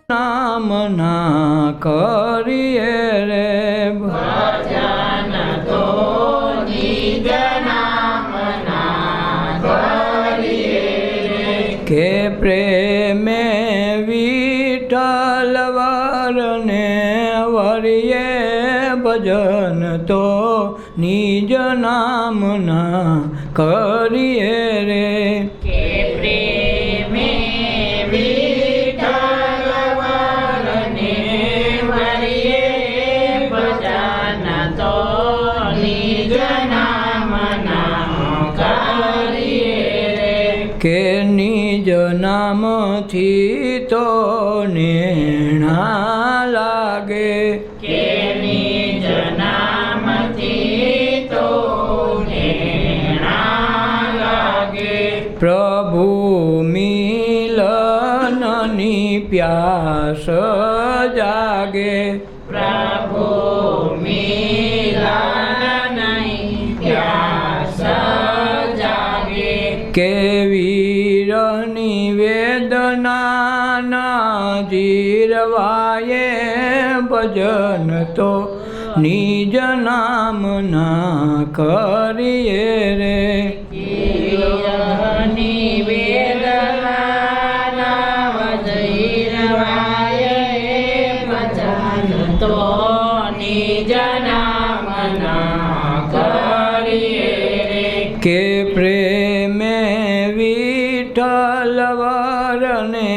નામ ના કરીએ રે ભજન તો નિજ નામ ના કરીએ કે પ્રેમે વિઠ્ઠલ વરને વરિયે ભજન તો નિજ નામ ના કરીએ રે કે પ્રેમે વિઠ્ઠલ વરને વરિયે ભજન તો નિજ નામ ના કરીએ કે નિજ નામથી તો નેણા લાગે કે નિજ નામથી તો નેણા લાગે પ્રભુ મિલનની પ્યાસ જાગે પ્રભુ મિલનની પ્યાસ જાગે કે વીરની વેદનાના જીરવાયે ભજન તો નિજ નામ ના કરીએ રે વીરની વેદનાના જીરવાયે ભજન તો નિજ નામ ના કરીએ કે પ્રેમે વિઠ્ઠલ વરને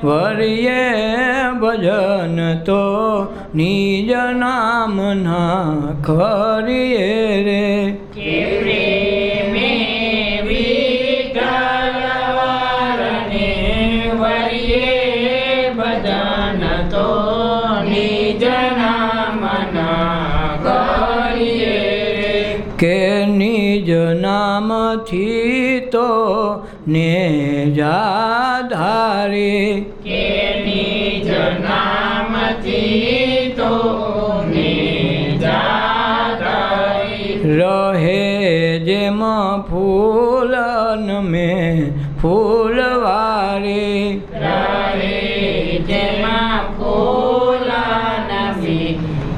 વરિયે ભજન તો નિજ નામ ના કરીએ રે કે પ્રેમે વિઠ્ઠલ વરને વરિયે ભજન તો નિજ નામ ના કરીએ કે નિજ નામથી તો ને જાધારે કે નિજ નામથી તો ને જાધારી રહે જેમ ફૂલન મેં ફૂલવારે રહે જેમાં ફૂલ નમી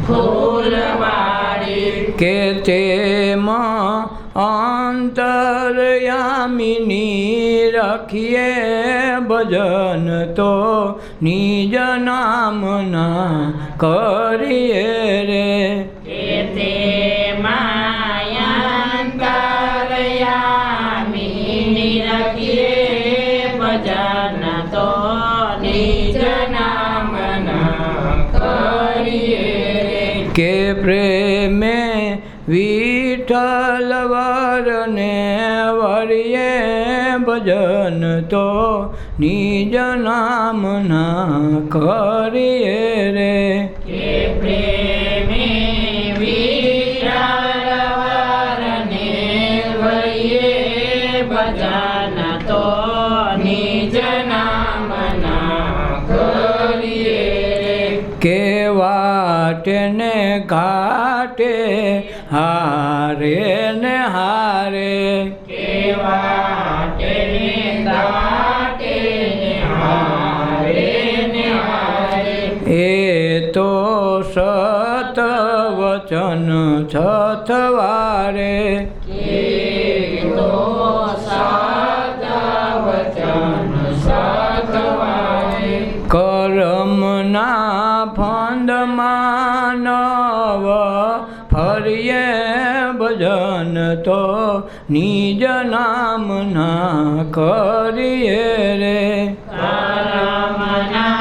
ફૂલવારી કે તેમાં અંતરયામિની રાખીએ ભજન તો નિજ નામ ના કરીએ રે કે તે માયાંતરયામિની રાખીએ ભજન તો નિજ નામ ના કરીએ કે પ્રેમે વિઠ્ઠલ વરને વરિયે ભજન તો નિજ નામ ના કરીએ રે કે પ્રેમે વિઠ્ઠલ વરને વરિયે ભજન તો નિજ નામ ના કરીએ કે વાટને ઘાટે હારે ને હારે કેવાટે દાટે હારે ને હારે એ તો સત વચન છથવારે કે તો સાત વચન સતવારે કરમના ફંદમાં નવ ફરીએ ભજન તો નિજ નામ ના કરીએ રે કરમના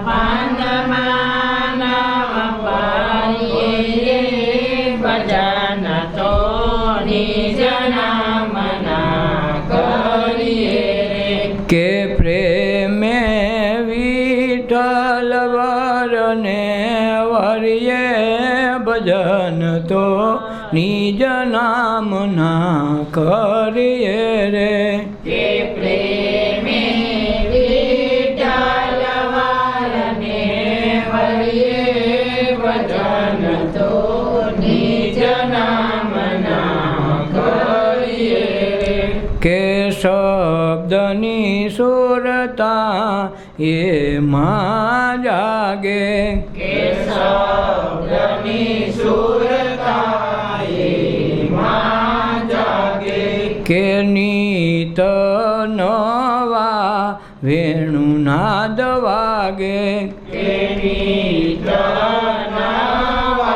ફંદમાં નવ ફરીએ ભજન તો નિજ નામ ના કરીએ કે પ્રેમે વિઠ્ઠલ વરને વરિયે ભજન તો નિજ નામ ના કરીએ રે કે પ્રેમે વિઠ્ઠલ વરને વરિયે ભજન તો નિજ નામ ના કરીએ કે શબ્દની સુરતા એમાં જાગે કે શબ્દની સુરતા એમાં જાગે કે નીત નવા વેણુનાદ વાગે કે નીત નવા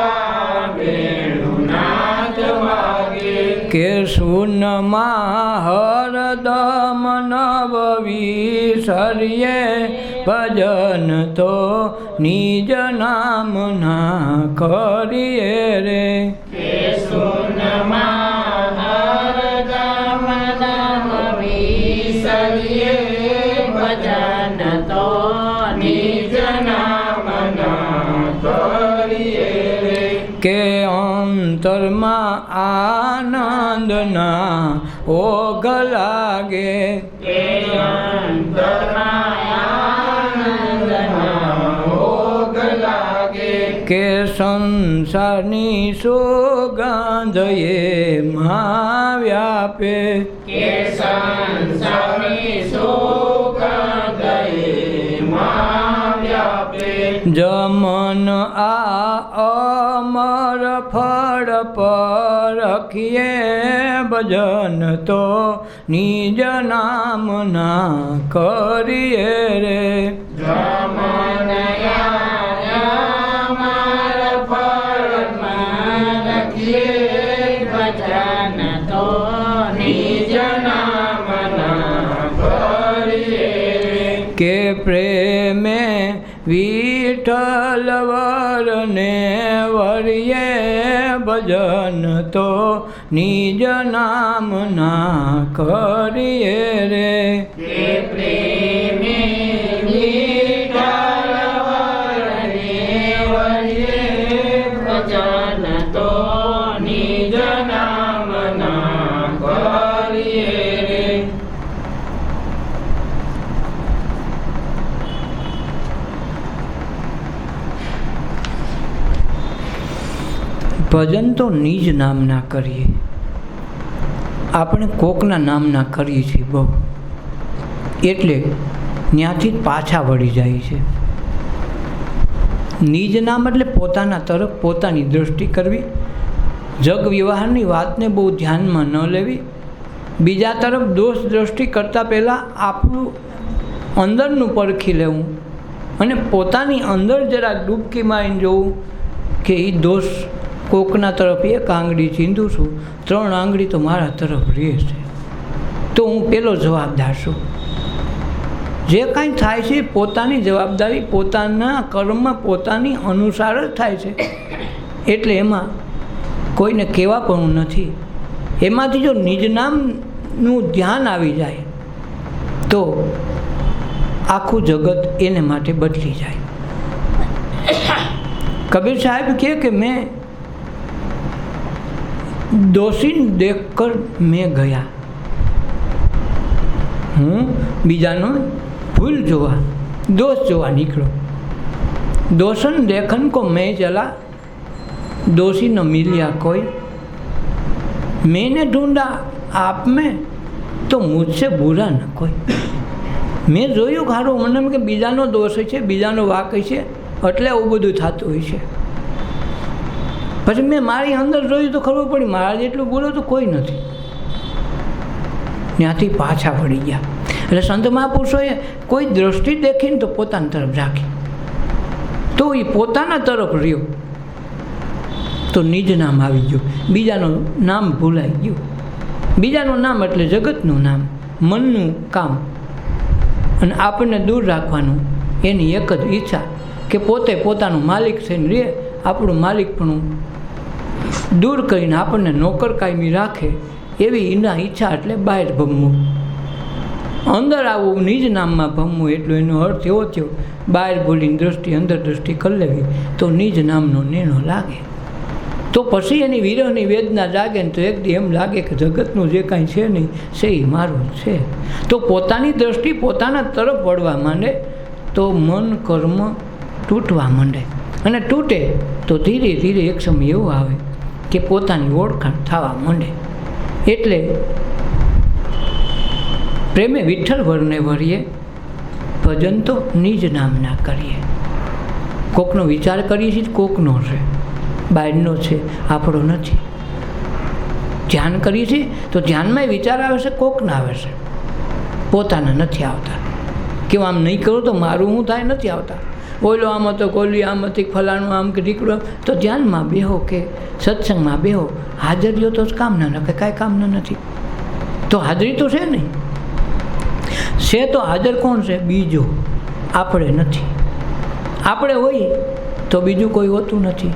વેણુનાદ વાગે કે સુનમાં હરદમ નવ વિસરીએ ભજન તો નિજ નામના કરીએ રે કે સુનમાં હરદમ નામ વિસરીએ ભજન તો નિજ નામના કરીએ રે કે અંતરમાં આનંદના ઓઘ લાગે કે અંતરમાં આનંદના ભોગ લાગે કે સંસારની સુગંધ એમાં વ્યાપે કે સંસારની સુગંધ એમાં વ્યાપે જમન આ અમર ફળ પર રખીએ ભજન તો નિજ નામના કરીએ રે જમનયામાર ફળમાં લખીએ ભજન તો નિજ નામના કરીએ કે પ્રેમે વિઠ્ઠલ વરને વરિયે ભજન તો નિજ નામના કરીએ રે કે પ્રેમે વિઠ્ઠલ વરને વરિયે ભજન તો નિજ નામના કરીએ રે ભજન તો નિજ નામના કરીએ આપણે કોકના નામના કરીએ છીએ બહુ એટલે ત્યાંથી જ પાછા વળી જાય છે નિજ નામ એટલે પોતાના તરફ પોતાની દૃષ્ટિ કરવી જગ વ્યવહારની વાતને બહુ ધ્યાનમાં ન લેવી બીજા તરફ દોષ દૃષ્ટિ કરતાં પહેલાં આપણું અંદરનું પરખી લેવું અને પોતાની અંદર જરાક ડૂબકી મારીને જોવું કે એ દોષ કોકના તરફ એક આંગળી ચીંધું છું 3 આંગળી તો મારા તરફ રહે છે તો હું પેલો જવાબદાર છું જે કાંઈ થાય છે પોતાની જવાબદારી પોતાના કર્મ પોતાની અનુસાર જ થાય છે એટલે એમાં કોઈને કહેવા પણ નથી એમાંથી જો નિજ નામનું ધ્યાન આવી જાય તો આખું જગત એને માટે બદલી જાય કબીર સાહેબ કહે કે મેં दोषी देखकर मैं गया હું બીજાનો ભૂલ જોવા दोष જોવા નીકળો दोषन देखन को मैं चला दोषी न मिलिया कोई मैंने ढूंढा आप में तो मुझसे बुरा न कोई મેં જોયું ખારું મને એમ કે બીજાનો દોષ છે બીજાનો વાંક છે એટલે આવું બધું થતું હોય છે પછી મેં મારી અંદર જોયું તો ખબર પડી મારા જેટલું બોલો તો કોઈ નથી ત્યાંથી પાછા વળી ગયા એટલે સંત મહાપુરુષોએ કોઈ દ્રષ્ટિ દેખીને તો પોતાની તરફ રાખી તો એ પોતાના તરફ રહ્યો તો નિજ નામ આવી ગયું બીજાનું નામ ભૂલાઈ ગયું બીજાનું નામ એટલે જગતનું નામ મનનું કામ અને આપણને દૂર રાખવાનું એની એક જ ઈચ્છા કે પોતે પોતાનું માલિક થઈને રહે આપણું માલિકપણું દૂર કરીને આપણને નોકર કાયમી રાખે એવી એના ઈચ્છા એટલે બહાર ભમવું અંદર આવવું નિજ નામમાં ભમવું એટલો એનો અર્થ એવો થયો બહાર બોલીને દૃષ્ટિ અંદર દૃષ્ટિ કરી લેવી તો નિજ નામનો નેણો લાગે તો પછી એની વિરહની વેદના જાગે ને તો એકદી એમ લાગે કે જગતનું જે કાંઈ છે નહીં છે એ મારું છે તો પોતાની દૃષ્ટિ પોતાના તરફ વળવા માંડે તો મન કર્મ તૂટવા માંડે અને તૂટે તો ધીરે ધીરે એક સમય એવો આવે કે પોતાની ઓળખાણ થવા માંડે એટલે પ્રેમે વિઠ્ઠલ વરને વરીએ ભજન તો નિજ નામના કરીએ. કોકનો વિચાર કરીએ છીએ કોકનો છે, બહારનો છે, આપણો નથી. ધ્યાન કરીએ છીએ તો ધ્યાનમાં વિચાર આવે છે કોકના આવે છે, પોતાના નથી આવતા. કે આમ નહીં કરું તો મારું શું થાય, નથી આવતા. ઓલો આમ હતો, કોલી આમ હતી, ફલાણું આમ કે ઢીકડું. તો ધ્યાનમાં બેહો કે સત્સંગમાં બેહો, હાજરીઓ તો કામના ન, કાંઈ કામના નથી. તો હાજરી તો છે નહીં. છે તો હાજર કોણ છે? બીજો, આપણે નથી. આપણે હોઈએ તો બીજું કોઈ હોતું નથી.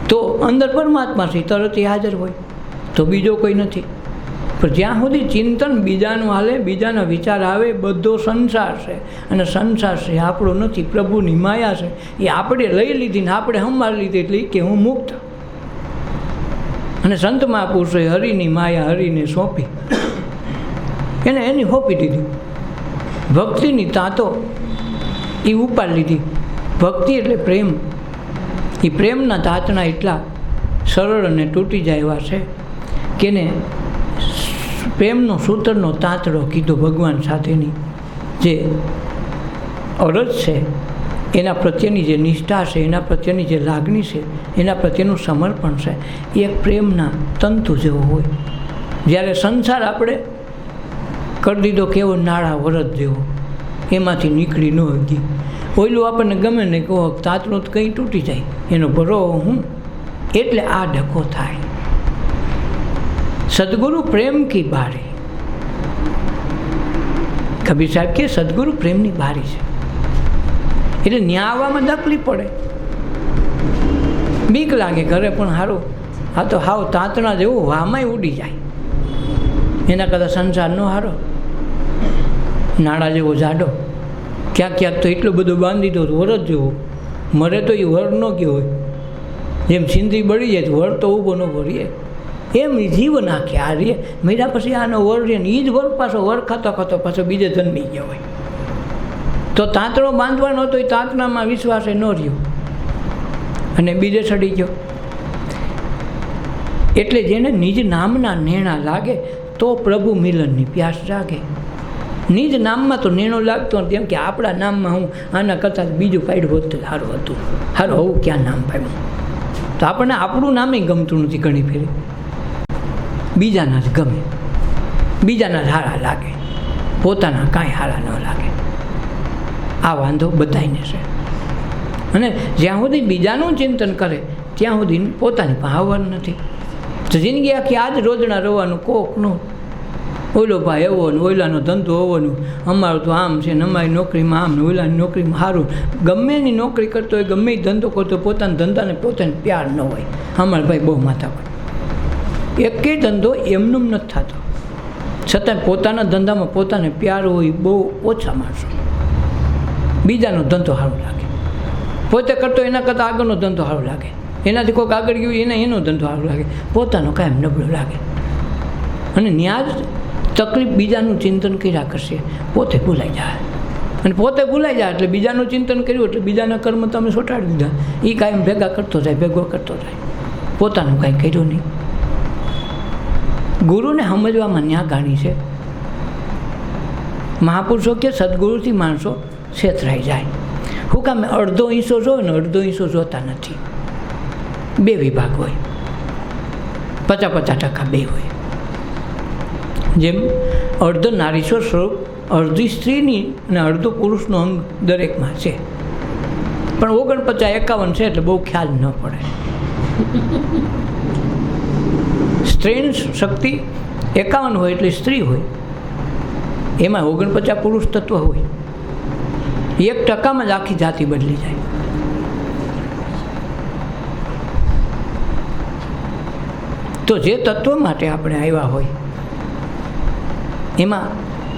તો અંદર પરમાત્મા છે, તરત એ હાજર હોય, તો બીજો કોઈ નથી. પણ જ્યાં સુધી ચિંતન બીજાનું હાલે, બીજાના વિચાર આવે, બધો સંસાર છે અને સંસાર છે આપણો નથી, પ્રભુની માયા છે. એ આપણે લઈ લીધી ને આપણે સંભાળી લીધી એટલે કે હું મુક્ત. અને સંત મહાપુરુષોએ હરિની માયા હરિને સોંપી, એને એની સોંપી દીધી. ભક્તિની તાતો એ ઉપાડી લીધી. ભક્તિ એટલે પ્રેમ. એ પ્રેમના તાતણા એટલા સરળ અને તૂટી જાય એવા છે કે એને પ્રેમનો સૂત્રનો તાંતડો કીધો. ભગવાન સાથેની જે અરજ છે, એના પ્રત્યેની જે નિષ્ઠા છે, એના પ્રત્યેની જે લાગણી છે, એના પ્રત્યેનું સમર્પણ છે, એ એક પ્રેમના તંતુ જેવો હોય. જ્યારે સંસાર આપણે કરી દીધો કેવો નાળા વરદ જેવો, એમાંથી નીકળી ન ગઈ. ઓયલું આપણને ગમે ને કહો તાંતડો તો કંઈ તૂટી જાય, એનો ભરો હું. એટલે આ ડખો થાય. સદગુરુ પ્રેમ કી બારી. કબીર સાહેબ કે સદગુરુ પ્રેમની બારી છે. એટલે ન્યા આવવામાં તકલીફ પડે, બીક લાગે. ઘરે પણ સારું, આ તો હાવ તાંતણા જેવું વામાં ઉડી જાય. એના કરતાં સંસારનો હારો, નાળા જેવો જાડો. ક્યાંક ક્યાંક તો એટલું બધું બાંધી દો વરજ જેવો, મરે તો એ વર ન ગયો હોય. જેમ સિંદરી બળી જાય તો વર તો ઊભો ન ભરીએ, એમ જીવ નાખે. આ રે મર્યા પછી આનો વર રહે ને એ જ વર પાછો વર ખાતો ખાતો પાછો બીજે જન્મી ગયો હોય. તો તાંતણો બાંધવાનો હતો, એ તાંતણામાં વિશ્વાસે ન રહ્યો અને બીજે ચડી ગયો. એટલે જેને નિજ નામના નેણા લાગે તો પ્રભુ મિલનની પ્યાસ જાગે. નિજ નામમાં તો નેણો લાગતો નથી. એમ કે આપણા નામમાં હું આના કરતાં બીજું પાડ્યું હોત તો સારું હતું, સારું હોવું ક્યાં નામ પાડ્યું. તો આપણને આપણું નામે ગમતું નથી. ઘણી ફેરી બીજાના જ ગમે, બીજાના જ હારા લાગે, પોતાના કાંઈ હારા ન લાગે. આ વાંધો બધાને છે. અને જ્યાં સુધી બીજાનું ચિંતન કરે ત્યાં સુધી પોતાની પાસે આવવાનું નથી. તો જિંદગી આખી આ જ રોજના રહેવાનું. કોકનું ઓલો ભાઈ એવો ને ઓલાનો ધંધો હોવો ને અમારું તો આમ છે ને અમારી નોકરીમાં આમ ને ઓલાની નોકરીમાં સારું. ગમે એની નોકરી કરતો હોય, ગમે એ ધંધો કરતો હોય, પોતાના ધંધાને પોતાને પ્યાર ન હોય. અમારા ભાઈ બહુ માથા હોય. એકેય ધંધો એમનેમ નથી થતો, છતાં પોતાના ધંધામાં પોતાને પ્યાર હોય બહુ ઓછા માણસો. બીજાનો ધંધો સારો લાગે, પોતે કરતો એના કરતાં આગળનો ધંધો સારો લાગે. એનાથી કોઈક આગળ ગયું એનો ધંધો સારો લાગે, પોતાનો કાયમ નબળો લાગે. અને ન્યા જ તકલીફ બીજાનું ચિંતન કર્યા કરશે, પોતે ભૂલાઈ જાય. અને પોતે ભૂલાઈ જાય એટલે બીજાનું ચિંતન કર્યું એટલે બીજાના કર્મ તમે સોટાડી દીધા. એ કાયમ ભેગા કરતો જાય, ભેગો કરતો જાય, પોતાનું કાંઈ કર્યું નહીં. ગુરુને સમજવામાં ન્યા ગાણી છે. મહાપુરુષો કે સદગુરુથી માણસો છેતરાઈ જાય. શું કામ? અડધો હિસ્સો જોવે ને અડધો હિસ્સો જોતા નથી. બે વિભાગ હોય, 50-50% બે હોય. જેમ અર્ધ નારીશ્વર સ્વરૂપ અડધી સ્ત્રીની અને અડધો પુરુષનો અંગ દરેકમાં છે. પણ 49-51 છે એટલે બહુ ખ્યાલ ન પડે. સ્ત્રીની શક્તિ 51 હોય એટલે સ્ત્રી હોય, એમાં 49 પુરુષ તત્વ હોય. 1% જ આખી જાતિ બદલી જાય. તો જે તત્વ માટે આપણે આવ્યા હોય એમાં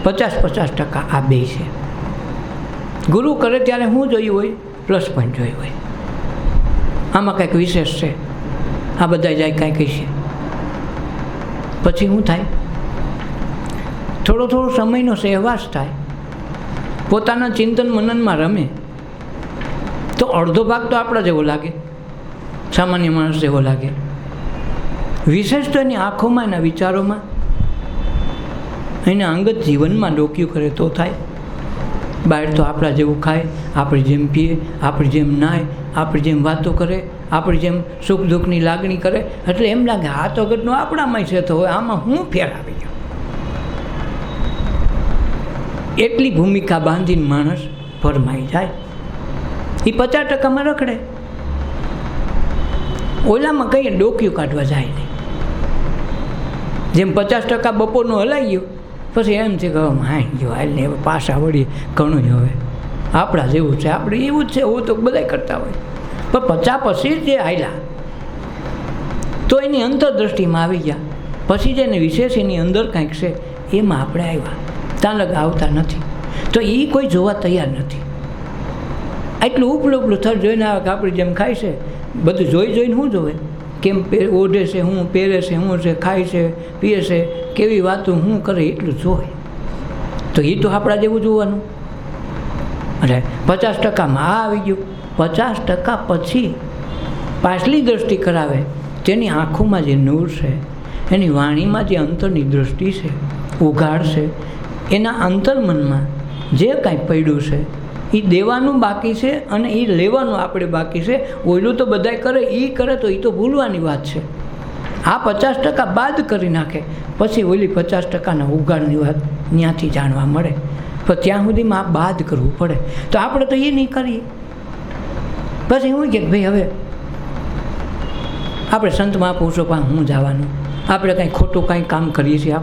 50-50% આ બે છે. ગુરુ કરે ત્યારે શું જોયું હોય? પ્લસ પોઈન્ટ જોયું હોય. આમાં કંઈક વિશેષ છે, આ બધા જાય કાંઈ કહીશે. પછી શું થાય? થોડો સમયનો સહેવાસ થાય, પોતાના ચિંતન મનનમાં રમે તો અડધો ભાગ તો આપણા જેવો લાગે, સામાન્ય માણસ જેવો લાગે. વિશેષ તો એની આંખોમાં, એના વિચારોમાં, એના અંગત જીવનમાં ડોક્યું કરે તો થાય. બહાર તો આપણા જેવું ખાય, આપણે જેમ પીએ, આપણે જેમ નાય, આપણે જેમ વાતો કરે, આપણે જેમ સુખ દુઃખની લાગણી કરે, એટલે એમ લાગે આ તો ઘટનું આપણામાં છે, તો હવે આમાં હું ફેર આવી ગયો. એટલી ભૂમિકા બાંધીને માણસ ભરમાઈ જાય. એ 50%માં રખડે, ઓલામાં કંઈ ડોક્યું કાઢવા જાય નહીં. જેમ 50% બપોરનું હલાઈ ગયું, પછી એમ છે કે હાઈ ગયો હાલ ને હવે પાછા વળીએ ઘણું જ. હવે આપણા જેવું છે, આપણે એવું જ છે, એવું તો બધા કરતા હોય. પણ 50 પછી જે હાલ્યા તો એની અંતરદ્રષ્ટિમાં આવી ગયા. પછી જેને વિશેષ એની અંદર કાંઈક છે એમાં આપણે આવ્યા, ત્યાં લગ આવતા નથી. તો એ કોઈ જોવા તૈયાર નથી. એટલું ઉપલું થર જોઈને આવે કે આપણે જેમ ખાય છે બધું જોઈને શું જોવે, કેમ ઓઢે છે, શું પહેરે છે, શું છે, ખાય છે, પીએ છે, કેવી વાતો શું કરે, એટલું જોવે. તો એ તો આપણા જેવું જોવાનું. એટલે 50%માં આ આવી ગયું. 50% પછી પાછલી દૃષ્ટિ કરાવે, તેની આંખોમાં જે નૂર છે, એની વાણીમાં જે અંતરની દૃષ્ટિ છે, ઉઘાડ છે, એના અંતર્મનમાં જે કાંઈ પડ્યું છે એ દેવાનું બાકી છે અને એ લેવાનું આપણે બાકી છે. ઓયલું તો બધાય કરે, એ કરે તો એ તો ભૂલવાની વાત છે. આ 50% બાદ કરી નાખે, પછી ઓલી 50%ના ઉઘાડની વાત ત્યાંથી જાણવા મળે. પણ ત્યાં સુધીમાં આ બાદ કરવું પડે. તો આપણે તો એ નહીં કરીએ. પછી હું કે ભાઈ હવે આપણે સંત મહાપુરુષો પાસે હું જવાનું, આપણે કાંઈ ખોટું કાંઈ કામ કરીએ છીએ,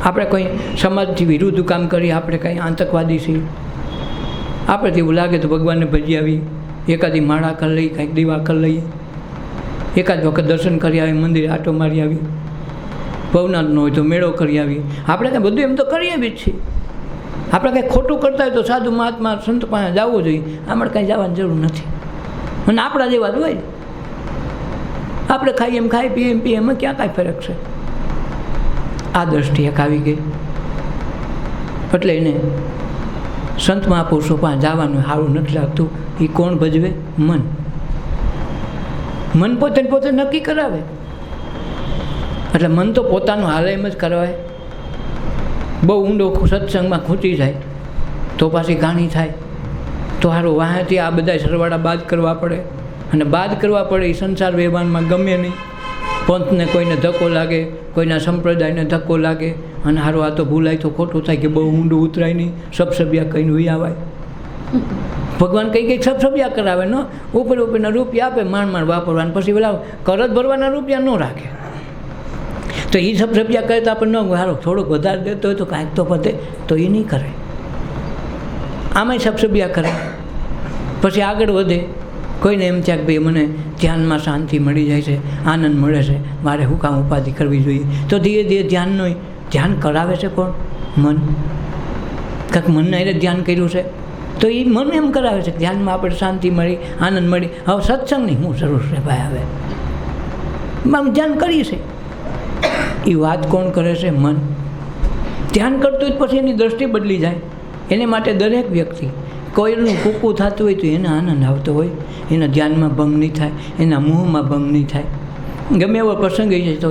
આપણે કોઈ સમાજથી વિરુદ્ધ કામ કરીએ, આપણે કાંઈ આતંકવાદી છીએ, આપણે એવું લાગે તો ભગવાનને ભજી આવી, એકાદી માળા કરી લઈએ, કાંઈક દીવા કરી લઈએ, એકાદ વખત દર્શન કરી આવી, મંદિર આટો મારી આવી, ભવનાથનો હોય તો મેળો કરી આવી. આપણે કાંઈ બધું એમ તો કરીએ બી જ છીએ. આપણે કાંઈ ખોટું કરતા હોય તો સાધુ મહાત્મા સંત પાસે જવું જોઈએ, આપણે કાંઈ જવાની જરૂર નથી. અને આપણા જેવા જ હોય, આપણે ખાઈએ એમ ખાઈ પીએ એમ પીએ, એમાં ક્યાં કાંઈ ફરક છે. આ દ્રષ્ટિ એક આવી ગઈ. એટલે એને સંત મહાપુરુષો પાસે જવાનું સારું નથી લાગતું. એ કોણ ભજવે? મન. મન પોતે નક્કી કરાવે. એટલે મન તો પોતાનું હાલે એમ જ કરાવે. બહુ ઊંડો સત્સંગમાં ખૂંચી જાય તો પાછી ગાણી થાય, તો સારું વાહેથી આ બધા સરવાળા બાદ કરવા પડે. અને બાદ કરવા પડે એ સંસાર વ્યવહારમાં ગમે નહીં. પંથને કોઈને ધક્કો લાગે, કોઈના સંપ્રદાયને ધક્કો લાગે, અને સારું આ તો ભૂલાય તો ખોટું થાય કે બહુ ઊંડું ઉતરાય નહીં, સબસબિયા કહીને ઉઈ આવાય. ભગવાન કંઈક સબસબિયા કરાવે ને, ઉપરના રૂપિયા આપે, માંડ વાપરવાના, પછી પેલા કરજ ભરવાના રૂપિયા ન રાખે. તો એ સબસબિયા કરે તો આપણે ન સારું થોડુંક વધારે દેતો હોય તો કાંઈક તો પતે, તો એ નહીં કરે. આમાંય સબસબિયા કરે, પછી આગળ વધે. કોઈને એમ છે કે ભાઈ મને ધ્યાનમાં શાંતિ મળી જાય છે, આનંદ મળે છે, મારે શું કામ ઉપાધિ કરવી જોઈએ. તો ધીરે ધીરે ધ્યાન કરાવે છે કોણ? મન. કાંઈક મનને એને ધ્યાન કર્યું છે તો એ મન એમ કરાવે છે કે ધ્યાનમાં આપણે શાંતિ મળી, આનંદ મળી. હવે સત્સંગની શું જરૂર છે ભાઈ? હવે ધ્યાન કરીએ છે એ વાત કોણ કરે છે? મન. ધ્યાન કરતું જ પછી એની દૃષ્ટિ બદલી જાય. એને માટે દરેક વ્યક્તિ કોઈનું કૂકું થતું હોય તો એને આનંદ આવતો હોય, એના ધ્યાનમાં ભંગ નહીં થાય, એના મોહમાં ભંગ નહીં થાય. ગમે એવો પ્રસંગ આવી જાય તો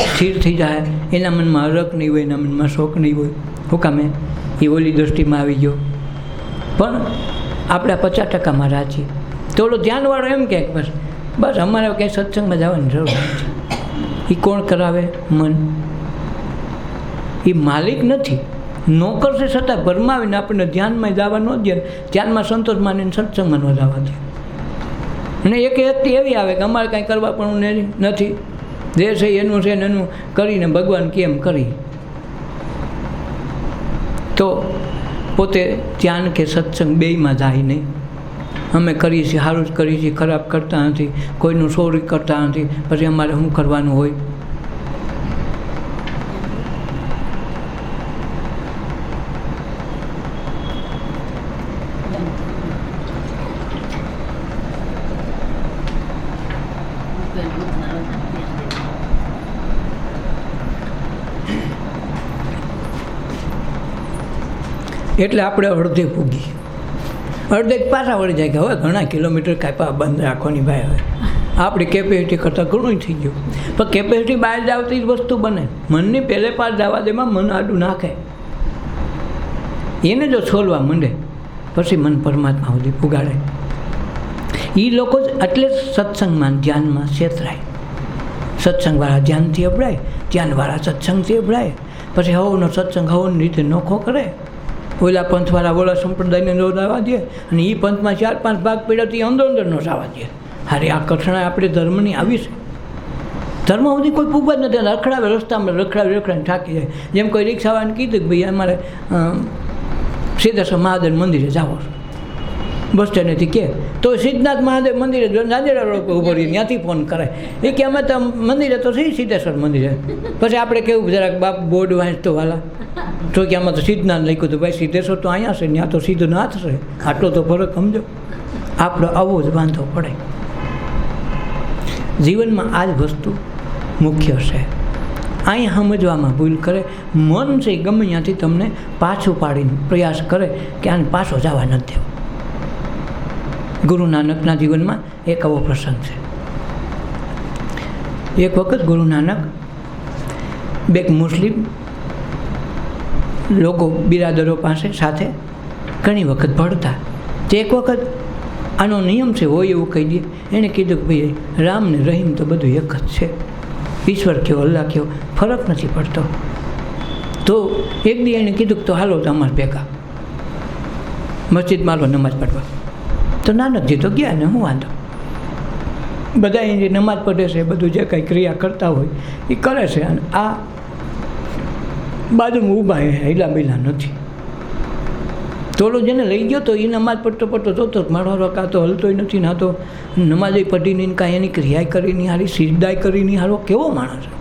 સ્થિર થઈ જાય, એના મનમાં હરખ નહીં હોય, એના મનમાં શોખ નહીં હોય. શું કામે? એ ઓલી દૃષ્ટિમાં આવી ગયો. પણ આપણે 50%માં રાજી. તો ઓલો ધ્યાનવાળો એમ કહે બસ અમારે ક્યાંય સત્સંગમાં જવાની જરૂર નથી. એ કોણ કરાવે? મન. એ માલિક નથી, નોકર છે, છતાં ભરમાવીને આપણને ધ્યાનમાં જવા ન દે, ધ્યાનમાં સંતોષ માનીને સત્સંગમાં ન જવા દે. અને એક વ્યક્તિ એવી આવે કે અમારે કાંઈ કરવા પણ નથી, જે છે એનું છે ને એનું કરીને ભગવાન કેમ કરી. તો પોતે ધ્યાન કે સત્સંગ બેયમાં જાય નહીં. અમે કરીએ છીએ, સારું જ કરીએ છીએ, ખરાબ કરતા નથી, કોઈનું ચોરી કરતા નથી, પછી અમારે શું કરવાનું હોય? એટલે આપણે અડધે પૂગી, અડધે પાછા વળી જાય કે હવે ઘણા કિલોમીટર કાપ્યા બંધ રાખવાની ભાઈ. હવે આપણી કેપેસિટી કરતાં ઘણું થઈ ગયું. પણ કેપેસિટી બહાર જાવતી જ વસ્તુ બને. મનની પહેલે પાર જવા દેમાં મન આડું નાખે. એને જો છોલવા માંડે પછી મન પરમાત્મા સુધી પુગાડે. એ લોકો જ એટલે જ સત્સંગમાં ધ્યાનમાં છેતરાય. સત્સંગવાળા ધ્યાનથી અભડાય, ધ્યાનવાળા સત્સંગથી અભડાય, પછી હવનો સત્સંગ હવની રીતે નોખો કરે. ઓલા પંથવાળા ઓલા સંપ્રદાયને ન આવવા દે અને એ પંથમાં 4-5 ભાગ પડ્યા તો એ અંદર ન આવવા દે. અરે આ કઠણા આપણે ધર્મની આવી છે. ધર્મ સુધી કોઈ પૂગવા જ નથી. રખડાવે રસ્તામાં રખડાવીને થાકી જાય. જેમ કોઈ રિક્ષાવાળાને કીધું કે ભાઈ અમારે સિદ્ધેશ્વર મહાદેવ મંદિરે જાઓ છો, બસ સ્ટેન્ડેથી કે તો સિદ્ધનાથ મહાદેવ મંદિરે નાંદેડા રોડ પર ઊભો રહી, ત્યાંથી ફોન કરાય. એ કે અમે તો મંદિરે તો છે સિદ્ધેશ્વર મંદિરે. પછી આપણે કેવું જરાક બાપ બોર્ડ વાંચતો વાલા તો કે આમાં તો સિદ્ધનાથ લખ્યું હતું. ભાઈ સિદ્ધેશ્વર તો અહીંયા છે, ત્યાં તો સિદ્ધનાથ છે. આટલો તો ફરક સમજો. આપણો આવો જ વાંધો પડે. જીવનમાં આ જ વસ્તુ મુખ્ય છે. અહીંયા સમજવામાં ભૂલ કરે. મન છે ગમે ત્યાંથી તમને પાછું પાડીને પ્રયાસ કરે કે આને પાછો જવા નથી દેવો. ગુરુ નાનકના જીવનમાં એક આવો પ્રસંગ છે. એક વખત ગુરુ નાનક બે મુસ્લિમ લોકો બિરાદરો પાસે સાથે ઘણી વખત ભળતા. તે એક વખત આનો નિયમ છે હોય એવું કહી દે. એણે કીધું કે ભાઈ રામ ને રહીમ તો બધું એક જ છે, ઈશ્વર કયો અલ્લાહ કયો ફરક નથી પડતો. તો એક દી એણે કીધું કે તો હાલો તમારે ભેગા મસ્જિદમાં લો નમાઝ પઢવા. તો નાનકજી તો ગયા ને હું વાંધો. બધા એ જે નમાઝ પઢે છે, બધું જે કંઈ ક્રિયા કરતા હોય એ કરે છે. અને આ બાજુમાં ઊભા હિલા બીલા નથી. તોલો જેને લઈ ગયો તો એ નમાઝ પડતો જોતો મારો કાં તો હલતોય નથી, ના તો નમાઝે પઢી નહીં, કાંઈ એની ક્રિયાએ કરી નહીં હારી, સિજદાય કરી નહીં હારો. કેવો માણસ છે.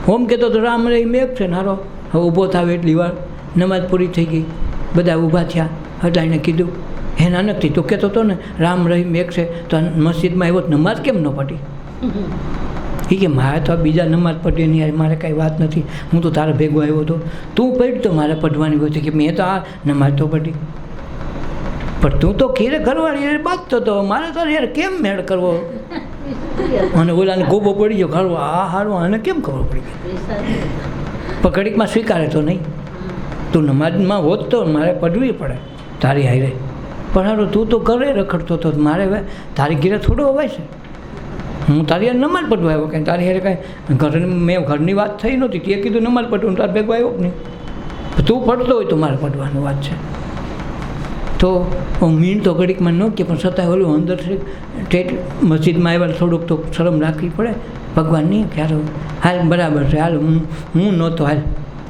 હોમ કહેતો તો રામ રહીમ એક છે ને હારો. હવે ઊભો થાવે એટલી વાર નમાઝ પૂરી થઈ ગઈ, બધા ઊભા થયા. એટલે એને કીધું હે નાનકથી તો કહેતો હતો ને રામ રહીમ એક છે, તો મસ્જિદમાં આવ્યો નમાઝ કેમ ન પઢી? એ કે મારે તો બીજા નમાઝ પઢી નહીં, મારે કાંઈ વાત નથી, હું તો તારે ભેગો આવ્યો હતો, તું પઢ તો મારે પઢવાની હોય. કે મેં તો આ નમાઝ તો પઢી, પણ તું તો ખીરે ઘરવાળી બાંધતો હતો, મારે તો યાર કેમ મેળ કરવો? અને ઓલાને ગોબો પડી ગયો ઘરવો, આ હારું આને કેમ ખબર પડી ગઈ? પણ ઘડીકમાં સ્વીકારે તો નહીં. તું નમાઝમાં હોત તો મારે પઢવી પડે તારી હારે, પણ હારું તું તો ઘરે રખડતો હતો, મારે હવે તારી ઘેરે થોડો અવાય છે. હું તારી યાર નમાઝ પઢવા આવ્યો, કાંઈ તારી હારે કાંઈ મેં ઘરની વાત થઈ નહોતી. તે કીધું નમાઝ પઢવું, તારે ભેગો આવ્યો કે નહીં? તું પડતો હોય તો મારે પડવાની વાત છે. તો મીણ તો ઘડીકમાં ન કે, પણ છતાં ઓલું અંદર ઠેઠ મસ્જિદમાં આવ્યા થોડુંક તો શરમ રાખવી પડે. ભગવાન નહીં ક્યારે હાલ બરાબર છે, હાલ હું નહોતો, હાલ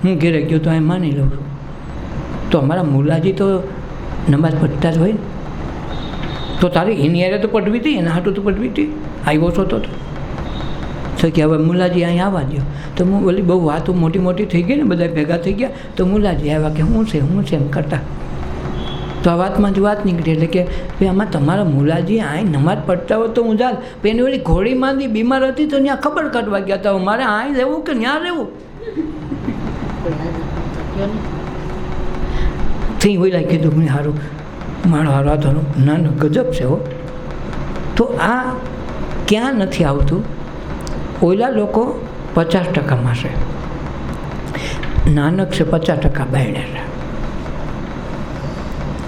હું ઘેરે ગયો તો અહીં માની લઉં છું. તો અમારા મુલાજી તો નમાઝ પઢતા જ હોય ને, તો તારી એની હારે તો પઢવી હતી, એના હાટું તો પઢવી હતી. આવ્યો છો તો કે હવે મુલાજી અહીં આવવા દો. તો હું બોલી બહુ વાતો મોટી થઈ ગઈ ને, બધા ભેગા થઈ ગયા. તો મુલાજી આવ્યા કે હું છે એમ કરતા. તો આ વાતમાં જ વાત નીકળી. એટલે કે ભાઈ આમાં તમારા મુલાજી અહીં નમાઝ પઢતા હોય તો હું ચાલ. એની ઓલી ઘોડી માંદી બીમાર હતી તો ત્યાં ખબર કાઢવા ગયા હતા, મારે અહીં રહેવું કે ત્યાં રહેવું? થઈ ઓલા કીધું મેં સારું મારો હારો તો નાનો ગજબ છે હો. તો આ ક્યાં નથી આવતું? ઓલા લોકો 50%માં છે, નાનક છે 50% બાયણે છે.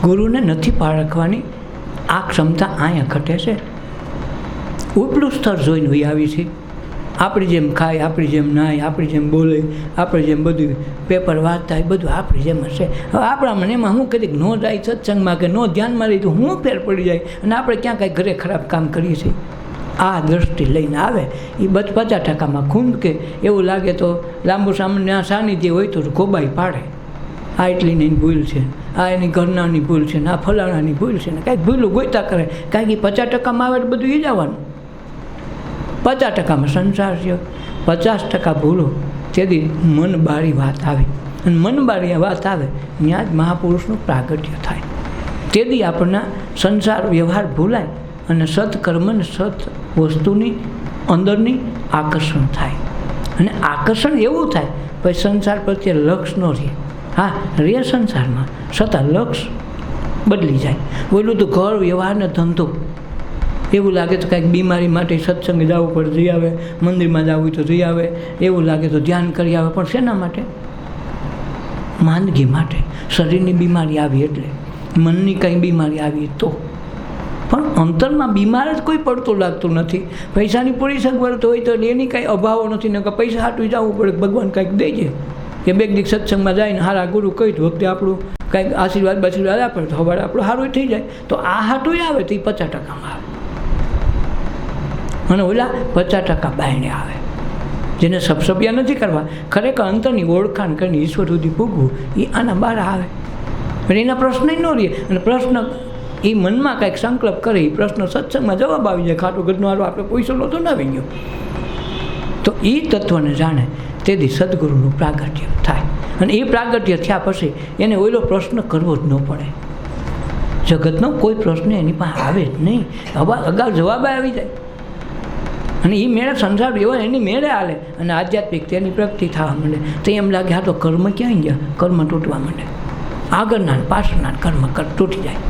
ગુરુને નથી પારખવાની આ ક્ષમતા અહીંયા ઘટે છે. ઉપલું સ્તર જોઈને વહી આવી છે. આપણી જેમ ખાય, આપણી જેમ નાય, આપણી જેમ બોલે, આપણે જેમ બધું પેપર વાંચતા હોય બધું આપણી જેમ હશે. હવે આપણા મને એમાં હું કદી ન જાય સત્સંગમાં કે ન ધ્યાનમાં રહી તો હું ફેર પડી જાય, અને આપણે ક્યાં કાંઈ ઘરે ખરાબ કામ કરીએ છીએ. આ દૃષ્ટિ લઈને આવે એ 50%માં ખૂંદ કે એવું લાગે તો લાંબુ સામાન્ય સાનિધ્ય હોય તો ગોબાઈ પાડે. આ એટલી એની ભૂલ છે, આ એની ઘરનાની ભૂલ છે, આ ફલાણાની ભૂલ છે, ને કાંઈક ભૂલું ગોઈતા કરે. કાંઈક 50%માં આવે બધું એ જવાનું. 50%માં સંસાર છે, 50% ભૂલો. તેથી મનબારી વાત આવે, અને મનબારી વાત આવે ત્યાં જ મહાપુરુષનું પ્રાગટ્ય થાય. તેથી આપણના સંસાર વ્યવહાર ભૂલાય અને સત્કર્મ ને સત વસ્તુની અંદરની આકર્ષણ થાય. અને આકર્ષણ એવું થાય પછી સંસાર પ્રત્યે લક્ષ ન રહે. હા રે સંસારમાં, છતાં લક્ષ બદલી જાય. બોલું તો ઘર વ્યવહાર ને ધંધો એવું લાગે તો કાંઈક બીમારી માટે સત્સંગ જવું પડે જઈ આવે, મંદિરમાં જવું હોય તો જઈ આવે, એવું લાગે તો ધ્યાન કરી આવે. પણ શેના માટે? માંદગી માટે, શરીરની બીમારી આવી એટલે, મનની કંઈ બીમારી આવી તો. પણ અંતરમાં બીમાર જ કોઈ પડતું લાગતું નથી. પૈસાની પૂરી સગવડ હોય તો એની કાંઈ અભાવો નથી ને કે પૈસા હાટું જવું પડે, ભગવાન કાંઈક દેજે કે બે દીક સત્સંગમાં જઈને હારા ગુરુ કહી વખતે આપણું કાંઈક આશીર્વાદ આપે તો હવે આપણું સારું થઈ જાય. તો આ હાટું આવે તો એ 50%માં આવે અને ઓલા 50% બાયણે આવે. જેને સબસબિયા નથી કરવા, ખરેખર અંતરની ઓળખાણ કરીને ઈશ્વર સુધી પૂગવું, એ આના બહાર આવે. પણ એના પ્રશ્ન ન રહે, અને પ્રશ્ન એ મનમાં કાંઈક સંકલ્પ કરે, એ પ્રશ્ન સત્સંગમાં જવાબ આવી જાય. ખાટું ગઢનો હારો આપણે પૈસો નહોતો ન આવી ગયો. તો એ તત્વને જાણે તેથી સદગુરુનું પ્રાગટ્ય થાય. અને એ પ્રાગટ્ય થયા પછી એને ઓલો પ્રશ્ન કરવો જ ન પડે. જગતનો કોઈ પ્રશ્ન એની પાસે આવે જ નહીં, અગાઉ જવાબ આવી જાય. અને એ મેળે સંસાર એવો એની મેળે હાલે અને આધ્યાત્મિક તેની પ્રગતિ થવા માંડે. તો એમ લાગે હા તો કર્મ ક્યાંય ગયા, કર્મ તૂટવા માંડે. આગળના પાછળના કર્મ તૂટી જાય.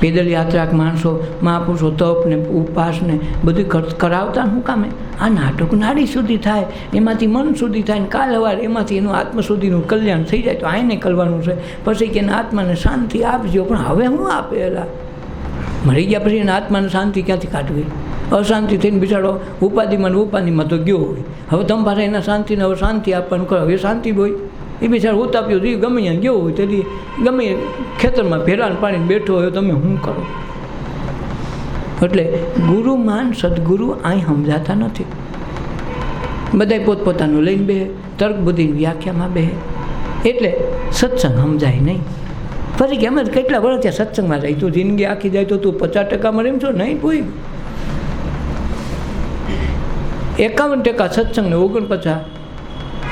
પેદલ યાત્રા માણસો મહાપુરુષો તપ ને ઉપવાસ ને બધું કરાવતા શું કામે? આ નાટક નાડી સુધી થાય, એમાંથી મન સુધી થાય, ને કાલ સવારે એમાંથી એનું આત્મ સુધીનું કલ્યાણ થઈ જાય. તો આને કરવાનું છે. પછી કે એના આત્માને શાંતિ આપજો. પણ હવે હું આપેલા મરી ગયા પછી એના આત્માને શાંતિ ક્યાંથી કાઢવી? અશાંતિ થઈને બિચારો ઉપાધિમાં તો ગયો હોય. હવે તમે પાસે એના શાંતિને હવે શાંતિ આપવાનું કરો. હવે શાંતિ હોય એ બિચારો ઉતાપ્યો જોઈએ ગમે ત્યાં ગયો હોય તેથી ગમે ખેતરમાં ભેરાન પાણીને બેઠો હોય તમે શું કરો? એટલે ગુરુમાન સદગુરુ અહીં સમજાતા નથી. બધાય પોતપોતાનું લઈને બેહે, તર્ક બુદ્ધિની વ્યાખ્યામાં બેહે, એટલે સત્સંગ સમજાય નહીં. પછી કે અમે કેટલા વર્ષ ત્યાં સત્સંગમાં જાય, તું જિંદગી આખી જાય તો તું 50% મળે એમ છો? નહીં કોઈ 51% સત્સંગને 49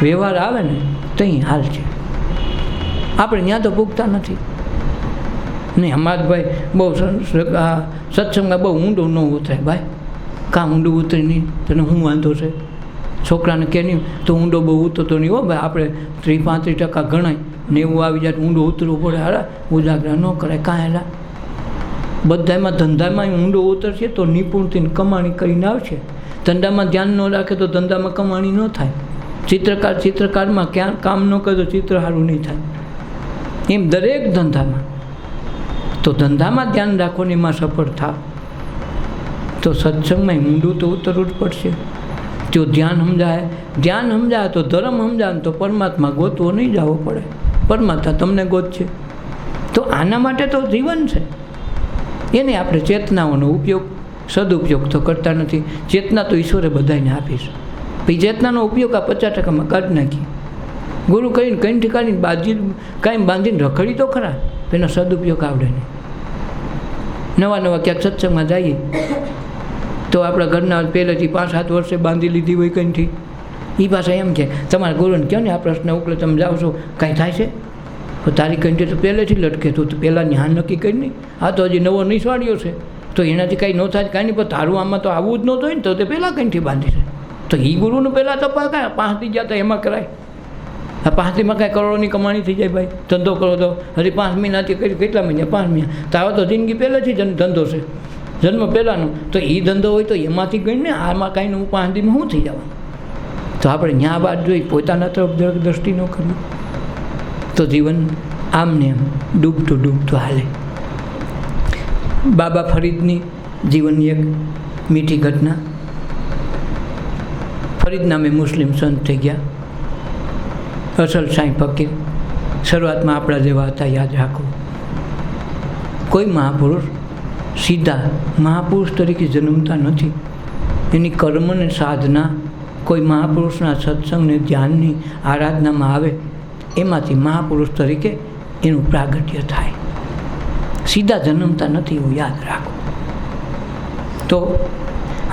વ્યવહાર આવે ને ત્યાં હાલ છે. આપણે ત્યાં તો પૂગતા નથી. નહીં અમારા ભાઈ બહુ સત્સંગમાં બહુ ઊંડું ન ઉતરાય ભાઈ. કાં ઊંડું ઉતરી નહીં, તને શું વાંધો છે? છોકરાને કે નહીં તો ઊંડો બહુ ઉતરતો નહીં હો ભાઈ. આપણે 30-35% ગણાય, 90 આવી જાય ઊંડો ઉતરવું પડે. હારા ઉજાગરા ન કરાય કાંઈ હેલા. બધામાં ધંધામાં ઊંડો ઉતરશે તો નિપુણથી કમાણી કરીને આવશે. ધંધામાં ધ્યાન ન રાખે તો ધંધામાં કમાણી ન થાય. ચિત્રકારમાં ક્યાં કામ ન કરે તો ચિત્ર સારું નહીં થાય. એમ દરેક ધંધામાં તો ધંધામાં ધ્યાન રાખો ને એમાં સફળ થાવ. તો સત્સંગમાં ઊંડું તો ઉતરવું જ પડશે. જો ધ્યાન સમજાય તો ધર્મ સમજાય તો પરમાત્મા ગોતવો નહીં જવો પડે. પરમાત્મા તમને ગોતશે. તો આના માટે તો જીવન છે. એને આપણે ચેતનાઓનો ઉપયોગ સદુપયોગ તો કરતા નથી. ચેતના તો ઈશ્વરે બધાને આપી છે. પછી ચેતનાનો ઉપયોગ આ 50%માં કાઢી નાખી. ગુરુ કહીને કંઈ ઠેકાની કાંઈ બાંધીને રખડી તો ખરા, એનો સદુપયોગ આવડે નહીં. નવા ક્યાંક સત્સંગમાં જઈએ તો આપણા ઘરના પહેલેથી 5-7 વર્ષે બાંધી લીધી હોય કંઈથી, એ પાછા એમ કે તમારા ગુરુને કહો ને આ પ્રશ્ન ઉકલે તમે જાઓ છો કાંઈ થાય છે? તો તારી કંઈથી તો પહેલેથી લટકે, તું પહેલાંની હા નક્કી કરી નહીં. આ તો હજી નવો નિસવાડ્યો છે તો એનાથી કાંઈ ન થાય કાંઈ નહીં. પણ તારું આમાં તો આવવું જ નહોતું હોય ને તો તે પહેલાં કંઈથી બાંધી છે. તો એ ગુરુનું પહેલાં તો કાંઈ 5 ગયા તો એમાં કરાય. આ 5 કાંઈ કરોડોની કમાણી થઈ જાય ભાઈ. ધંધો કરો તો હજી 5 મહિનાથી કરી કેટલા મહિના? 5 મહિના. તો આવો તો જિંદગી પહેલેથી જ ધંધો છે, જન્મ પહેલાંનો. તો એ ધંધો હોય તો એમાંથી ગઈને આમાં કાંઈ હું 5 દીમાં શું થઈ જવાનું? તો આપણે ન્યા વાત જોઈ પોતાના તરફ દ્રષ્ટિ ન કરવી તો જીવન આમને આમ ડૂબતું હાલે. બાબા ફરીદની જીવનની એક મીઠી ઘટના. ફરીદ નામે મુસ્લિમ સંત થઈ ગયા, અસલ સાંઈ ફકીર. શરૂઆતમાં આપણા જેવા હતા, યાદ રાખો. કોઈ મહાપુરુષ સીધા મહાપુરુષ તરીકે જન્મતા નથી. એની કર્મ ને સાધના કોઈ મહાપુરુષના સત્સંગને ધ્યાનની આરાધનામાં આવે એમાંથી મહાપુરુષ તરીકે એનું પ્રાગટ્ય થાય. સીધા જન્મતા નથી, એવું યાદ રાખો. તો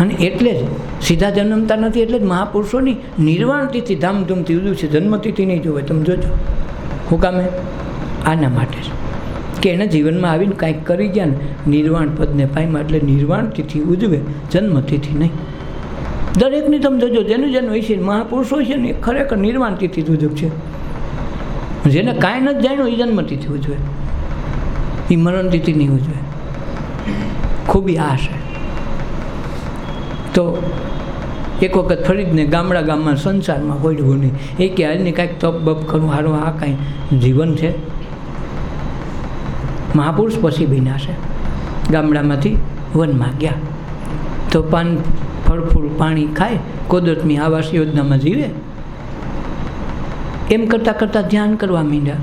અને એટલે જ સીધા જન્મતા નથી એટલે જ મહાપુરુષોની નિર્વાણ તિથિ ધામધૂમથી ઉજવે છે. જન્મતિથિ નહીં જોવે. તમે જોજો હું કામે આના માટે છે કે એના જીવનમાં આવીને કાંઈક કરી ગયા ને નિર્વાણ પદને પામ્યા એટલે નિર્વાણ તિથિ ઉજવે, જન્મતિથિ નહીં. દરેકની તમે જોજો જેનું હોય છે મહાપુરુષો છે ને એ ખરેખર નિર્વાણ તિથિ ઉજવે છે. જેને કાંઈ નથી જાણ્યું એ જન્મતિથિ ઉજવે, એ મરણ તિથિ નહીં ઉજવે. ખૂબી આ છે. તો એક વખત ફરીદને ગામમાં સંસારમાં હોડવું નહીં. એ કે હાલની કાંઈક તપ બપ કરું હારું, આ કાંઈ જીવન છે? મહાપુરુષ પછી બન્યા છે. ગામડામાંથી વનમાં ગયા તો ફળ પાણી ખાય, કુદરતની આવાસ યોજનામાં જીવે. એમ કરતાં કરતાં ધ્યાન કરવા માંડ્યા.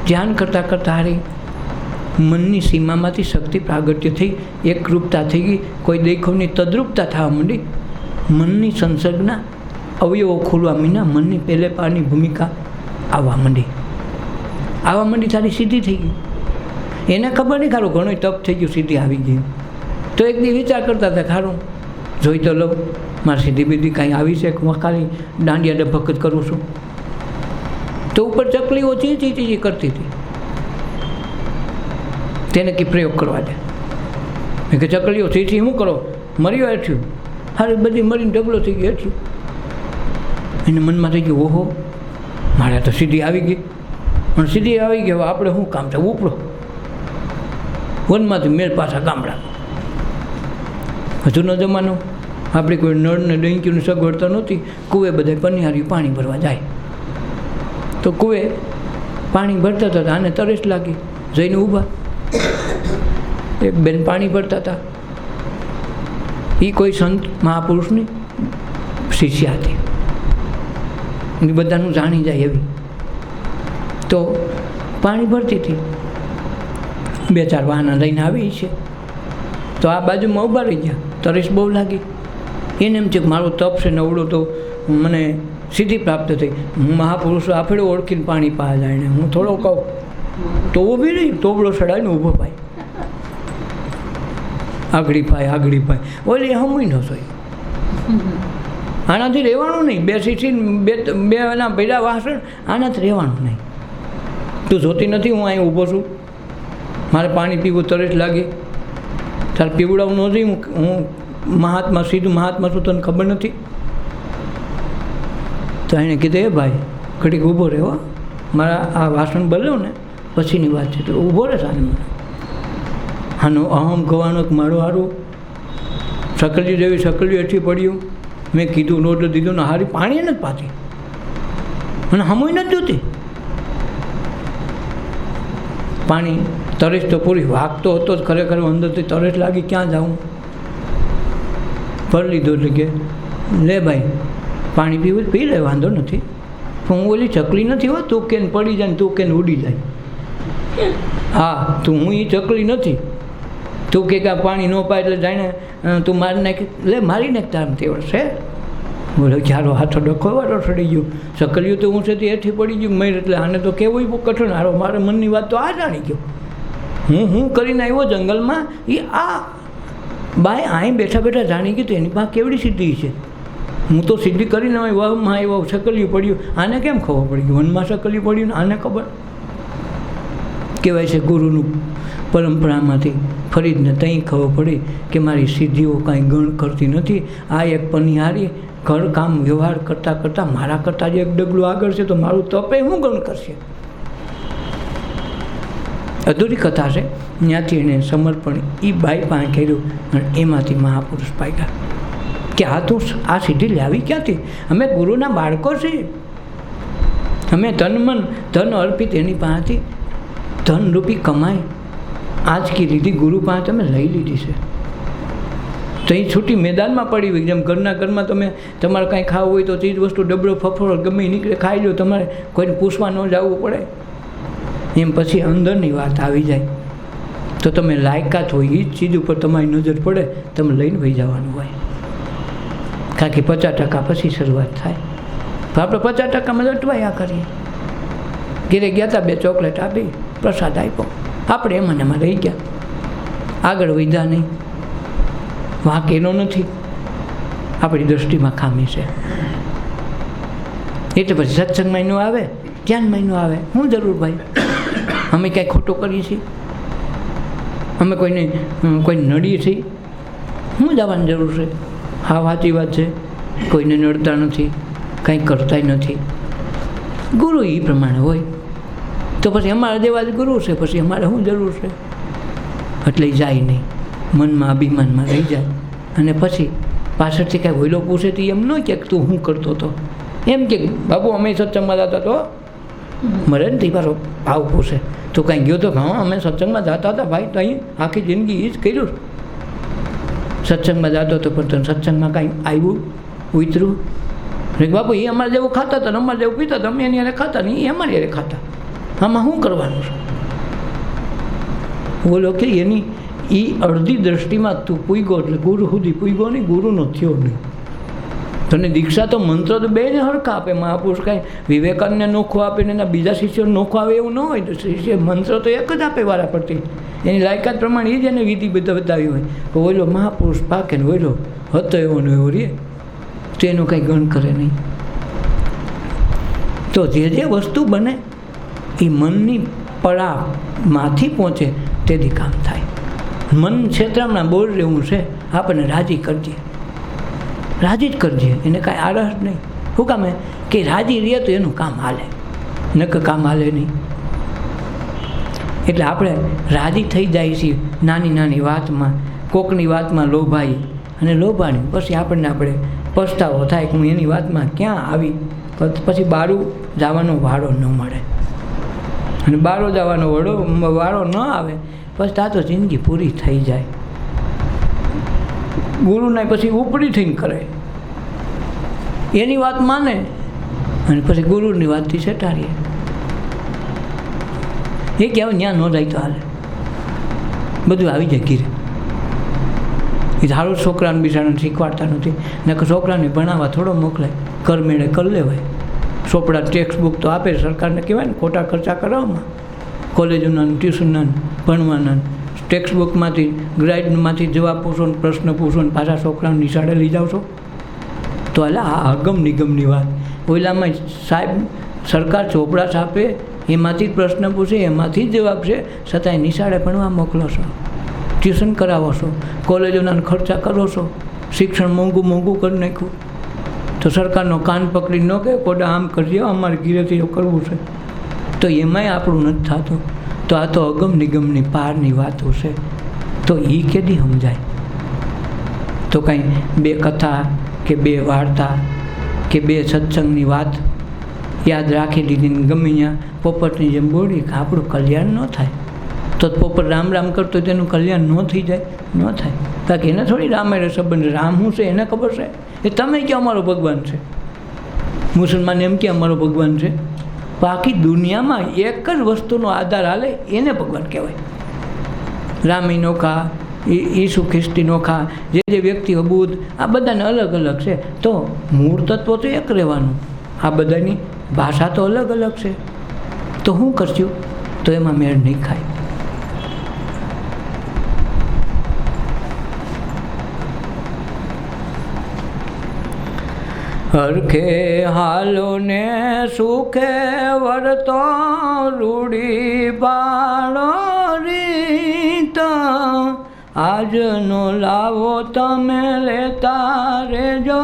ધ્યાન કરતાં કરતાં હારી મનની સીમામાંથી શક્તિ પ્રાગટ્ય થઈ, એકરૂપતા થઈ ગઈ. કોઈ દેખોની તદ્રુપતા થવા માંડી. મનની સંસર્ગના અવયવો ખોલવા માંડ્યા. મનની પહેલે પારની ભૂમિકા આવવા માંડી તારી સિદ્ધિ થઈ ગઈ. એને ખબર નહીં ખારું ઘણો તપ થઈ ગયું, સિદ્ધિ આવી ગઈ. તો એક દી વિચાર કરતા હતા ખારું જોઈ તો લઉં મારી સિદ્ધિ બીધી કાંઈ આવી છે, હું ખાલી દાંડિયા ડબક જ કરું છું. તો ઉપર ચકલીઓ ચીચી કરતી હતી. તેને કે પ્રયોગ કરવા દે. મેં કે ચકલીઓ ચીચી શું કરો? મર્યો હેઠ્યું. હારી બધી મરીને ઢગલો થઈ ગયો હેઠ્યું. એને મનમાં થઈ ગયું ઓહો મારે તો સિદ્ધિ આવી ગઈ. પણ સિદ્ધિ આવી ગઈ, હવે આપણે શું કામ છે? ઉપડો વનમાંથી મેળ પાછા ગામડા. હજુનો જમાનો આપણે કોઈ નળને ડંકીની સગવડતા નહોતી. કૂવે બધા પનિહારી પાણી ભરવા જાય. તો કૂવે પાણી ભરતા હતા, આને તરસ લાગી, જઈને ઊભા. એક બેન પાણી ભરતા હતા. એ કોઈ સંત મહાપુરુષની શિષ્યા હતી. એ બધાનું જાણી જાય એવી. તો પાણી ભરતી હતી. 2-4 વાહના લઈને આવી છે. તો આ બાજુમાં ઊભા રહી ગયા. તરસ બહુ લાગી. એને એમ છે કે મારો તપ છે નવડો તો મને સિદ્ધિ પ્રાપ્ત થઈ. હું મહાપુરુષો આફેડો ઓળખીને પાણી પા જાય ને હું થોડો કહું તો ઊભી રહી, તોબડો ચડાવીને ઊભો પાય. આગળી પાય. ઓલી હમુય ન સોય. આનાથી રહેવાનું નહીં. બે સીસીને બે એના ભેડા વાસણ, આનાથી રહેવાનું નહીં. તું જોતી નથી હું અહીં ઊભો છું, મારે પાણી પીવું, તરસ લાગી, તારે પીવડાવું નથી. હું મહાત્મા, સીધું મહાત્મા છું, તને ખબર નથી? તો એણે કીધું એ ભાઈ ઘડીક ઊભો રહેવો, મારા આ વાસણ બદલો ને પછીની વાત છે. તો ઊભો રહે સાને મને. આનો અહમ ગવાનો મારો હારું સકલી જેવી સકલી હેઠી પડ્યું. મેં કીધું નોટ દીધું ને હારી પાણી નથી પાતી અને હમુય નથી જોતી. પાણી તરસ તો પૂરી વાગતો હતો જ ખરેખર. અંદરથી તરસ લાગી, ક્યાં જાઉં? ભરી લીધો. એટલે કે લે ભાઈ પાણી પીવું પી લે, વાંધો નથી. પણ હું ઓલી ચકલી નથી હો, તું કેને પડી જાય ને તું કેને ઉડી જાય. હા તું હું એ ચકલી નથી. તું કે પાણી ન પાય એટલે જાણે તું મારી નાખી. લે મારી નાખ તાર તેવડ છે. બોલો ચાલો હાથો ડખો વાળો ચડી ગયો. ચકલીઓ તો હું છે તે હેઠી પડી ગયું મર. એટલે આને તો કેવું બહુ કઠણ. હારો મારા મનની વાત તો આ જાણી ગયો. હું કરીને આવ્યો જંગલમાં. એ આ બાય અહીં બેઠા બેઠા જાણી ગયું તો એની પાસે કેવડી સિદ્ધિ છે. હું તો સિદ્ધિ કરીને વહમાં આવ્યો, સકલ્યું પડ્યું. આને કેમ ખબર પડી ગયું? વનમાં સકલ્યું પડ્યું ને આને ખબર. કહેવાય છે ગુરુનું પરંપરામાંથી ફરીદને ત્યાં ખબર પડી કે મારી સિદ્ધિઓ કાંઈ ગણ કરતી નથી. આ એક પનિહારી ઘર કામ વ્યવહાર કરતાં કરતાં મારા કરતાં જ એક ડગલું આગળ છે, તો મારું તપે હું ગણ કરશે. અધૂરી કથા છે. ત્યાંથી એને સમર્પણ એ બાઈ પાસે કર્યું અને એમાંથી મહાપુરુષ પાક્યા. કે આ તો આ સિદ્ધિ લાવી ક્યાંથી? અમે ગુરુના બાળકો છીએ. અમે ધન અર્પિત એની પાસેથી ધનરૂપી કમાઈ આજકી લીધી, ગુરુ પાસે તમે લઈ લીધી છે. તો એ છૂટી મેદાનમાં પડી હોય. જેમ ઘરમાં તમે તમારે કાંઈ ખાવું હોય તો ચીજ વસ્તુ ડબડો ફફડો ગમે નીકળે ખાઈ લો, તમારે કોઈને પૂછવા ન જવું પડે. એમ પછી અંદરની વાત આવી જાય તો તમે લાયકાત હોય એ જ ચીજ ઉપર તમારી નજર પડે, તમે લઈને વહી જવાનું હોય. કારણ કે 50% પછી શરૂઆત થાય. તો આપણે 50%માં અટવાયા કરીએ. ઘેરે ગયા હતા, 2 ચોકલેટ આપી, પ્રસાદ આપ્યો, આપણે એમાં રહી ગયા, આગળ વધ્યા નહીં. વાંક એનો નથી, આપણી દૃષ્ટિમાં ખામી છે. એટલે પછી સત્સંગ મહિનો આવે, ધ્યાન મહિનો આવે, શું જરૂર ભાઈ? અમે કાંઈ ખોટું કરીએ છીએ? અમે કોઈ નડીએ છીએ? શું જવાની જરૂર છે? હા સાચી વાત છે, કોઈને નડતા નથી, કંઈ કરતાય નથી. ગુરુ એ પ્રમાણે હોય તો પછી અમારા જેવા જ ગુરુ છે, પછી અમારે શું જરૂર છે? એટલે જાય નહીં, મનમાં અભિમાનમાં રહી જાય અને પછી પાછળથી કાંઈ વહેલો પૂછે તો એમ ન કે તું શું કરતો હતો, એમ કે બાબુ અમે સત્સંગમાં જતા તો મરે ને તે મારો ભાવ પૂછે તું કાંઈ ગયો તો હા અમે સત્સંગમાં જતા હતા ભાઈ, તો અહીં આખી જિંદગી એ જ કર્યું, સત્સંગમાં જતો હતો પણ તને સત્સંગમાં કાંઈ આવ્યું ઉતર્યું બાપુ? એ અમારે જેવું ખાતા હતા ને અમારે જેવું પીતા હતા, અમે એની યારે ખાતા ને એ અમારી યારે ખાતા, આમાં શું કરવાનું છે? બોલો કે એની એ અડધી દ્રષ્ટિમાં તું પૂગ્યો એટલે ગુરુ સુધી પૂગ્યો નહીં, ગુરુનો થયો નહીં. તને દીક્ષા તો મંત્ર તો બેને હરખા આપે, મહાપુરુષ કાંઈ વિવેકાનંદને નોખો આપે ને એના બીજા શિષ્યો નોખો આવે એવું ન હોય. તો શિષ્ય મંત્ર તો એક જ આપે વારા પડતી, એની લાયકાત પ્રમાણે એ જ એને વિધિ બતાવી હોય. તો ઓલો મહાપુરુષ પાકે ને ઓલો હતો એવો ને એવો રે, તો એનું કંઈ ગણ કરે નહીં. તો જે વસ્તુ બને એ મનની પડામાંથી પહોંચે તેથી કામ થાય. મન ક્ષેત્રમાં બોલ રહેવું છે, આપણને રાજી કરજે, રાજી જ કરજે, એને કાંઈ આળસ નહીં. શું કામે કે રાજી રહે તો એનું કામ હાલે, નકર કામ હાલે નહીં. એટલે આપણે રાજી થઈ જાય છીએ નાની નાની વાતમાં, કોકની વાતમાં લોભાઈ અને લોભાણી પછી આપણે પસ્તાવો થાય કે હું એની વાતમાં ક્યાં આવી, પછી બારું જવાનો વાળો ન મળે, અને બારો જવાનો વાળો ન આવે પછી આ તો જિંદગી પૂરી થઈ જાય. ગુરુને પછી ઉપરી થઈને કરે, એની વાત માને અને પછી ગુરુની વાતથી સેટાડીએ. એ કહેવાય ત્યાં ન જાય તો હાલે, બધું આવી જાય ઘીરે. એ સારું છોકરાને બિચારાને શીખવાડતા નથી, ને છોકરાને ભણાવવા થોડો મોકલાય, કરમેળે કરી લેવાય. ચોપડા ટેક્સ્ટ બુક તો આપે, સરકારને કહેવાય ને ખોટા ખર્ચા કરવામાં, કોલેજોના ટ્યુશનના ભણવાના ટેક્સ્ટ બુકમાંથી ગ્રાઇડમાંથી જવાબ પૂછો ને પ્રશ્ન પૂછો ને પાછા છોકરાને નિશાળે લઈ જાઓ છો તો એટલે આ અગમ નિગમની વાત. ઓલામાં સાહેબ સરકાર ચોપડા છાપે, એમાંથી જ પ્રશ્ન પૂછે, એમાંથી જ જવાબ છે, છતાંય નિશાળે ભણવા મોકલો છો, ટ્યુશન કરાવો છો, કોલેજોના ખર્ચા કરો છો, શિક્ષણ મોંઘું કરી નાખ્યું. તો સરકારનો કાન પકડી ન કે કોડા આમ કરજે, અમારે ઘીરેથી કરવું છે, તો એમાંય આપણું નથી થતું. તો આ તો અગમ નિગમની પારની વાતો છે, તો એ કેદી સમજાય? તો કાંઈ બે કથા કે બે વાર્તા કે બે સત્સંગની વાત યાદ રાખી લીધી ગમે ત્યાં પોપટની જેમ બોલી કે આપણું કલ્યાણ ન થાય. તો પોપટ રામ રામ કરતો તેનું કલ્યાણ ન થઈ જાય? ન થાય. બાકી એને થોડી રામાયણ સંબંધ, રામ શું છે એને ખબર છે? એ તમે કે અમારો ભગવાન છે, મુસલમાન એમ કે અમારો ભગવાન છે. બાકી દુનિયામાં એક જ વસ્તુનો આધાર હાલે એને ભગવાન કહેવાય. રામી નોખા, ઈસુ ખ્રિસ્તી નોખા, જે વ્યક્તિ બુદ્ધ, આ બધાને અલગ અલગ છે. તો મૂળ તત્વ તો એક રહેવાનું, આ બધાની ભાષા તો અલગ અલગ છે. તો શું કરશું? તો એમાં મેળ નહીં ખાય. હરખે હાલો ને સુખે વર્તો, રૂડી પાડો રીત, આજનો લાવો તમે લેતા રેજો,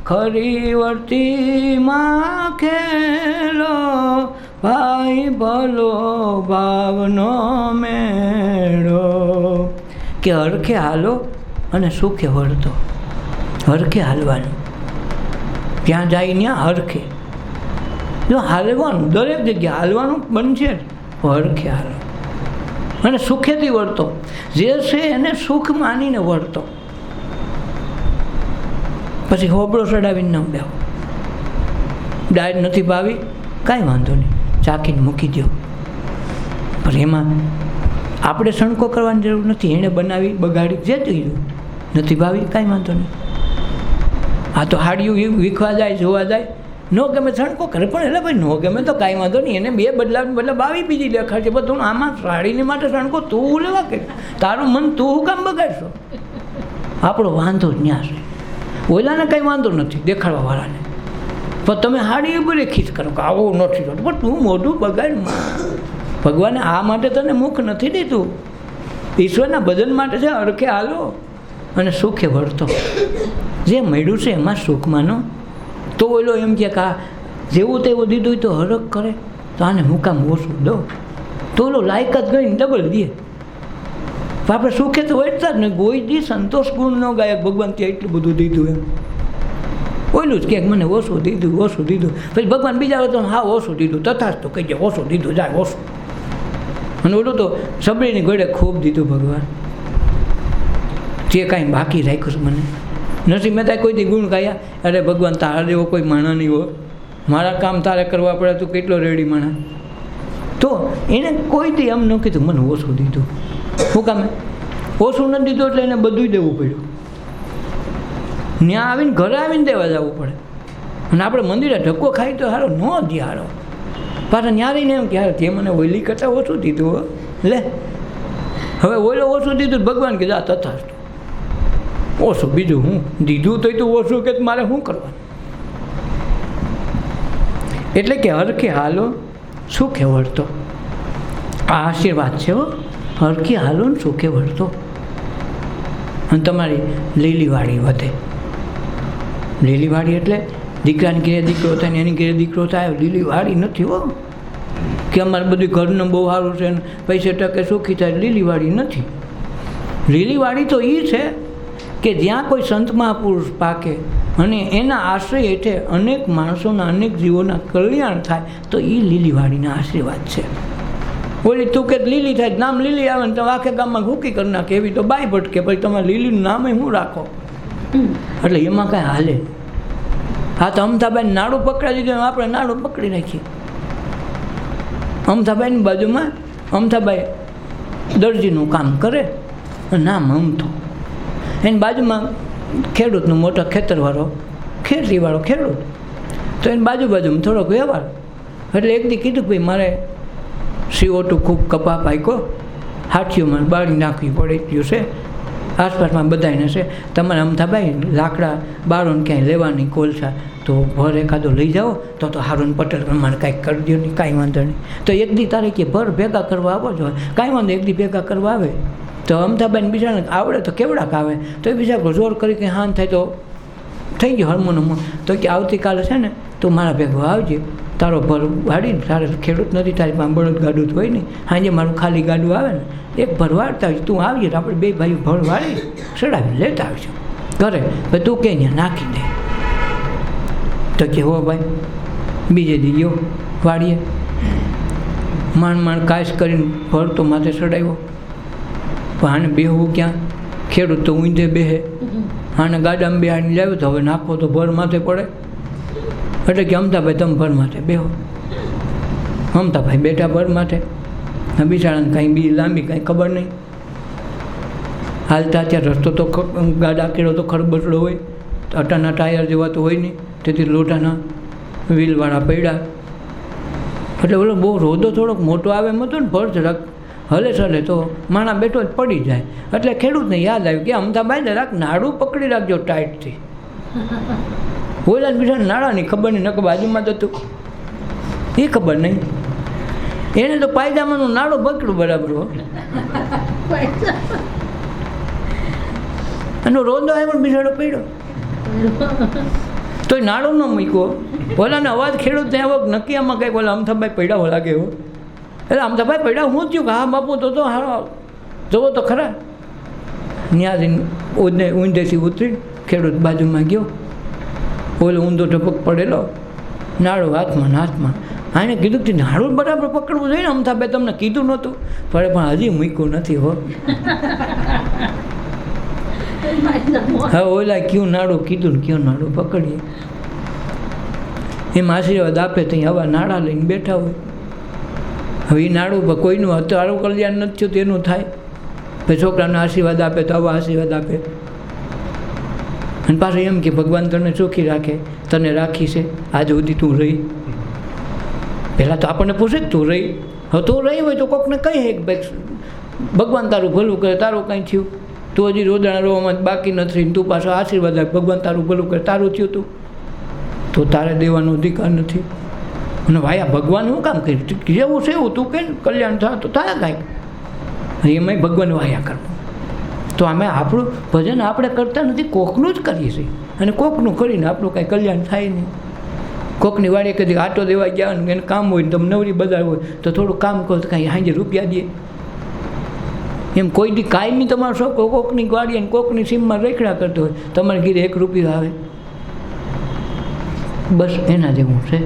ખરી વર્તીમાં ખેલો, ભાઈ ભલો ભાવનો મેળો. કે હરખે હાલો અને સુખે વર્તો. હરખે હાલવાનું, ત્યાં જાય ત્યાં હરખે જો હાલવાનું, દરેક જગ્યાએ હાલવાનું બનશે, હરખે હાલો અને સુખેથી વર્તો. જે છે એને સુખ માનીને વર્તો. પછી હોબળો ચડાવીને ન બેહો. ડાયટ નથી ભાવી, કાંઈ વાંધો નહીં, ચાખીને મૂકી દો. પણ એમાં આપણે સણકો કરવાની જરૂર નથી. એણે બનાવી બગાડી જે થયું નથી ભાવી, કાંઈ વાંધો નહીં. આ તો હાડિયું વીખવા જાય, જોવા જાય, ન ગમે સણકો કરે, પણ એટલે ભાઈ ન ગમે તો કાંઈ વાંધો નહીં, એને બે બદલાવની બદલાવ આવી બીજી દેખાડશે. બધું આમાં સાડીની માટે સણકો તું લેવા કે તારું મન તું હું કામ બગાડશો? આપણો વાંધો જ ત્યાં છે. ઓલાને કંઈ વાંધો નથી દેખાડવાવાળાને, પણ તમે હાડી બરે ખીચ કરો કે આવું નથી થતું, પણ તું મોઢું બગાડ. ભગવાને આ માટે તને મુખ નથી દીધું, ઈશ્વરના ભજન માટે છે. હરખે હાલો અને સુખે વર્તો. જે મળ્યું છે એમાં સુખ માનો. તો ઓલો એમ કે આ જેવું તેવું દીધું તો હરખ કરે, તો આને મુકામ ઓછું દો, તો ઓલો લાયકાત ગઈને ડબલ દે. આપણે સુખે તો વહેંચતા જ ને કોઈ દી સંતોષ ગુણ ન ગાય ભગવાન ત્યાં એટલું બધું દીધું એમ ઓયલું જ ક્યાંક મને ઓછું દીધું પછી ભગવાન બીજા હોય તો હા ઓછું દીધું તથાસ્તુ તો કહી જાય ઓછું દીધું જાય ઓછું અને ઓલું તો સબળીની ઘોડે ખૂબ દીધું ભગવાન તે કાંઈ બાકી રાખ્યું છે મને નથી મેં ત્યાં કોઈ દી ગુણ ગાયા અરે ભગવાન તારા જેવો કોઈ માણા નહીં હોય મારા કામ તારે કરવા પડે તું કેટલો રેડી માણા તો એને કોઈ દી એમ ન કીધું મને ઓછું દીધું શું કામે ઓછું નથી દીધું એટલે એને બધું દેવું પડ્યું ત્યાં આવીને ઘરે આવીને દેવા જવું પડે અને આપણે મંદિરે ધક્કો ખાઈ તો હારો ન દે હારો પાછા ત્યાં રહીને એમ કે હારે તે મને ઓઈલી કરતાં ઓછું દીધું લે હવે ઓઈલો ઓછું દીધું ભગવાન કીધું આ તથાસ્તુ ઓછું બીજું હું દીધું તો તું ઓછું કે મારે શું કરવાનું એટલે કે હરખે હાલો સુખે વળતો આ આશીર્વાદ છે હો હરખી હાલો ને સુખે વળતો અને તમારી લીલીવાળી વધે લીલીવાળી એટલે દીકરાની ઘેરે દીકરો થાય ને એની ઘેરે દીકરો થાય લીલીવાળી નથી હો કે અમારે બધું ઘરનું બહુ સારું છે ને પૈસે ટકે સુખી થાય લીલીવાળી નથી લીલીવાળી તો એ છે કે જ્યાં કોઈ સંત મહાપુરુષ પાકે અને એના આશ્રય હેઠે અનેક માણસોના અનેક જીવોના કલ્યાણ થાય તો એ લીલીવાળીના આશીર્વાદ છે ઓલી તું કે લીલી થાય નામ લીલી આવે ને તમે આખે ગામમાં ભૂકી કરી નાખે એવી તો બાઈ ભટકે પછી તમારે લીલીનું નામ શું રાખો એટલે એમાં કાંઈ હાલે હા તો અમથાબાઈ નાડું પકડાઈ દીધું આપણે નાડું પકડી નાખીએ અમથાબાઈની બાજુમાં અમથાબાઈ દરજીનું કામ કરે નામ અમથો એની બાજુમાં ખેડૂતનું મોટો ખેતરવાળો ખેતીવાળો ખેડૂત તો એની બાજુમાં થોડોક વ્યવહાર એટલે એક દી કીધું ભાઈ મારે CO2 ખૂબ કપા પાક્યો હાથીઓમાં બાળી નાખવી પડે એટલું છે આસપાસમાં બધાને છે તમારે અમથાભાઈ લાકડા બાળોને ક્યાંય લેવાની કોલસા તો ભર એકાદો લઈ જાઓ તો હારું પટેલ પ્રમાણે કાંઈક કરી દો નહીં કાંઈ વાંધો નહીં તો એક દી તારે કે ભર ભેગા કરવા આવો છો કાંઈ વાંધો એક દી ભેગા કરવા આવે તો અમથાભાઈને બીજાને આવડે તો કેવડાક આવે તો એ બીજા જોર કરી કંઈ હાન થાય તો થઈ ગયો હરમોનમ તો કે આવતીકાલે છે ને તું મારા ભેગો આવજે તારો ભર વાળીને તારે ખેડૂત નથી તારી પાસે બળદ ગાડું તો હોય નહીં સાંજે મારું ખાલી ગાડું આવે ને એક ભર વાળતા હોય તું આવીએ તો આપણે બે ભાઈ ભર વાળી ચડાવી લેતા આવીશું ઘરે ભાઈ તું કે અહીંયા નાખી દે તો કે હો ભાઈ બીજે દી ગયો વાળીએ માંડ કાશ કરીને ભર તો માથે ચડાવ્યો પણ આને બેહવું ક્યાં ખેડૂત તો ઊંધે બેહે આને ગાડામાં બેહાડીને લાવ્યો તો હવે નાખો તો ભર માથે પડે એટલે કે અમથાભાઈ તમે ભર માથે બેહો અમથાભાઈ બેઠા ભર માથે બિચારાને કાંઈ બી લાંબી કાંઈ ખબર નહીં હાલતા ત્યાં રસ્તો તો ગાડા કેળો તો ખરબચડો હોય અટાના ટાયર જેવા તો હોય નહીં તેથી લોટાના વ્હીલવાળા પડ્યા એટલે ઓલો બહુ રોદો થોડોક મોટો આવે એમ હતો ને ભર જરાક હલે ચલે તો માણા બેઠો જ પડી જાય એટલે ખેડૂતને યાદ આવ્યું કે અમથાભાઈ જરાક નાડું પકડી રાખજો ટાઈટથી ઓલા બીજા નાણાંની ખબર નહીં નક બાજુમાં જતું એ ખબર નહીં એને તો પાયજામાનું નાડું પકડ્યું બરાબર એનો રોંદો આવ્યો પણ બિચારો પડ્યો તો નાડો ન મૂક્યો ઓલાને અવાજ ખેડૂતને આવ્યો નક્કી આમાં કંઈક ઓલા અમથાભાઈ પડ્યા લાગે એવો એટલે અમથાભાઈ પડ્યા હું થયું કે હા બાપુ તો હારો જવો તો ખરા ન્યાથી ઊંધેથી ઉતરી ખેડૂત બાજુમાં ગયો ઓલો ઊંધો ટપક પડેલો નાડું હાથમાં આને કીધું કે નાડું બરાબર પકડવું જોઈએ ને અમથાભાઈ તમને કીધું નહોતું પણ હજી મૂક્યું નથી હો હવે ઓલા કયું નાડું કીધું ને કયું નાડું પકડીએ એમ આશીર્વાદ આપે ત્યાં આવા નાડા લઈને બેઠા હોય હવે એ નાડું પર કોઈનું તારું કલ્યાણ નથી થયું તેનું થાય ભાઈ છોકરાને આશીર્વાદ આપે તો આવા આશીર્વાદ આપે અને પાછું એમ કે ભગવાન તને ચોખ્ખી રાખે તને રાખી છે આજ સુધી તું રહી પહેલાં તો આપણને પૂછે જ તું રહી હવે તું રહી હોય તો કોકને કહીએ કે ભાઈ ભગવાન તારું ભલું કરે તારું કાંઈ થયું તું હજી રોદણા રોવામાં બાકી નથી તું પાછો આશીર્વાદ આપ ભગવાન તારું ભલું કરે તારું થયું તું તો તારે દેવાનો અધિકાર નથી અને ભાઈ ભગવાન શું કામ કર્યું જેવું છે એવું તું કંઈ કલ્યાણ થાય તો થાય કાંઈક એમાંય ભગવાન વાયા કરવું તો અમે આપણું ભજન આપણે કરતા નથી કોકનું જ કરીએ છીએ અને કોકનું કરીને આપણું કાંઈ કલ્યાણ થાય નહીં કોકની વાડીએ કદી આટો દેવા ગયા ને એને કામ હોય ને તમે નવરી બજાર હોય તો થોડું કામ કરો તો કાંઈ સાંજે રૂપિયા દે એમ કોઈ દી કાયમી તમારો છોકરો કોકની ગાડી અને કોકની સીમમાં રેખડા કરતો હોય, તમારે ઘીરે 1 રૂપિયો આવે, બસ એના જેવું છે.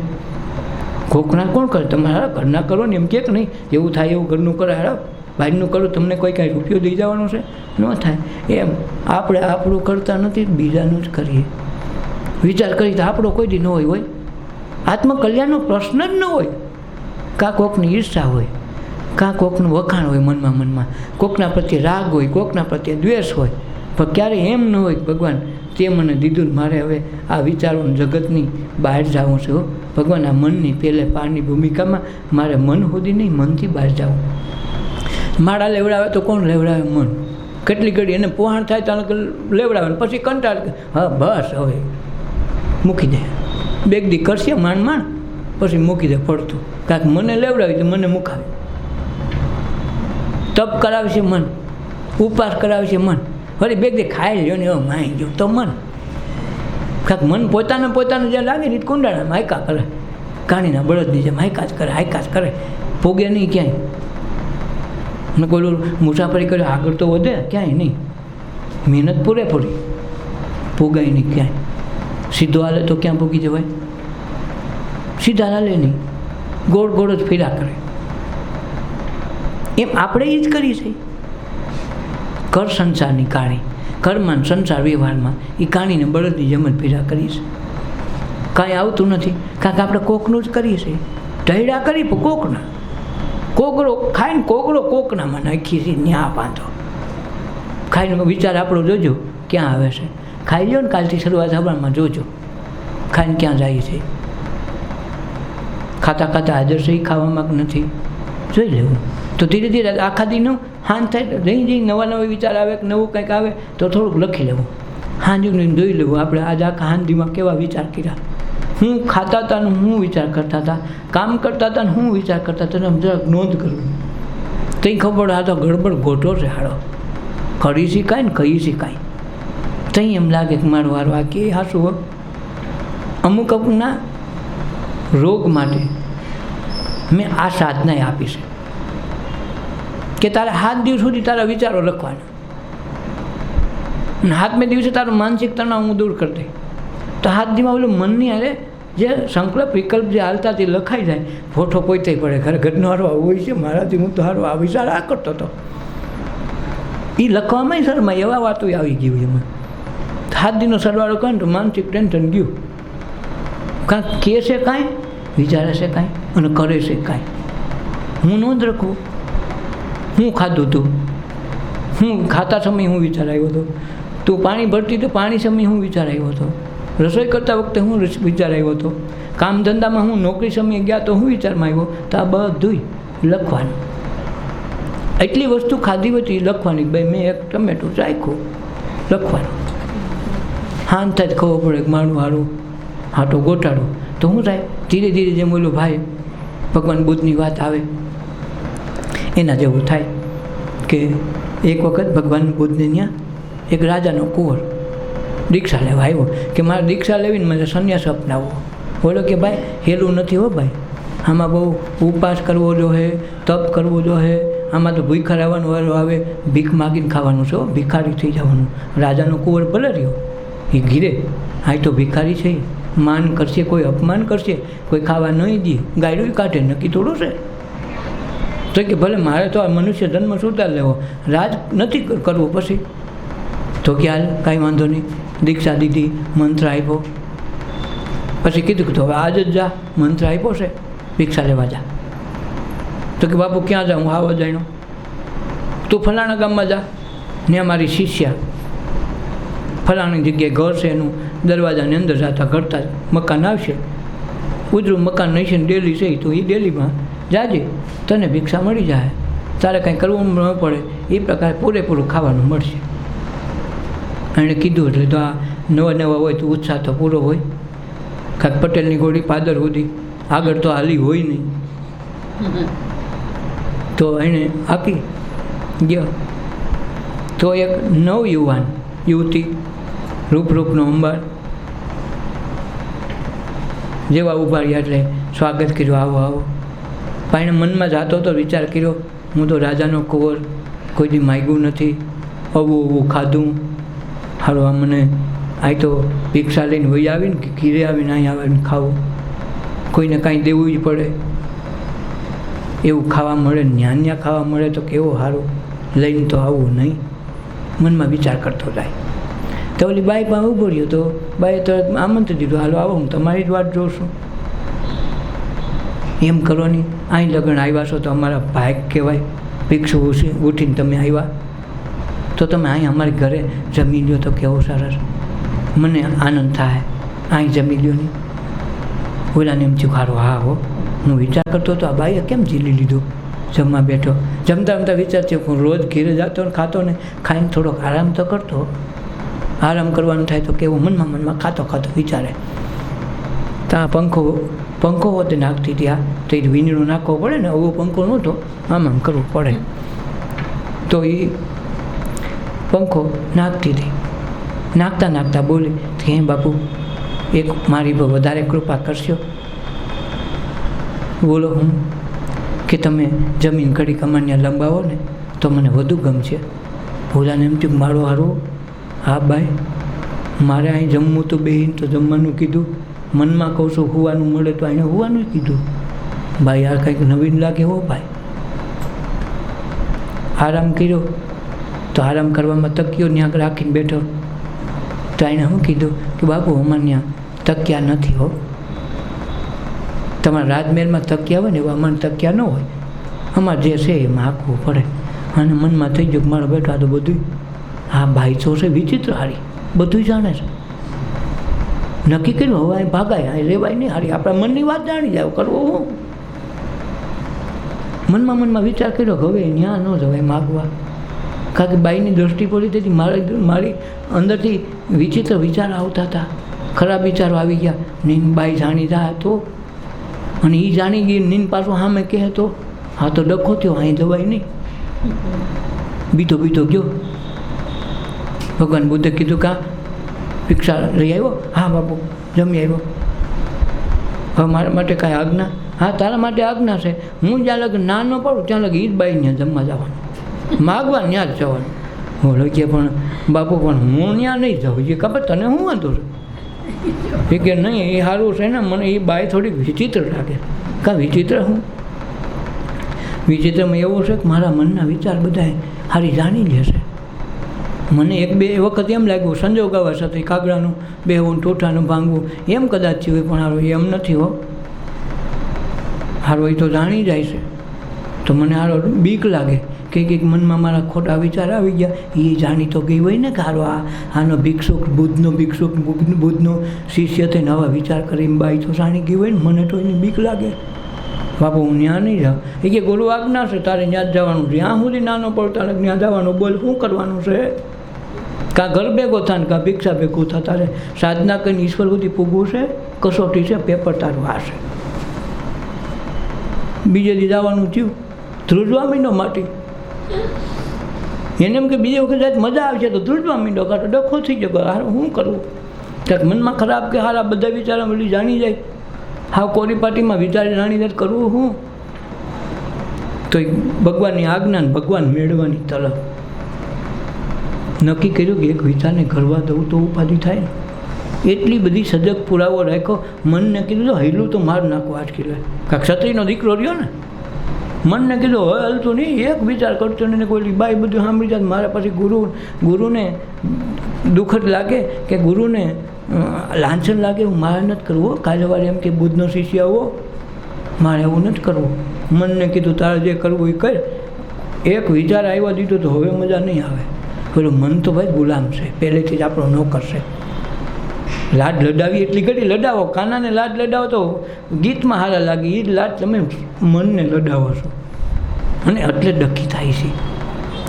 કોકના કોણ કરે? તમારા ઘરના કરો ને એમ કે નહીં, જેવું થાય એવું ઘરનું કરે, હારો બહારનું કરો, તમને કોઈ કાંઈ રૂપિયો દઈ જવાનો છે? ન થાય. એમ આપણે આપણું કરતા નથી, બીજાનું જ કરીએ. વિચાર કરી તો આપણો કોઈ દી ન હોય. આત્મકલ્યાણનો પ્રશ્ન જ ન હોય. કાં કોકની ઈર્ષા હોય, કાં કોકનું વખાણ હોય મનમાં, કોકના પ્રત્યે રાગ હોય, કોકના પ્રત્યે દ્વેષ હોય, પણ ક્યારેય એમ ન હોય ભગવાન તે મને દીધું, મારે હવે આ વિચારો જગતની બહાર જવું છે. ભગવાન આ મનની પહેલે પારની ભૂમિકામાં મારે મન સુધી નહીં, મનથી બહાર જવું. માળા લેવડાવે તો કોણ લેવડાવે? મન. કેટલી ઘડી એને પોહાણ થાય તો લેવડાવે, પછી કંટાળ, હા બસ હવે મૂકી દે, બેગ દી કરશે માંડ, પછી મૂકી દે પડતું. કાંઈક મને લેવડાવી તો મને મુકાવે. તપ કરાવશે મન, ઉપવાસ કરાવશે મન, વળી બેગ દી ખાઈ લ્યો ને હવે માઈ ગયો તો મન. કાંઈક મન પોતાને જ્યાં લાગે ને કુંડાળામાં હાયકા કરે, કાણીના બળદની જેમ હાયકા જ કરે, પોગે નહીં ક્યાંય. ને કોઈ મુસાફરી કરે આગળ તો વધે, ક્યાંય નહીં. મહેનત પૂરેપૂરી, પોગાય નહીં ક્યાંય. સીધો હાલે તો ક્યાં પૂગી જવાય? સીધા હાલે નહીં, ગોળ જ ફેરા કરે. એમ આપણે એ જ કરીએ છીએ. કર સંસારની કાણી, કર્મમાં સંસાર વ્યવહારમાં એ કાણીને બળદની જેમ જ ફેરા કરીએ છીએ. કાંઈ આવતું નથી, કાંઈક આપણે કોકનું જ કરીએ છીએ. ઢૈડા કરી પણ કોકના, કોગળો ખાઈને કોકનામાં નાખીએ છીએ. ન્યા બાંધો ખાઈને વિચાર આપણો જોજો ક્યાં આવે છે. ખાઈ લો ને, કાલથી શરૂઆત હવારમાં જોજો ખાઈને ક્યાં જાય છે. ખાતા હાજર છે, ખાવામાં નથી, જોઈ લેવું. તો ધીરે ધીરે આખા દીનું હાંજ થાય, જઈ નવા વિચાર આવે, નવું કંઈક આવે તો થોડુંક લખી લેવું. હાંજનું જોઈ લેવું આપણે આજે આખા હાંજીમાં કેવા વિચાર કર્યા, હું ખાતા હતા ને હું વિચાર કરતા હતા, કામ કરતા હતા ને હું વિચાર કરતા હતા, જરાક નોંધ કરવું. કંઈ ખબર આ તો ગડબડ ગોઠો છે, હાડો કરી શીખાય ને કહી શીખાય. તઈ એમ લાગે કે મારો વારો આ કે હાસું. અમુકના રોગ માટે મેં આ સાધના આપી છે કે તારે 7 દિવસ સુધી તારા વિચારો લખવાના, અને 7મે દિવસે તારું માનસિક તણાવ હું દૂર કરી દઈ. તો 7 દિવસમાં ઓલું મનની હારે જે સંકલ્પ વિકલ્પ જે હાલતા તે લખાઈ જાય. ફોટો પોતે પડે, ઘરનો હારો આવું હોય છે, મારાથી હું તો હારો આ વિચાર આ કરતો હતો. એ લખવામાં શરમાય, એવા વાતો આવી ગઈ એમાં. 7 દિનનો સરવાળો કરે ને તો માનસિક ટેન્શન ગયું. કાંઈક કહે છે કાંઈ, વિચારે છે કાંઈ, અને કરે છે કાંઈ. હું નોંધ રાખું, હું ખાધું હતું, હું ખાતા સમયે હું વિચાર આવ્યો હતો, તું પાણી ભરતી તો પાણી સમયે હું વિચાર આવ્યો હતો, રસોઈ કરતા વખતે હું વિચાર આવ્યો હતો, કામ ધંધામાં હું નોકરી સમયે ગયા તો હું વિચારમાં આવ્યો. તો આ બધું લખવાનું. એટલી વસ્તુ ખાધી હતી લખવાની. ભાઈ મેં એક ટમેટું ચાખ્યું, લખવાનું. હાન થાય ખબર પડે કે મારું હારું હાટો ગોટાડો તો શું થાય? ધીરે ધીરે જેમ બોલું ભાઈ ભગવાન બુદ્ધની વાત આવે એના જેવું થાય કે એક વખત ભગવાન બુદ્ધને ત્યાં એક રાજાનો કુંવર દીક્ષા લેવા આવ્યો કે મારે દીક્ષા લેવીને મને સંન્યાસ અપનાવવો. બોલો કે ભાઈ હેલું નથી હો ભાઈ, આમાં બહુ ઉપવાસ કરવો જોઈએ, તપ કરવો જોઈએ, આમાં તો ભૂખા રહેવાનો વારો આવે, ભીખ માગીને ખાવાનું છે, ભિખારી થઈ જવાનું. રાજાનો કુંવર ભલે રહ્યો એ ઘીરે, આ તો ભિખારી છે, માન કરશે, કોઈ અપમાન કરશે, કોઈ ખાવા નહીં દે, ગાયડું કાઢે, નક્કી થોડું છે. તો કે ભલે મારે તો આ મનુષ્ય જન્મ સુધાર લેવો, રાજ નથી કરવું. પછી તો કે હાલ કાંઈ વાંધો નહીં, દીક્ષા દીધી, મંત્ર આપ્યો. પછી કીધું કે તો હવે આજ જ જા, મંત્ર આપ્યો છે, ભિક્ષા લેવા જા. તો કે બાપુ ક્યાં જાઉં? હું આવો જાણ્યો, તું ફલાણા ગામમાં જા, ને અમારી શિષ્યા ફલાણી જગ્યાએ ઘર છે એનું, દરવાજાની અંદર જતા ઘરતા મકાન આવશે, ઉજળું મકાન નહીં છે ને ડેલી છે, તો એ ડેલીમાં જાજે, તને ભિક્ષા મળી જાય, તારે કાંઈ કરવું ન પડે, એ પ્રકારે પૂરેપૂરું ખાવાનું મળશે. એણે કીધું એટલે તો આ નવા હોય તો ઉત્સાહ તો પૂરો હોય. કાંઈક પટેલની ઘોડી પાદર સુધી આગળ તો હાલી હોય નહીં, તો એણે આપી ગયો. તો એક નવયુવાન યુવતી, રૂપનો અંબાર જેવા ઊભા રહ્યા એટલે સ્વાગત કર્યું, આવો આવો. પણ એણે મનમાં જાતો તો વિચાર કર્યો, હું તો રાજાનો કુંવર, કોઈ દી માગ્યું નથી, આવું ખાધું. હારું આ મને આ તો ભિક્ષા લઈને વહી આવીને કે ઘીરે આવીને અહીં આવીને ખાવું, કોઈને કાંઈ દેવું જ પડે. એવું ખાવા મળે, ન્યા ખાવા મળે તો કેવું સારું, લઈને તો આવું નહીં. મનમાં વિચાર કરતો જાય. તો ઓલી બાઈ પાસે ઊભો રહ્યો તો બાઈએ તરત આમંત્રણ દીધું, હાલો આવો, હું તમારી જ વાત જોઉં છું. એમ કરો નહીં, અહીં લગ્ન આવ્યા છો તો અમારા ભાઈ કહેવાય, ભિક્ષુ ઉઠીને તમે આવ્યા તો તમે અહીં અમારી ઘરે જમી લ્યો તો કેવું સરસ, મને આનંદ થાય, અહીં જમી લ્યો નહીં. ઓલાને એમ થયું ખારું, હા હો, હું વિચાર કરતો હતો આ બાઈએ કેમ ઝીલી લીધું. જમવા બેઠો, જમતા જમતા વિચાર થયો હું રોજ ઘીરે જતો ને ખાતો ને, ખાઈને થોડોક આરામ તો કરતો. આરામ કરવાનું થાય તો કેવું મનમાં ખાતો વિચારે. ત્યાં પંખો હોતે નાખતી હતી, આ તો એ વીણીનો નાખવો પડે ને, આવો પંખો નહોતો, આમ કરવું પડે. તો એ પંખો નાખતી હતી. નાખતા બોલી કે બાપુ એક મારી પર વધારે કૃપા કરશો. બોલો હું કે તમે જમીન ઘડી કમાન્યા લંબાવો ને તો મને વધુ ગમશે. ભોલાને એમ થયું મારો હારું, હા બાઈ મારે અહીં જમવું તો બેહીને તો જમવાનું કીધું, મનમાં કહું છું હોવાનું મળે તો એને હોવાનું કીધું. ભાઈ આ કંઈક નવીન લાગે હો ભાઈ. આરામ કર્યો તો આરામ કરવામાં તકિયો ત્યાં રાખીને બેઠો તો એને શું કીધું કે બાપુ અમારે ત્યાં તકિયા નથી હો, તમારા રાજમહેલમાં તકિયા હોય ને એવા અમારે તકિયા ન હોય, અમારે જે છે એમાં હાંકવું પડે. અને મનમાં થઈ ગયું કે મારો બેઠો આ તો બધું હા ભાઈ તો છે વિચિત્ર હારી, બધું જાણે છે. નક્કી કર્યું હવે અહીં ભાગાય, અહીં રેવાય નહીં હારી, આપણા મનની વાત જાણી જાવ, કરવો હું. મનમાં વિચાર કર્યો કે હવે ત્યાં ન જવાય માગવા, કારણ કે બાઈની દ્રષ્ટિ પડી તેથી મારી અંદરથી વિચિત્ર વિચાર આવતા હતા, ખરાબ વિચારો આવી ગયા. નીન બાઈ જાણી જાય તો, અને એ જાણી ગઈ નીન પાછું સામે કહે તો હા તો ડખો થયો, અહીં જવાય નહીં. બીતો ગયો. ભગવાન બુદ્ધે કીધું કા ભિક્ષા લઈ આવ્યો? હા બાપુ જમી આવ્યો. હવે મારા માટે કાંઈ આજ્ઞા? હા તારા માટે આજ્ઞા છે, હું જ્યાં લગી ના ન પડું ત્યાં લગી ઈ જ બાઈ ત્યાં જમવા જવાનું, માગવા ત્યાં જ જવાનું. બોલો કે પણ બાપુ પણ હું ત્યાં નહીં જાઉં, એ ખબર તને હું વાંધો છે? એ કે નહીં એ સારું છે ને, મને એ બાઈ થોડીક વિચિત્ર લાગે. કા વિચિત્ર? હું વિચિત્રમાં એવું છે કે મારા મનના વિચાર બધા સારી જાણી લે છે. મને એક બે વખત એમ લાગ્યું સંજોગ આવા સાથે કાગડાનું બેહવું, ટોઠાનું ભાંગવું એમ કદાચ થયું, પણ હારું એમ નથી હો. હારું એ તો જાણી જાય છે તો મને હારો બીક લાગે કે કંઈક મનમાં મારા ખોટા વિચાર આવી ગયા. એ જાણી તો ગઈ હોય ને કે હારો આનો ભિક્ષુક બુદ્ધનો શિષ્ય થઈને આવા વિચાર કરીને બાઈ તો જાણી ગઈ હોય ને, મને તો એની બીક લાગે. બાપુ હું ત્યાં નહીં જાઉં. એ કે ગુરુ આજ્ઞા છે તારે ત્યાં જ જવાનું, જ્યાં સુધી નાનો પડતા ત્યાં જવાનું. બોલ શું કરવાનું છે? કાં ઘર ભેગો થાય ને કાં ભિક્ષા ભેગું થાય, તારે સાધના કરીને ઈશ્વર સુધી પૂગવું છે, કસોટી છે, પેપર તારું આ છે. બીજે દી જવાનું થયું, ધ્રુજવા માંડ્યો માટી. એને એમ કે બીજી વખત મજા આવશે તો ધ્રુજવા માંડ્યો, કાં તો ડખો થઈ ગયો, હારું શું કરવું? ક્યાંક મનમાં ખરાબ કે હારા બધા વિચારો બધી જાણી જાય, હા કોરી પાટીમાં વિચાર જાણી જાય કરવું શું? તો ભગવાનની આજ્ઞા ને ભગવાન મેળવવાની તરફ નક્કી કર્યું કે એક વિચારને ઘરવા દઉં તો ઉપાધિ થાય ને. એટલી બધી સજગ પુરાવો રાખ્યો. મનને કીધું તો હૈલું તો માર નાખો આજકી લે, કાંક ક્ષત્રિયનો દીકરો રહ્યો ને, મનને કીધું હવે હલતું નહીં, એક વિચાર કરતો નહીં. કોઈ બાઈ બધું સાંભળી જાય, મારા પછી ગુરુને દુઃખદ લાગે કે ગુરુને લાંછન લાગે, હું મારે નથી કરવું. કાલે વારે એમ કે બુદ્ધનો શિષ્ય આવો, મારે એવું નથી કરવું. મનને કીધું તારે જે કરવું એ કર. એક વિચાર આવ્યા દીધો તો હવે મજા નહીં આવે. પેલું મન તો ભાઈ ગુલામ છે, પહેલેથી જ આપણો નોકર છે. લાડ લડાવી એટલી ઘડી લડાવો, કાનાને લાડ લડાવો તો ગીતમાં હારા લાગે, એ જ લાડ તમે મનને લડાવો છો અને એટલે દુઃખી થાય છે.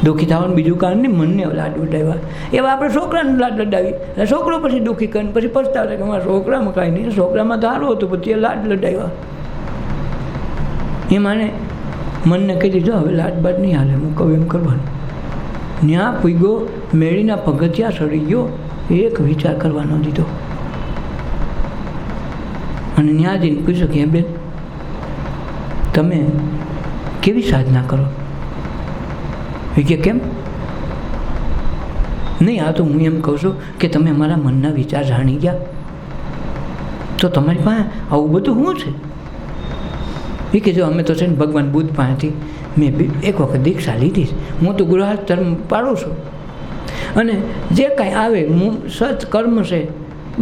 દુઃખી થવાનું બીજું કારણ નહીં, મનને લાડ લડાવ્યા. એવા આપણે છોકરાને લાડ લડાવી, એટલે છોકરો પછી દુઃખી કરીને પછી પછતાવે કે મારા છોકરામાં કાંઈ નહીં, છોકરામાં તો સારું હતું પછી એ લાડ લડાવ્યા. એ માને મનને કહી દીધું હવે લાડ બાદ નહીં હાલે, હું કહું એમ કરવાનું. ત્યાં પૂગ્યો, મેળીના પગથિયા ચડી ગયો, એક વિચાર કરવાનો દીધો. અને ત્યાં જઈને પૂછ્યું કે બેન તમે કેવી સાધના કરો? એ કે કેમ? નહીં, આ તો હું એમ કહું છું કે તમે મારા મનના વિચાર જાણી ગયા, તો તમારી પાસે આવું બધું શું છે? એ કે જો અમે તો છે ને ભગવાન બુદ્ધ પાસેથી મેં એક વખત દીક્ષા લીધી છે, હું તો ગૃહસ્થ ધર્મ પાડું છું, અને જે કાંઈ આવે હું સત્કર્મ છે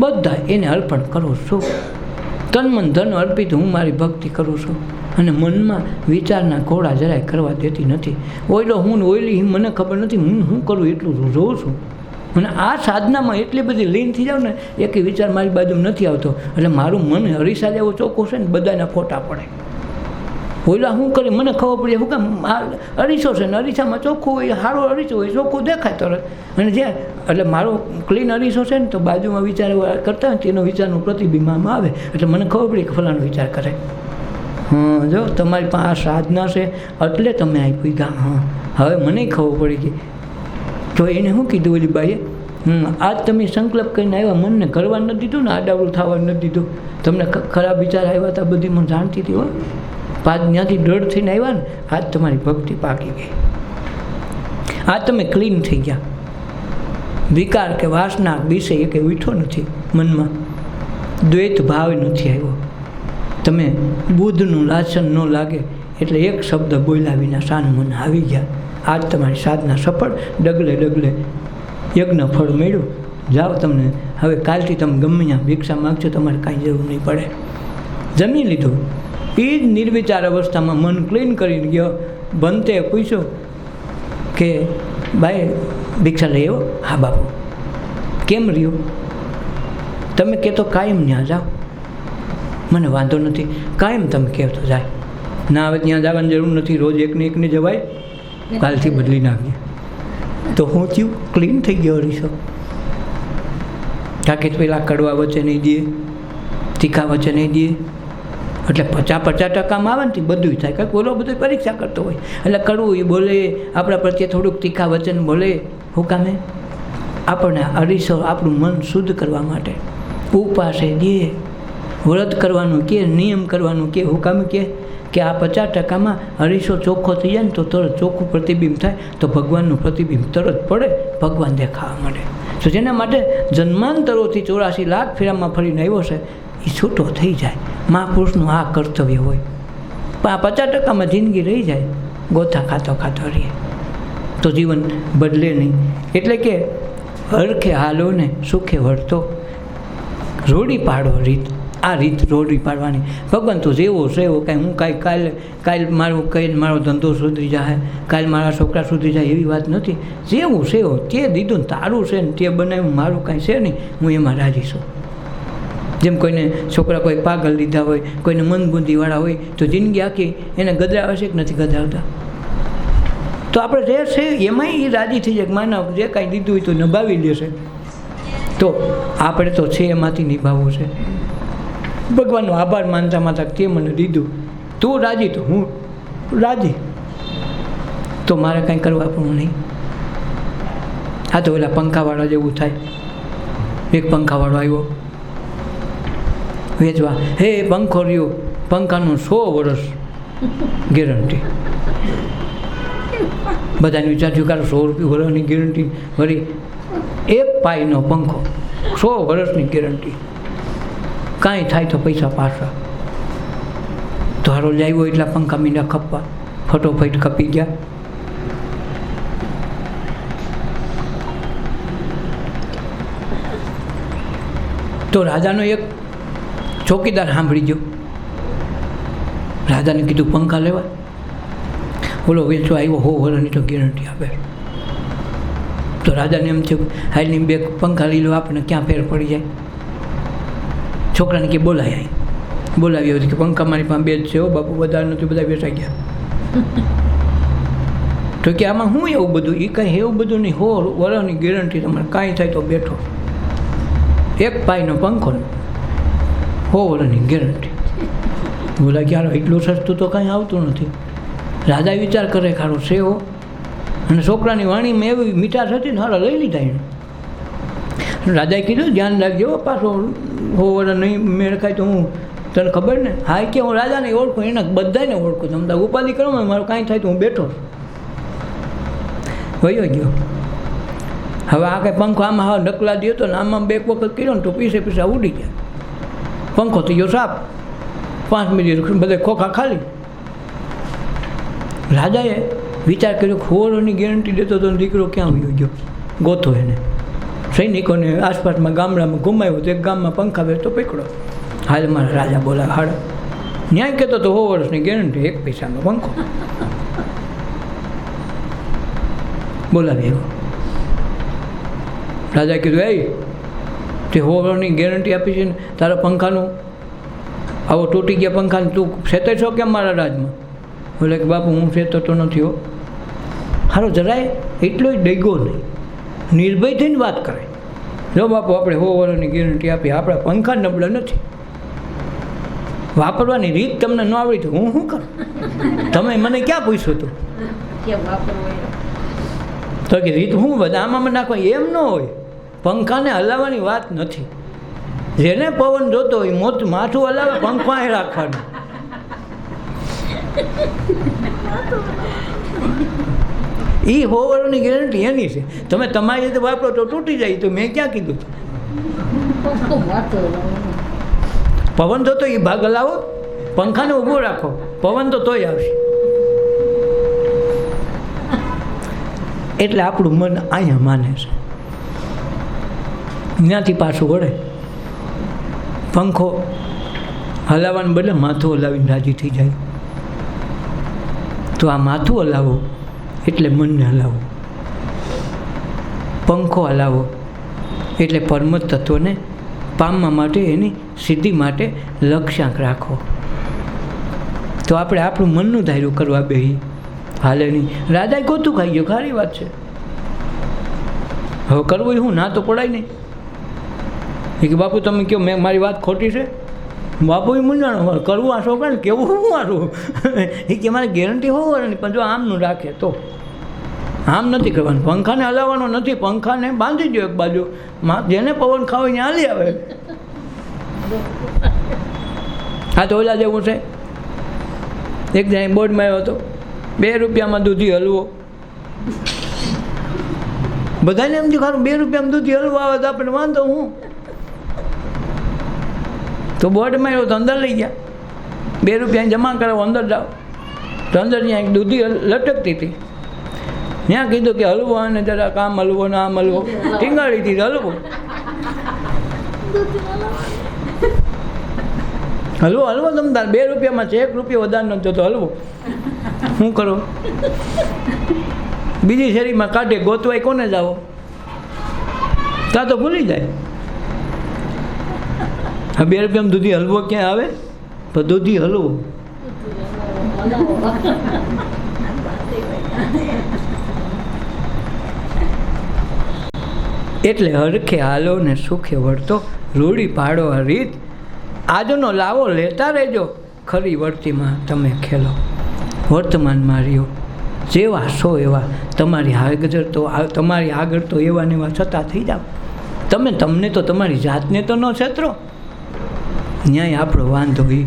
બધા એને અર્પણ કરું છું, તન મન ધન અર્પિત હું મારી ભક્તિ કરું છું, અને મનમાં વિચારના ઘોડા જરાય કરવા દેતી નથી. ઓયલો હું ને ઓયલી મને ખબર નથી, હું શું કરું એટલું જોઉં છું. અને આ સાધનામાં એટલી બધી લીન થઈ જાઉં ને, એક વિચાર મારી બાજુ નથી આવતો, એટલે મારું મન અરીસા જેવો ચોખ્ખું છે ને બધાના ફોટા પડે. ઓયલા શું કરે મને ખબર પડી, શું કામ અરીસો છે ને અરીસામાં ચોખ્ખું હોય, સારો અરીસો હોય, ચોખ્ખું દેખાય તરત. અને જે એટલે મારો ક્લીન અરીસો છે ને તો બાજુમાં વિચાર કરતા હોય તેનો વિચારનું પ્રતિબિંબ આમાં આવે, એટલે મને ખબર પડી કે ફલાનો વિચાર કરે. હા, જો તમારી પાસે આ સાધના છે એટલે તમે આપી ગયા. હા, હવે મને ખબર પડી ગઈ. તો એને શું કીધું ઓલી બાઈએ, આજ તમે સંકલ્પ કરીને આવ્યા, મનને કરવા નથી દીધું ને, આડાવડું થવા નથી દીધું. તમને ખરાબ વિચાર આવ્યા હતા બધી મને જાણતી હતી. હો, પાંચ ત્યાંથી દૃઢ થઈને આવ્યા ને, આજ તમારી ભક્તિ પાકી ગઈ. આજ તમે ક્લીન થઈ ગયા. વિકાર કે વાસના વિશે એ કંઈ ઉઠો નથી મનમાં, દ્વૈત ભાવ નથી આવ્યો. તમે બુદ્ધનું લાછન ન લાગે એટલે એક શબ્દ બોલ્યા વિના શાન મન આવી ગયા. આજ તમારી સાધના સફળ, ડગલે ડગલે યજ્ઞ ફળ મળ્યું. જાઓ, તમને હવે કાલથી તમે ગમે ત્યાં ભિક્ષા માગશો, તમારે કાંઈ જરૂર નહીં પડે. જમી લીધું. એ જ નિર્વિચાર અવસ્થામાં મન ક્લીન કરીને ગયો. બનતે પૂછ્યું કે ભાઈ ભિક્ષા લઈ આવ્યો? હા બાપુ. કેમ રહ્યો? તમે કહેતો કાયમ ત્યાં જાઓ. મને વાંધો નથી, કાયમ તમે કહેતો જાય. ના હવે ત્યાં જવાની જરૂર નથી, રોજ એકને એકને જવાય, કાલથી બદલી નાખીએ. તો હું થયું? ક્લીન થઈ ગયો અરીસો. તાકે પેલા કડવા વચ્ચે નહીં દે, તીખા વચ્ચે નહીં દે, એટલે 50% આવે ને બધું થાય. કંઈક બોલો બધું પરીક્ષા કરતો હોય, એટલે કડવું એ બોલે, આપણા પ્રત્યે થોડુંક તીખા વચન બોલે. હું કામે? આપણને અરીસો આપણું મન શુદ્ધ કરવા માટે. ઉપવાસે દે, વ્રત કરવાનું કે, નિયમ કરવાનું કે. હું કામ કે આ 50%માં અરીસો ચોખ્ખો થઈ જાય ને તો તરત ચોખ્ખું પ્રતિબિંબ થાય, તો ભગવાનનું પ્રતિબિંબ તરત પડે, ભગવાન દેખાવા મળે. તો જેના માટે જન્માંતરોથી 84 લાખ ફેરામાં ફરીને આવ્યો છે, એ છૂટો થઈ જાય. મહાપુરુષનું આ કર્તવ્ય હોય. પણ આ 50%માં જિંદગી રહી જાય, ગોથા ખાતો ખાતો રહીએ તો જીવન બદલે નહીં. એટલે કે હરખે હાલો ને સુખે વળતો, રોડી પાડો રીત. આ રીત રોડી પાડવાની. ભગવાન તો જેવો છે એવો, કાંઈ હું કાંઈ કાલ મારું કહીને મારો ધંધો સુધરી જાય, કાલ મારા છોકરા સુધરી જાય એવી વાત નથી. જેવું છે એવો, તે દીધું ને તારું છે ને તે બનાવ્યું, મારું કાંઈ છે નહીં, હું એમાં રાજી છું. જેમ કોઈને છોકરા કોઈ પાગલ લીધા હોય, કોઈને મનબુદ્ધિવાળા હોય, તો જિંદગી આખી એને ગધરાવે છે કે નથી ગધરાવતા? તો આપણે જે છે એમાંય એ રાજી થઈ જાય, માનવ જે કાંઈ દીધું હોય તો નિભાવી લેશે. તો આપણે તો છે એમાંથી નિભાવવું છે. ભગવાનનો આભાર માનતા માનતા તે મને દીધું, તું રાજી તો હું રાજી, તો મારે કાંઈ કરવા પણ નહીં. આ તો ઓલા પંખાવાળા જેવું થાય. એક પંખાવાળો આવ્યો વેચવા, હે પંખો રહ્યો, પંખાનું 100 વર્ષ ગેરંટી. બધાને વિચાર્યું કે 100 રૂપિયા વર્ષની ગેરંટી, વળી 1 પાઈનો પંખો 100 વર્ષની ગેરંટી, કાંઈ થાય તો પૈસા પાછા. તો હારો લાવ્યો એટલા પંખા મીંડા ખપવા, ફટોફટ ખપી ગયા. તો રાજાનો એક ચોકીદાર સાંભળી ગયો. રાજાને કીધું પંખા લેવા. બોલો વેચવા આવ્યો, 100 વર્ષની તો ગેરંટી આપે. તો રાજાને એમ થયું હાલની 2 પંખા લઈ લો, આપણે ક્યાં ફેર પડી જાય. છોકરાને કે બોલાય, બોલાવ્યો કે પંખા મારી પાસે 2 જ છે હો બાપુ, વધારે નથી, બધા વેચાઈ ગયા. તો કે આમાં શું એવું બધું? એ કાંઈ એવું બધું નહીં, 100 વર્ષની ગેરંટી, તમારે કાંઈ થાય તો બેઠો. 1 પાઈનો પંખો, 100 વર્ષની ગેરંટી. બોલા કે યાર એટલું સસ્તું તો કાંઈ આવતું નથી. રાજા વિચાર કરે ખારો છે હો, અને છોકરાની વાણીમાં એવી મીઠાશ હતી ને, હારા લઈ લીધા એને. રાજાએ કીધું ધ્યાન રાખજો, પાછો 100 વર્ષ નહીં મેળ ખાય તો હું તને ખબર ને. હા કે હું રાજાને ઓળખું, એના બધાને ઓળખું, તમે ઉપાધિ કરો, મારું કાંઈ થાય તો હું બેઠો. વયો ગયો. હવે આ કંઈ પંખો આમાં હા નકલા દે તો ને આમાં 2 વખત કર્યો ને તો પીસે ઉડી જાય. પંખો થઈ ગયો સાપ. 5 મિનિટ બધે ખોખા ખાલી. રાજાએ વિચાર કર્યો, ખોરની ગેરંટી દેતો તો દીકરો ક્યાં વયો ગયો, ગોતો એને. સૈનિકોને આસપાસમાં ગામડામાં ઘુમાવ્યો તો એક ગામમાં પંખા બેસતો પકડો. હાલ મારા રાજા બોલા હાડ ન્યાય કહેતો તો 100 વર્ષની ગેરંટી, 1 પૈસાનો પંખો. બોલાવી આવ્યો. રાજા કીધું, એ તે 100 વર્ષની ગેરંટી આપી છે ને તારા પંખાનું આવો તૂટી ગયા પંખાને તું સેતે છો કેમ મારા રાજમાં? બોલે કે બાપુ હું સેતતો નથી હો. હારો જરાય એટલો જ ડેગો નહીં, નિર્ભય થઈને વાત કરે. જો બાપુ આપણે 100 વર્ષની ગેરંટી આપી, આપણા પંખા નબળા નથી, વાપરવાની રીત તમને ન આવડી તો હું શું કરું? તમે મને ક્યાં પૂછ્યું હતું? તો કે રીત હું બધા આમાં નાખવા એમ ન હોય. પંખાને હલાવવાની વાત નથી. જેને પવન જોતો હોય માથું હલાવે, પંખો અહીં રાખવાનું. એ 100 વર્ષની ગેરંટી એની છે. તમે તમારી રીતે વાપરો તો તૂટી જાય. તો મેં ક્યાં કીધું? પવન જોતો એ ભાગ હલાવો, પંખાને ઊભો રાખો, પવન તો તોય આવશે. એટલે આપણું મન અહીંયા માને છે, ત્યાંથી પાછું વળે. પંખો હલાવવાને બદલે માથું હલાવીને રાજી થઈ જાય. તો આ માથું હલાવો એટલે મનને હલાવો, પંખો હલાવો એટલે પરમ તત્વને પામવા માટે, એની સિદ્ધિ માટે લક્ષ્યાંક રાખો. તો આપણે આપણું મનનું ધાર્યું કરવા બેહી હાલે નહીં. રાજાએ ગોતું ખાઈ ગયો, ખારી વાત છે. હવે કરવું હું ના તો પડાય નહીં. એ કે બાપુ તમે કહો મેં મારી વાત ખોટી છે? બાપુ એ મૂંઝાણો, કરવું આ છોકરાને કેવું શું મારું? એ કે મારે ગેરંટી હોવાની, પણ જો આમનું રાખે તો. આમ નથી કરવાનું, પંખાને હલાવવાનો નથી, પંખાને બાંધી દો એક બાજુ, જેને પવન ખાવે ત્યાં હાલી આવે. હા તો ઓલા જેવું છે. એક જણ બોર્ડમાં આવ્યો હતો, 2 રૂપિયામાં દૂધી હલવો. બધાને એમ થયું ખારું 2 રૂપિયામાં દૂધી હલવો આવે તો આપણે વાંધો હું. તો બોર્ડમાં આવ્યો તો અંદર લઈ ગયા. 2 રૂપિયા જમા કરાવો, અંદર જાઓ. તો અંદર ત્યાં એક દૂધી લટકતી હતી. ત્યાં કીધું કે હલવો અને જરા કામ હલવો ને આમ હલવો, ટીંગાળી હતી હલવો. હલવો હલવો તમતાર 2 રૂપિયામાં છે, 1 રૂપિયો વધારે નથી તો હલવો. શું કરો? બીજી શેરીમાં કાઢે, ગોતવાય કોને જાઓ? ત્યાં તો ભૂલી જાય. હા 2 રૂપિયામાં દૂધી હલવો ક્યાં આવે? તો દૂધી હલવો. એટલે હરખે હાલો ને સુખે વળતો, રૂડી પાડો આ રીત. આજનો લાવો લેતા રહેજો, ખરી વર્તીમાં તમે ખેલો. વર્તમાનમાં રહ્યો, જેવા છો એવા તમારી આગળ તો એવા ને એવા છતાં થઈ જાઓ. તમને તો તમારી જાતને તો ન છેતરો. ન્યાય આપણો વાંધો એ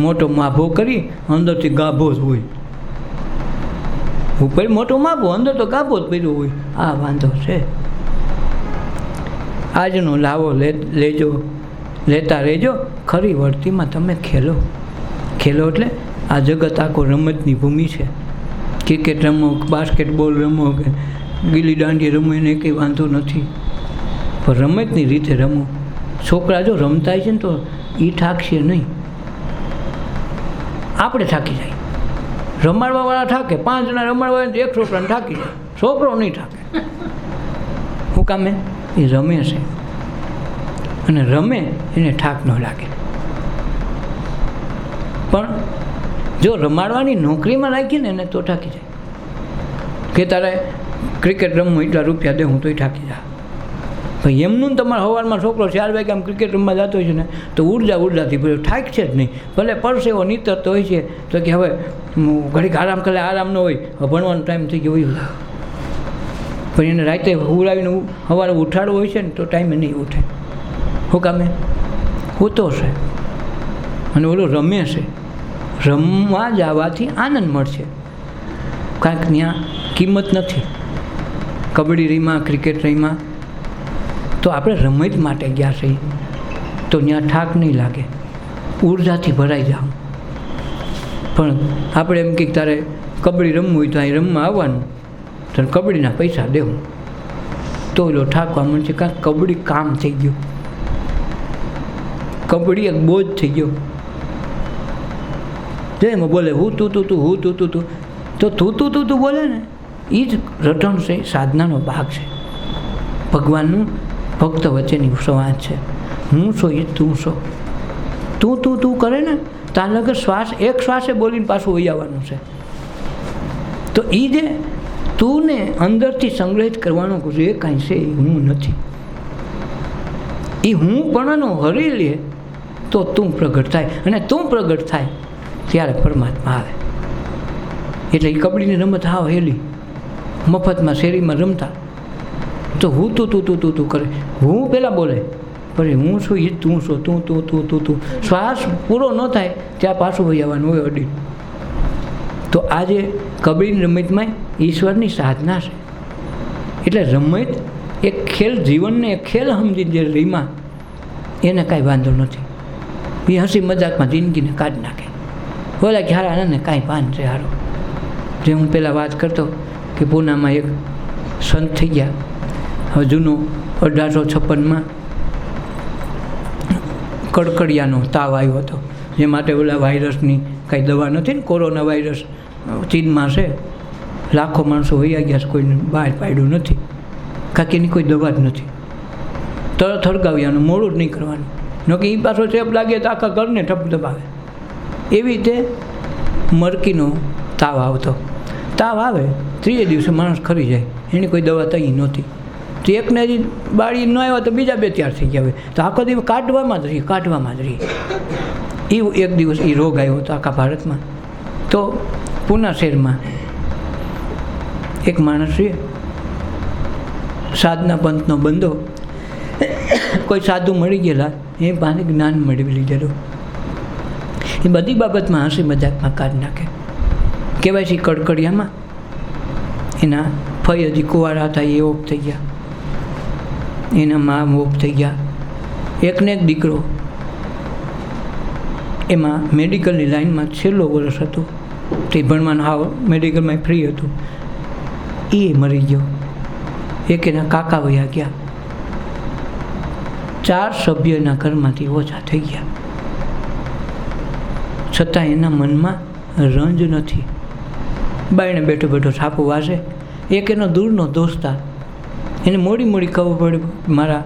મોટો માભો કરી, અંદરથી ગાભો જ હોય. ઉપર મોટો માભો, અંદર તો ગાભો જ પડ્યો હોય. આ વાંધો છે. આજનો લાવો લેજો, લેતા રહેજો, ખરી વર્તીમાં તમે ખેલો. ખેલો એટલે આ જગત આખો રમતની ભૂમિ છે. ક્રિકેટ રમો, બાસ્કેટબોલ રમો કે ગીલી દાંડી રમો, એને કંઈ વાંધો નથી, પણ રમતની રીતે રમો. છોકરા જો રમતા છે ને તો એ થાકશે નહીં, આપણે થાકી જાય. રમાડવાવાળા થાકે, 5 જણા રમાડવા હોય તો 1 છોકરાને થાકી જાય, છોકરો નહીં થાકે. શું કામે? એ રમે છે, અને રમે એને થાક ન લાગે. પણ જો રમાડવાની નોકરીમાં રાખીએ ને એને તો થાકી જાય. કે તારે ક્રિકેટ રમવું એટલા રૂપિયા દે, હું તોય થાકી જાય. ભાઈ એમનું તમારા સવારમાં છોકરો 4 વાગે આમ ક્રિકેટ રમવા જતો હોય છે ને તો ઉર્જાથી ભર્યો, થાક છે જ નહીં. ભલે પરસેવો નીતરતો હોય છે તો કે હવે ઘડીક આરામ કરે, આરામ ન હોય, ભણવાનો ટાઈમ થઈ ગયો હોય. પણ એને રાતે ઉડાવીને સવારે ઉઠાડવું હોય છે ને તો ટાઈમે નહીં ઉઠે. શું કામે? સૂતો છે અને ઓલો રમે છે. રમવા જવાથી આનંદ મળશે, કાંઈક ત્યાં કિંમત નથી. કબડ્ડી રમ્યા, ક્રિકેટ રમ્યા, તો આપણે રમત માટે ગયા છીએ, તો ત્યાં થાક નહીં લાગે, ઉર્જાથી ભરાઈ જાવ. પણ આપણે એમ કંઈક તારે કબડ્ડી રમવું હોય તો અહીં રમવા આવવાનું, તો કબડ્ડીના પૈસા દેવું, તો એલો થાકવા મળશે. કાંઈક કબડ્ડી કામ થઈ ગયું, કબડ્ડી એક બોજ થઈ ગયો. જેમાં બોલે હું તું તું તું હું તું તું તું, તો તું તું તું તું બોલે ને એ જ રટણ છે, સાધનાનો ભાગ છે. ભગવાનનું ભક્ત વચ્ચેની સંવાદ છે. હું છો એ તું છો. તું તું તું કરે ને તાર લગર શ્વાસ એક શ્વાસે બોલીને પાછું વહી આવવાનું છે. તો એ જે તું ને અંદરથી સંગ્રહિત કરવાનો જે કાંઈ છે એ હું નથી. એ હું પણનો હરી લે તો તું પ્રગટ થાય, અને તું પ્રગટ થાય ત્યારે પરમાત્મા આવે. એટલે એ કબડ્ડીની રમત હાવ હેલી, મફતમાં શેરીમાં રમતા, તો હું તું તું તું તું તું કરે, હું પહેલાં બોલે, પણ હું છું એ તું છું, તું તું તું તું તું. શ્વાસ પૂરો ન થાય ત્યાં પાછું વહી આવવાનું હોય અડી. તો આજે કબડ્ડીની રમતમાં ઈશ્વરની સાધના છે. એટલે રમત એક ખેલ, જીવનને એક ખેલ સમજીને જે રમ્યા એને કાંઈ વાંધો નથી. એ હસી મજાકમાં જિંદગીને કાઢી નાખે. બોલા કે હારા આને કાંઈ ભાન છે હારો. જે હું પહેલાં વાત કરતો કે પૂનામાં એક સંત થઈ ગયા, હવે જૂનો 1856માં કડકડિયાનો તાવ આવ્યો હતો, જે માટે ઓલા વાયરસની કાંઈ દવા નથી ને, કોરોના વાયરસ ચીનમાં છે, લાખો માણસો વૈયા ગયા છે, કોઈને બહાર પાડ્યું નથી, કાંકીની કોઈ દવા જ નથી. તરત હળગાવ્યાનું, મોડું જ નહીં કરવાનું, ન કે એ પાછો ચેપ લાગે તો આખા ઘરને ઠપ દબાવે. એવી રીતે મરકીનો તાવ આવતો. તાવ આવે ત્રીજે દિવસે માણસ ખરી જાય, એની કોઈ દવા તઈ નહોતી. તો એકને હજી બાળી ન આવ્યા તો બીજા 2 તૈયાર થઈ ગયા હોય, તો આખો દિવસ કાઢવામાં જ રહીએ. એ એક દિવસ એ રોગ આવ્યો હતો આખા ભારતમાં. તો પૂના શહેરમાં એક માણસ છે, સાધના પંથનો બંધો, કોઈ સાધુ મળી ગયેલા, એ પાસે જ્ઞાન મેળવી લીધેલું. એ બધી બાબતમાં હસી મજાકમાં કાઢી નાખે. કહેવાય છે કડકડિયામાં એના ફઈ હજી કુંવારા હતા, એ ઓફ થઈ ગયા, એના મા ઓફ થઈ ગયા. એકને એક દીકરો એમાં મેડિકલની લાઈનમાં છેલ્લો વર્ષ હતું, તે ભણવાનું હાવ મેડિકલમાં ફ્રી હતું, એ મરી ગયો. એક એના કાકા વયા ગયા. 4 સભ્યોના ઘરમાંથી ઓછા થઈ ગયા, છતાં એના મનમાં રંજ નથી. બાયણે બેઠો બેઠો છાપું વાસે. એક એનો દૂરનો દોસ્તાર, એને મોડી મોડી ખબર પડી મારા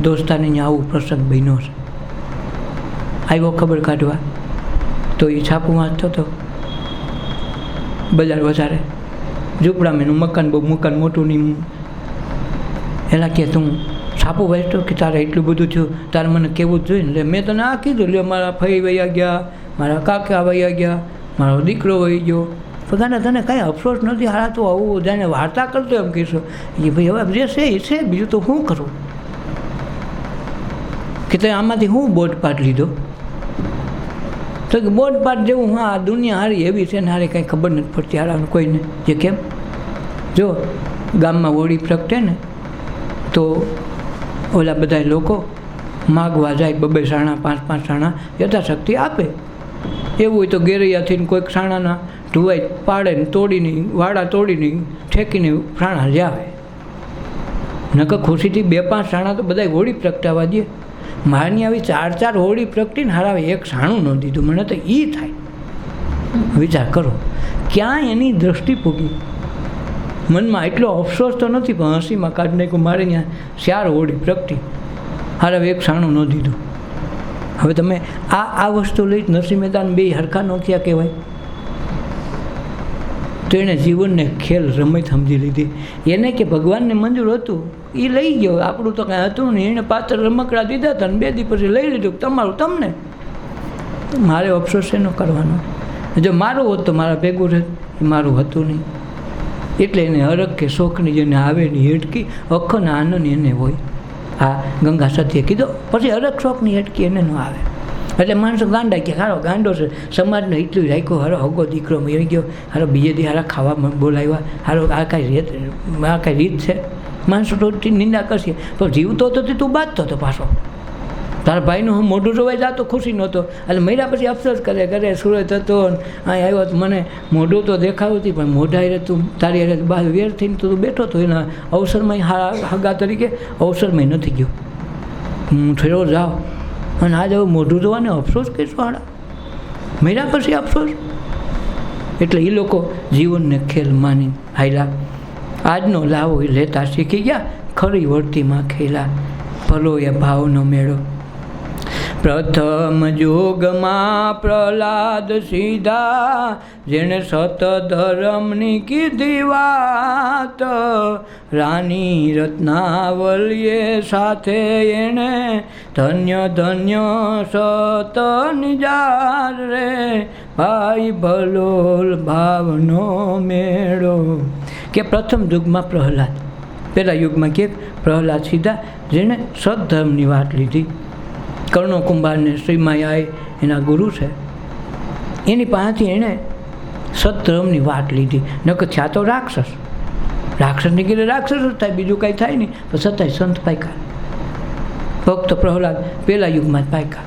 દોસ્તારને અહીંયા આવું પ્રસંગ બન્યો છે. આવ્યો ખબર કાઢવા, તો એ છાપું વાંચતો હતો. બજાર વધારે ઝૂંપડામાં એનું મકાન, બહુ મકાન મોટું નહીં. એલા કે તું છાપું વાંચતો કે તારે એટલું બધું થયું, તારે મને કહેવું જ જોઈએ ને. એટલે મેં તને આ કીધું, લે મારા ફઈ વયા ગયા, મારા કાકા વયા ગયા, મારો દીકરો વહી ગયો, પોતાને તને કાંઈ અફસોસ નથી. હારા તો આવું જાણે વાર્તા કરતો એમ કહીશું. એ ભાઈ હવે જે છે એ છે, બીજું તો શું કરું. કે તે આમાંથી હું બોધપાઠ લીધો? તો કે બોધપાઠ જેવું, હા આ દુનિયા હારી એવી છે ને હારી કાંઈ ખબર નથી પડતી હારા કોઈને. જે કેમ જો ગામમાં હોળી પ્રગટે ને તો ઓલા બધા લોકો માગવા જાય, 2 સાણા 5 સાણા યથાશક્તિ આપે. એવું હોય તો ગેરૈયાથી કોઈક સાણાના ધોવાઈ પાડે ને તોડીને, વાડા તોડીને ઠેકીને સાણા જ આવે. નકર ખુશીથી 2-5 સાણા તો બધા હોળી પ્રગટાવા દે. મારની આવી 4 હોળી પ્રગટીને હારાવે, એક સાણું ન દીધું. મને તો એ થાય. વિચાર કરો ક્યાં એની દૃષ્ટિ પૂગી. મનમાં એટલો અફસોસ તો નથી, પણ હસીમાં કાઢી નાખ્યું. મારે ત્યાં 4 હોળી પ્રગટી, હારાવે એક સાણું ન દીધું. હવે તમે આ વસ્તુ લઈ નરસિંહ મહેતાને 2 હરખા નોખ્યા કહેવાય. તો એણે જીવનને ખેલ રમત સમજી લીધી. એને કે ભગવાનને મંજૂર હતું એ લઈ ગયો, આપણું તો કાંઈ હતું નહીં. એણે પાત્ર રમકડા દીધા હતા ને 2 દી પછી લઈ લીધું, તમારું તમને. મારે અફસોસ એનો કરવાનો. જો મારું હોત તો મારા ભેગું રહે, મારું હતું નહીં. એટલે એને હરખ કે શોખની જેને આવે ની હેટકી, અખના આનંદ એને હોય. આ ગંગા સતીએ કીધો, પછી હરખ શોખની હેટકી એને ન આવે. એટલે માણસો ગાંડા કે હારો ગાંડો છે, સમાજને એટલું રાખ્યો, હારો હગો દીકરો મરી ગયો, હારો બીજે દી હારા ખાવા બોલાવ્યા, હારો આ કાંઈ રીત છે? માણસો તો નિંદા કરશે, પણ જીવતો હતો તું બાજતો હતો પાછો. તારા ભાઈનું હું મોઢું જોવાઈ જતો ખુશી નહોતો, એટલે મર્યા પછી અફસોસ કરે ઘરે સુરત હતો અહીં આવ્યો તો મને મોઢું તો દેખાવું હતી, પણ મોઢા હારે તું તારી હારે બહાર વેર થઈને તું બેઠો હતો, એના અવસરમાં હગા તરીકે અવસરમાં નથી ગયો. હું ફેરો જાઉં અને આજ હવે મોઢું જોવાને અફસોસ કહીશું હાડા, મર્યા પછી અફસોસ. એટલે એ લોકો જીવનને ખેલ માની હાયલા, આજનો લાવો એ લેતા શીખી ગયા, ખરી વર્તીમાં ખેલા, ભલો એ ભાવનો મેળો. પ્રથમ યુગમાં પ્રહલાદ સીધા, જેણે સત ધર્મની કીધી વાત, રાણી રત્નાવલીએ સાથે એણે ધન્ય ધન્ય સત નિજાર રે, ભાઈ ભલો ભાવનો મેળો. કે પ્રથમ યુગમાં પ્રહલાદ, પહેલા યુગમાં કે પ્રહલાદ સીધા જેણે સદધર્મની વાત લીધી. કર્ણો કુંભારને શ્રીમાયાએ એના ગુરુ છે, એની પાસેથી એણે સદધર્મની વાત લીધી. નકર થયા તો રાક્ષસ, રાક્ષસની કીધે રાક્ષસ જ થાય, બીજું કાંઈ થાય નહીં. પણ છતાંય સંત પાયકા, ભક્ત પ્રહલાદ પહેલા યુગમાં જ પાયકા.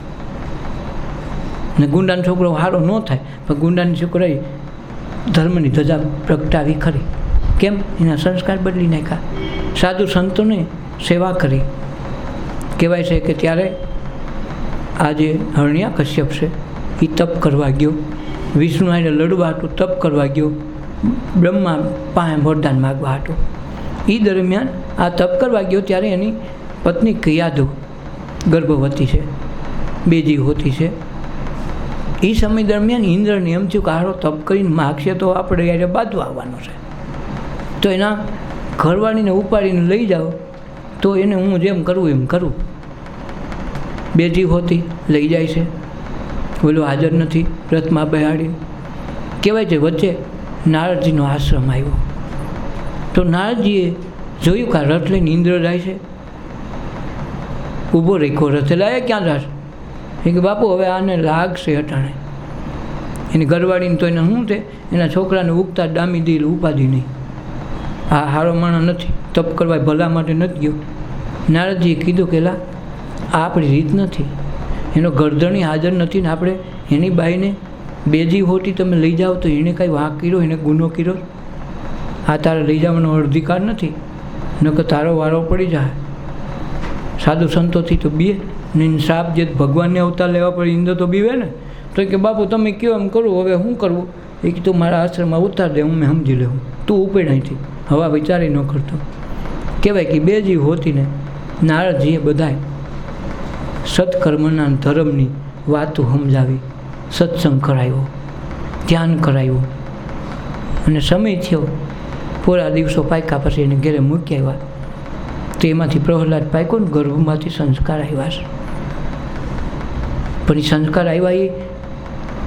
ને ગુંડાનો છોકરો સારો ન થાય, પણ ગુંડાની છોકરાએ ધર્મની ધજા પ્રગટાવી ખરી. કેમ? એના સંસ્કાર બદલી નાખ્યા, સાધુ સંતોને સેવા કરી. કહેવાય છે કે ત્યારે આજે હરણ્યા કશ્યપ છે એ તપ કરવા ગયો, વિષ્ણુ હારે લડવા હતું તપ કરવા ગયો, બ્રહ્મા પાસે વરદાન માગવા હતું. એ દરમિયાન આ તપ કરવા ગયો ત્યારે એની પત્ની કિયાદુ ગર્ભવતી છે, બેજી હોતી છે. એ સમય દરમિયાન ઇન્દ્રને એમ થયું કે હારો તપ કરીને માગશે તો આપણે યારે બાંધવા આવવાનો છે, તો એના ઘરવાળીને ઉપાડીને લઈ જાઓ તો એને હું જેમ કરવું એમ કરું. બેજી હોતી લઈ જાય છે, બોલો હાજર નથી, રથમાં બેહાડી. કહેવાય છે વચ્ચે નારદજીનો આશ્રમ આવ્યો, તો નારદજીએ જોયું કે આ રથ લઈને ઇન્દ્ર જાય છે. ઊભો રેખો રથ લાવે ક્યાં જશે? એ કે બાપુ હવે આને લાગશે અટાણે. એની ઘરવાળીને તો એને શું છે, એના છોકરાને ઉગતા ડામી દિલ ઉપાધિ નહીં, આ હારો માણસ નથી, તપ કરવા ભલા માટે નથી ગયો. નારદજીએ કીધું કે લા આ આપણી રીત નથી, એનો ગરદણી હાજર નથી ને આપણે એની બાઈને બેજી હોતી તમે લઈ જાઓ તો એણે કાંઈ વાંક કર્યો, એને ગુનો કર્યો, આ તારે લઈ જવાનો અધિકાર નથી, નકર તારો વારો પડી જાય. સાધુ સંતોથી તો બીએ ને સાપ જે ભગવાનને અવતાર લેવા પડે ઇન્દ્ર તો બીવે ને. તો કે બાપુ તમે કહો એમ કરું, હવે શું કરવું? એ કે તું મારા આશ્રમમાં ઉતાર દે, હું મેં સમજી લેવું, તું ઉપે અહીંથી, હવા વિચારી ન કરતો. કહેવાય કે બેજી હોતી ને નારદજીએ બધાય સત્કર્મના ધર્મની વાતો સમજાવી, સત્સંગ કરાવ્યો, ધ્યાન કરાવ્યું, અને સમય થયો પૂરા દિવસો પાક્યા પછી એને ઘરે મૂકી આવ્યા. તો એમાંથી પ્રહલાદ પાક્યો ને ગર્ભમાંથી સંસ્કાર આવ્યા છે. પણ એ સંસ્કાર આવ્યા એ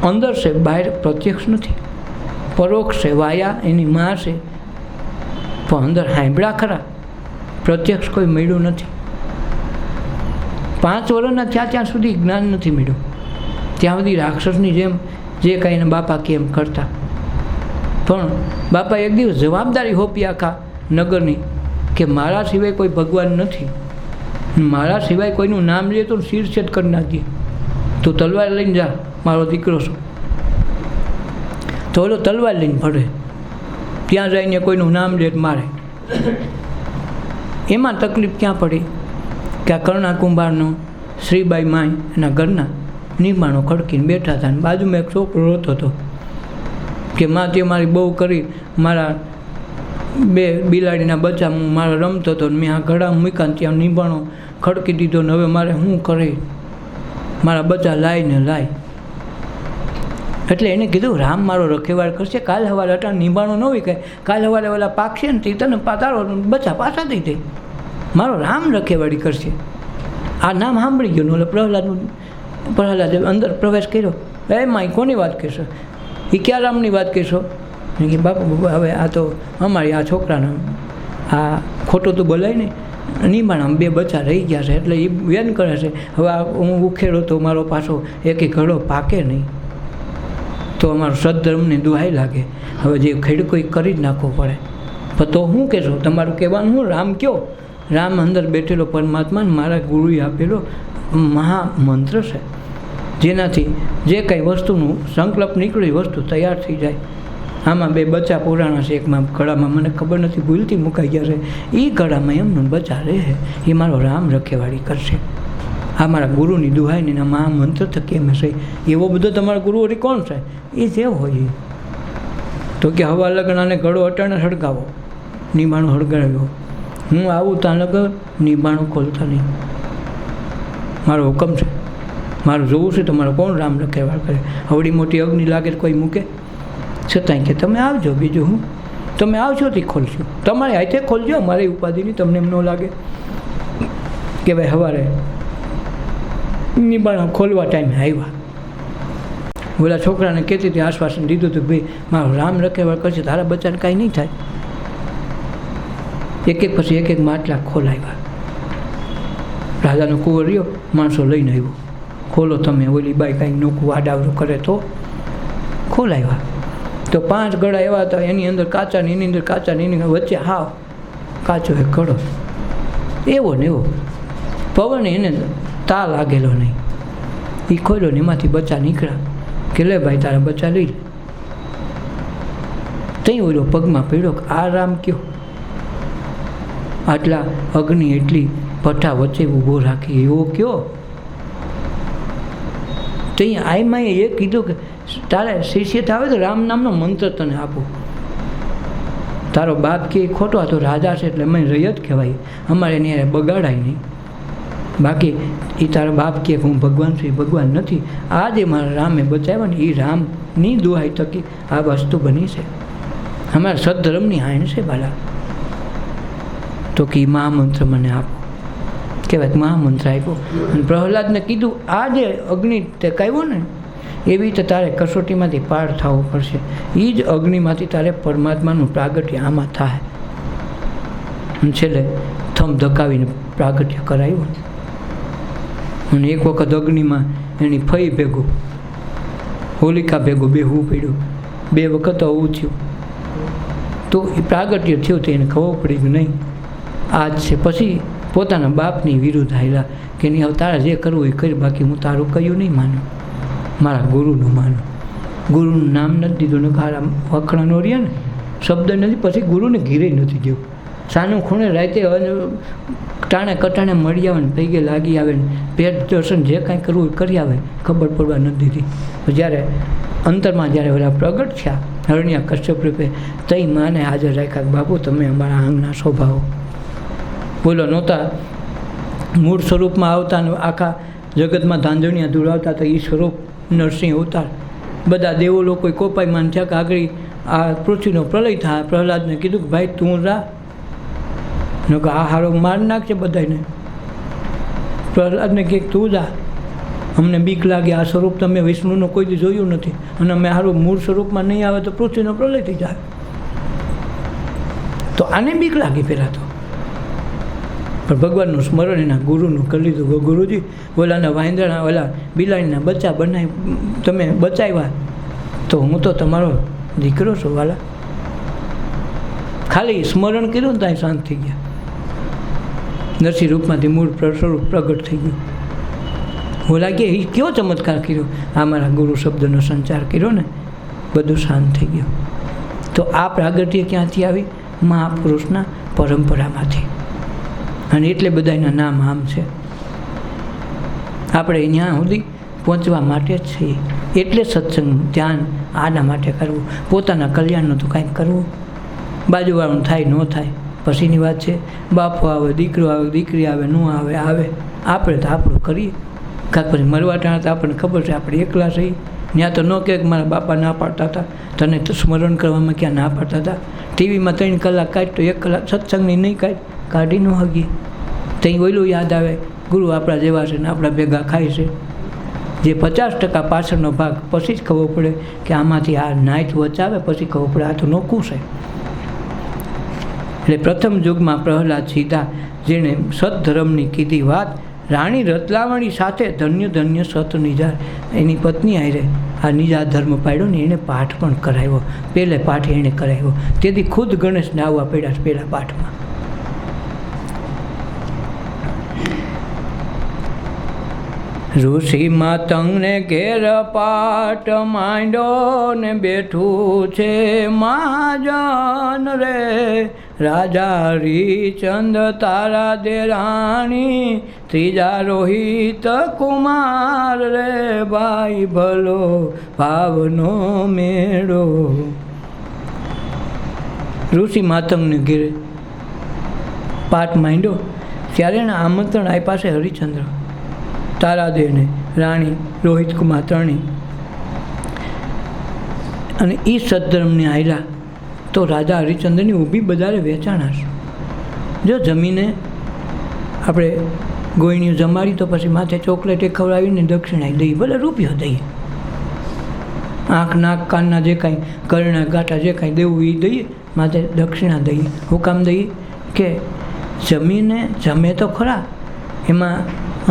અંદર છે, બહાર પ્રત્યક્ષ નથી, પરોક્ષ છે, વાયા એની માં છે, પણ અંદર સાંભળ્યા ખરા, પ્રત્યક્ષ કોઈ મળ્યું નથી. 5 વર્ષના ત્યાં સુધી જ્ઞાન નથી મળ્યું, ત્યાં સુધી રાક્ષસની જેમ જે કાંઈ એને બાપા કેમ કરતા. પણ બાપા એક દિવસ જવાબદારી હોપી આખા નગરની કે મારા સિવાય કોઈ ભગવાન નથી, મારા સિવાય કોઈનું નામ લે તો શિરછેદ કરી નાખીએ, તું તલવાર લઈને જા, મારો દીકરો છું. તો ઓલો તલવાર લઈને ફરે, ત્યાં જઈને કોઈનું નામ લે મારે. એમાં તકલીફ ક્યાં પડી કે આ કર્ણા કુંભારનો શ્રીબાઈ માય એના ઘરના નિર્માણો ખડકીને બેઠા હતા, અને બાજુમાં એક છોકરો રોતો હતો કે માં તે મારી બહુ કરી, મારા 2 બિલાડીના બચ્ચા હું મારા રમતો હતો, મેં આ ઘડા મૂક્યા ત્યાં નિર્માણો ખડકી દીધો, ને હવે મારે શું કરે, મારા બચ્ચા લાય. એટલે એને કીધું રામ મારો રખેવાળ કરશે, કાલ સવારે અટાણ નિભાણો ન હોય કાંઈ, કાલ સવારે ઓલા પાકશે ને તે તને તારો બચ્ચા પાછા થઈ જાય, મારો રામ રખેવાળી કરશે. આ નામ સાંભળી ગયું ને ઓલે પ્રહલાદે અંદર પ્રવેશ કર્યો. એમાં કોની વાત કહેશો? એ ક્યાં રામની વાત કહેશો? કે બાપુ હવે આ તો અમારી આ છોકરાને આ ખોટું તો બોલાય નહીં, નિમાણામાં 2 બચ્ચા રહી ગયા છે એટલે એ વેન કરે છે હવે હું ઉખેડો તો મારો પાછો એક ઘડો પાકે નહીં, તો અમારો સદ્ધર્મની દુહાઈ લાગે, હવે જે ખેડૂતો એ કરી જ નાખવો પડે. પણ તો શું કહેશો? તમારું કહેવાનું હું? રામ કયો? રામ અંદર બેઠેલો પરમાત્મા મારા ગુરુએ આપેલો મહામંત્ર છે, જેનાથી જે કંઈ વસ્તુનું સંકલ્પ નીકળે વસ્તુ તૈયાર થઈ જાય. આમાં 2 બચ્ચા પુરાણા છે, એકમાં ગળામાં મને ખબર નથી ભૂલથી મુકાઈ ગયા છે, એ ગળામાં એમનું બચ્ચા રહે, એ મારો રામ રખેવાળી કરશે. આ મારા ગુરુની દુહાઈને આ મહામંત્ર થકી એમ છે. એવો બધો તમારા ગુરુ વળી કોણ છે? એ જે હોય તો કે હવા લગ્નાને ગળો અટાણે સળગાવો, નિબાણું સળગાવ્યો, હું આવું ત્યાં લગર નિબાણું ખોલતા નહીં, મારો હુકમ છે, મારું જોવું છે તમારે કોણ રામ રખેવાળ કરે. હવડી મોટી અગ્નિ લાગે તો કોઈ મૂકે? છતાંય કે તમે આવજો, બીજું હું, તમે આવશો તે ખોલશું, તમારે હાથે ખોલજો, અમારી ઉપાધિની તમને એમ ન લાગે કે ભાઈ સવારે નિબાણા ખોલવા ટાઈમે આવ્યા. ઓલા છોકરાને કહેતી હતી, આશ્વાસન દીધું હતું ભાઈ મારો રામ રખેવાળ કરશે, તારા બચ્ચાને કાંઈ નહીં થાય. એક પછી એક માટલા ખોલાવ્યા. રાજાનો કુંવર રહ્યો, માણસો લઈને આવ્યો, ખોલો તમે, ઓલી બાઈ કાંઈ નોકું આડાવડું કરે તો ખોલાવ્યા. તો 5 ગળા એવા હતા, એની અંદર કાચા ને એની અંદર કાચા ને એની વચ્ચે હાવ કાચો એક ગળો, એવો ને એવો પવન, એને તા લાગેલો નહીં. એ ખોલ્યો ને એમાંથી બચ્ચા નીકળ્યા કે લે ભાઈ તારા બચ્ચા લઈ લે. ત્યાં ઓલો પગમાં પડ્યો કે આ રામ કયો? આટલા અગ્નિ એટલી ભઠ્ઠા વચ્ચે ઊભો રાખી એવો કયો? ત્યાં આઈમાં એ કીધું કે તારે શિષ્યતા આવે તો રામ નામનો મંત્ર તને આપું. તારો બાપ કે ખોટો હતો, રાજા છે એટલે અમે રૈયત કહેવાય, અમારે એને બગાડાય નહીં. બાકી એ તારા બાપ કે હું ભગવાન છું, એ ભગવાન નથી. આ જે મારા રામે બચાવ્યા ને એ રામની દુહાઈ થકી આ વસ્તુ બની છે, અમારા સદ્ધર્મની હાણ છે બાલા. તો કે મહામંત્ર મને આપો, કહેવાય મહામંત્ર આપ્યો. અને પ્રહલાદને કીધું આ જે અગ્નિ તે કાવ્યો ને એવી રીતે તારે કસોટીમાંથી પાર થવું પડશે. એ જ અગ્નિમાંથી તારે પરમાત્માનું પ્રાગટ્ય આમાં થાય. અને છેલ્લે થમ ધકાવીને પ્રાગટ્ય કરાવ્યું. અને એક વખત અગ્નિમાં એની ફઈ ભેગું હોલિકા ભેગું બેહવું પડ્યું, 2 વખત આવું થયું. તો એ પ્રાગટ્ય થયું તો એને ખબર પડી કે નહીં આ જ છે. પછી પોતાના બાપની વિરુદ્ધ આવ્યા કે નહીં હવે તારા જે કરવું એ કરી, બાકી હું તારું કહ્યું નહીં માનું, મારા ગુરુનું માનું. ગુરુનું નામ નથી દીધું ને ખારા વખણાનો રહ્યા ને શબ્દ નથી. પછી ગુરુને ઘીરે નથી ગયું. સાનું ખૂણે રાતે ટાણે કટાણે મળી આવે ને પૈગે લાગી આવે ને પેટ દર્શન જે કાંઈ કરવું એ કરી આવે, ખબર પડવા નથી દીધી. જ્યારે અંતરમાં જ્યારે ઓલા પ્રગટ થયા હરણ્યા કશ્યપ રૂપે, તઈ માને હાજર રાખ્યા, બાપુ તમે અમારા આંગના સ્વભાવ બોલો નહોતા મૂળ સ્વરૂપમાં આવતા ને આખા જગતમાં ધાંધણિયા ધૂળાવતા તો એ સ્વરૂપ નરસિંહ અવતાર. બધા દેવો લોકો કોપાઈમાન થયા કે આગળ આ પૃથ્વીનો પ્રલય થાય. પ્રહલાદને કીધું કે ભાઈ તું રા, ન કે આ હારો માર નાખશે બધાને. પ્રહલાદને કહે તું જા, અમને બીક લાગે, આ સ્વરૂપ તમે વિષ્ણુનું કોઈ દી જોયું નથી, અને અમે હારું મૂળ સ્વરૂપમાં નહીં આવે તો પૃથ્વીનો પ્રલય થઈ જાય. તો આને બીક લાગી પહેલાં તો, પણ ભગવાનનું સ્મરણ એના ગુરુનું કરી લીધું. ગુરુજી ઓલાના વાંદરા ઓલા બિલાડીના બચ્ચા બનાવી તમે બચાવ્યા, તો હું તો તમારો દીકરો છું વાલા. ખાલી સ્મરણ કર્યું ને ત્યાં શાંત થઈ ગયા. નરસિંહ રૂપમાંથી મૂળ સ્વરૂપ પ્રગટ થઈ ગયું. ઓલા કે એ કેવો ચમત્કાર કર્યો, આ મારા ગુરુ શબ્દનો સંચાર કર્યો ને, બધું શાંત થઈ ગયું. તો આ પ્રાગટ્ય ક્યાંથી આવી? મહાપુરુષના પરંપરામાંથી. અને એટલે બધાના નામ આમ છે. આપણે ત્યાં સુધી પહોંચવા માટે જ છીએ. એટલે સત્સંગ ધ્યાન આના માટે કરવું, પોતાના કલ્યાણનું તો કાંઈક કરવું. બાજુવાળું થાય ન થાય પછીની વાત છે. બાપો આવે, દીકરો આવે, દીકરી આવે, ન આવે આવે, આપણે તો આપણું કરીએ. કાંક પછી મરવા ટાણા તો આપણને ખબર છે આપણે એકલા છીએ. ત્યાં તો ન કહે કે મારા બાપા ના પાડતા હતા, તને તો સ્મરણ કરવામાં ક્યાં ના પાડતા હતા. ટીવીમાં 3 કલાક કાઢ તો 1 કલાક સત્સંગની નહીં કાઢી ન હગી. ત્યાં ઓયલું યાદ આવે, ગુરુ આપણા જેવા છે ને આપણા ભેગા ખાય છે. જે 50% પાછળનો ભાગ પછી જ ખબર પડે કે આમાંથી આ નાઈટ વચાવે, પછી ખબર પડે આ તો નોખું છે. એટલે પ્રથમ યુગમાં પ્રહલાદ સીધા જેણે સત્ધર્મની કીધી વાત રાણી રતલાવણી સાથે ધન્ય ધન્ય સત નિજા એની પત્ની આયરે આ નિજા ધર્મ પાડ્યો ને એને પાઠ પણ કરાવ્યો. પહેલે પાઠ એણે કરાવ્યો. તેથી ખુદ ગણેશને આવવા પડ્યા પહેલા પાઠમાં. ઋષિ માતંગને ઘેર પાટ માંડ્યો ને બેઠું છે મહાજન રે રાજા હરિચંદ તારા દેરાણી ત્રીજા રોહિત કુમાર રે ભાઈ ભલો ભાવનો મેળો. ઋષિ માતંગને ઘેરે પાટ માંડ્યો ત્યારે એના આમંત્રણ આપ્યા છે હરિચંદ્ર, તારાદેવને, રાણી, રોહિત કુમાર ત્રણેય. અને એ સદ્ધર્મને આવ્યા તો રાજા હરિચંદ્રની ઊભી બજારે વેચાણા છે. જો જમીને આપણે ગોયણીઓ જમાડી તો પછી માથે ચોકલેટ ખવડાવીને દક્ષિણા દઈએ, ભલે રૂપિયો દઈએ, આંખ નાક કાનના જે કાંઈ કરણા ગાંઠા જે કાંઈ દેવું એ દઈએ, માથે દક્ષિણા દઈએ. હું કામ દઈએ કે જમીને જમે તો ખરા, એમાં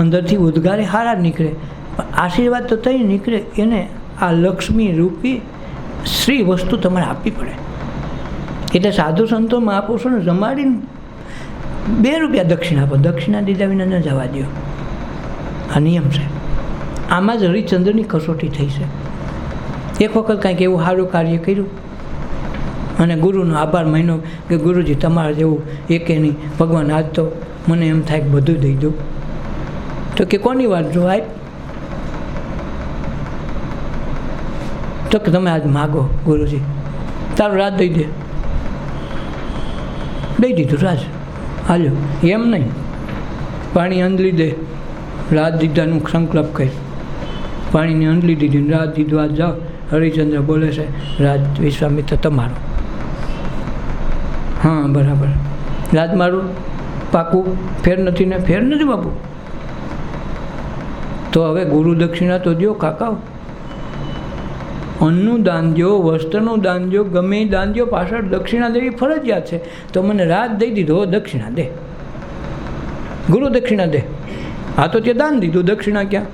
અંદરથી ઉદ્ગારે હારા નીકળે, પણ આશીર્વાદ તો તઈ નીકળે. એને આ લક્ષ્મી રૂપી શ્રી વસ્તુ તમારે આપવી પડે. એટલે સાધુ સંતો મહાપુરુષોને જમાડીને 2 રૂપિયા દક્ષિણા આપો, દક્ષિણા દીધા વિના ન જવા દો. આ નિયમ છે. આમાં જ હરિચંદ્રની કસોટી થઈ છે. એક વખત કાંઈક એવું સારું કાર્ય કર્યું અને ગુરુનો આભાર માન્યો કે ગુરુજી તમારા જેવું એકે નહીં, ભગવાન આજ તો મને એમ થાય કે બધું દઈ દઉં. તો કે કોની વાત જો આપ, તો કે તમે આજ માગો ગુરુજી, તારું રાજ દઈ દે. દઈ દીધું રાજ, હાલ્યો. એમ નહીં, પાણી અંદલી દે, રાજ દીધાનું સંકલ્પ કરી, પાણીની અંદલી દીધી, રાજ દીધું. આજ જાઓ. હરિચંદ્ર બોલે છે રાજ વિશ્વામિત્ર તમારો. હા બરાબર, રાજ મારું પાકું, ફેર નથી ને? ફેર નથી બાપુ. તો હવે ગુરુ દક્ષિણા તો દો કાકા, અન્નનું દાન દો, વસ્ત્રનું દાન દો, ગમે એ દાન દો, પાછળ દક્ષિણા દેવી ફરજિયાત છે. તો મને રાત દઈ દીધો, દક્ષિણા દે, ગુરુ દક્ષિણા દે. આ તો તે દાન દીધું, દક્ષિણા ક્યાં?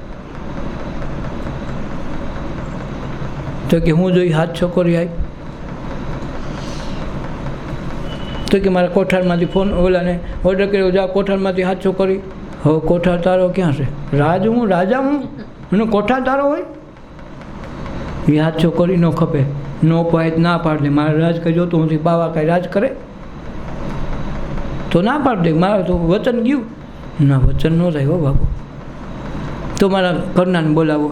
તો કે હું જોઈ હાથ છોકરી આવી, તો કે મારા કોઠારમાંથી ફોન ઓલાને ઓર્ડર કર્યો, જા કોઠારમાંથી હાથ છોકરી. હવે કોઠાર તારો ક્યાં છે? રાજ હું, રાજા હું, અને કોઠાર તારો હોય? એ હાથ છોકરી ન ખપે, નો પાય ના પાડ દે. મારે રાજ કર્યો તો હું બાવા કાંઈ રાજ કરે તો ના પાડ દે. મારે તો વચન ગયું ના, વચન ન થાય હો બાપુ. તો મારા ઘરનાને બોલાવો,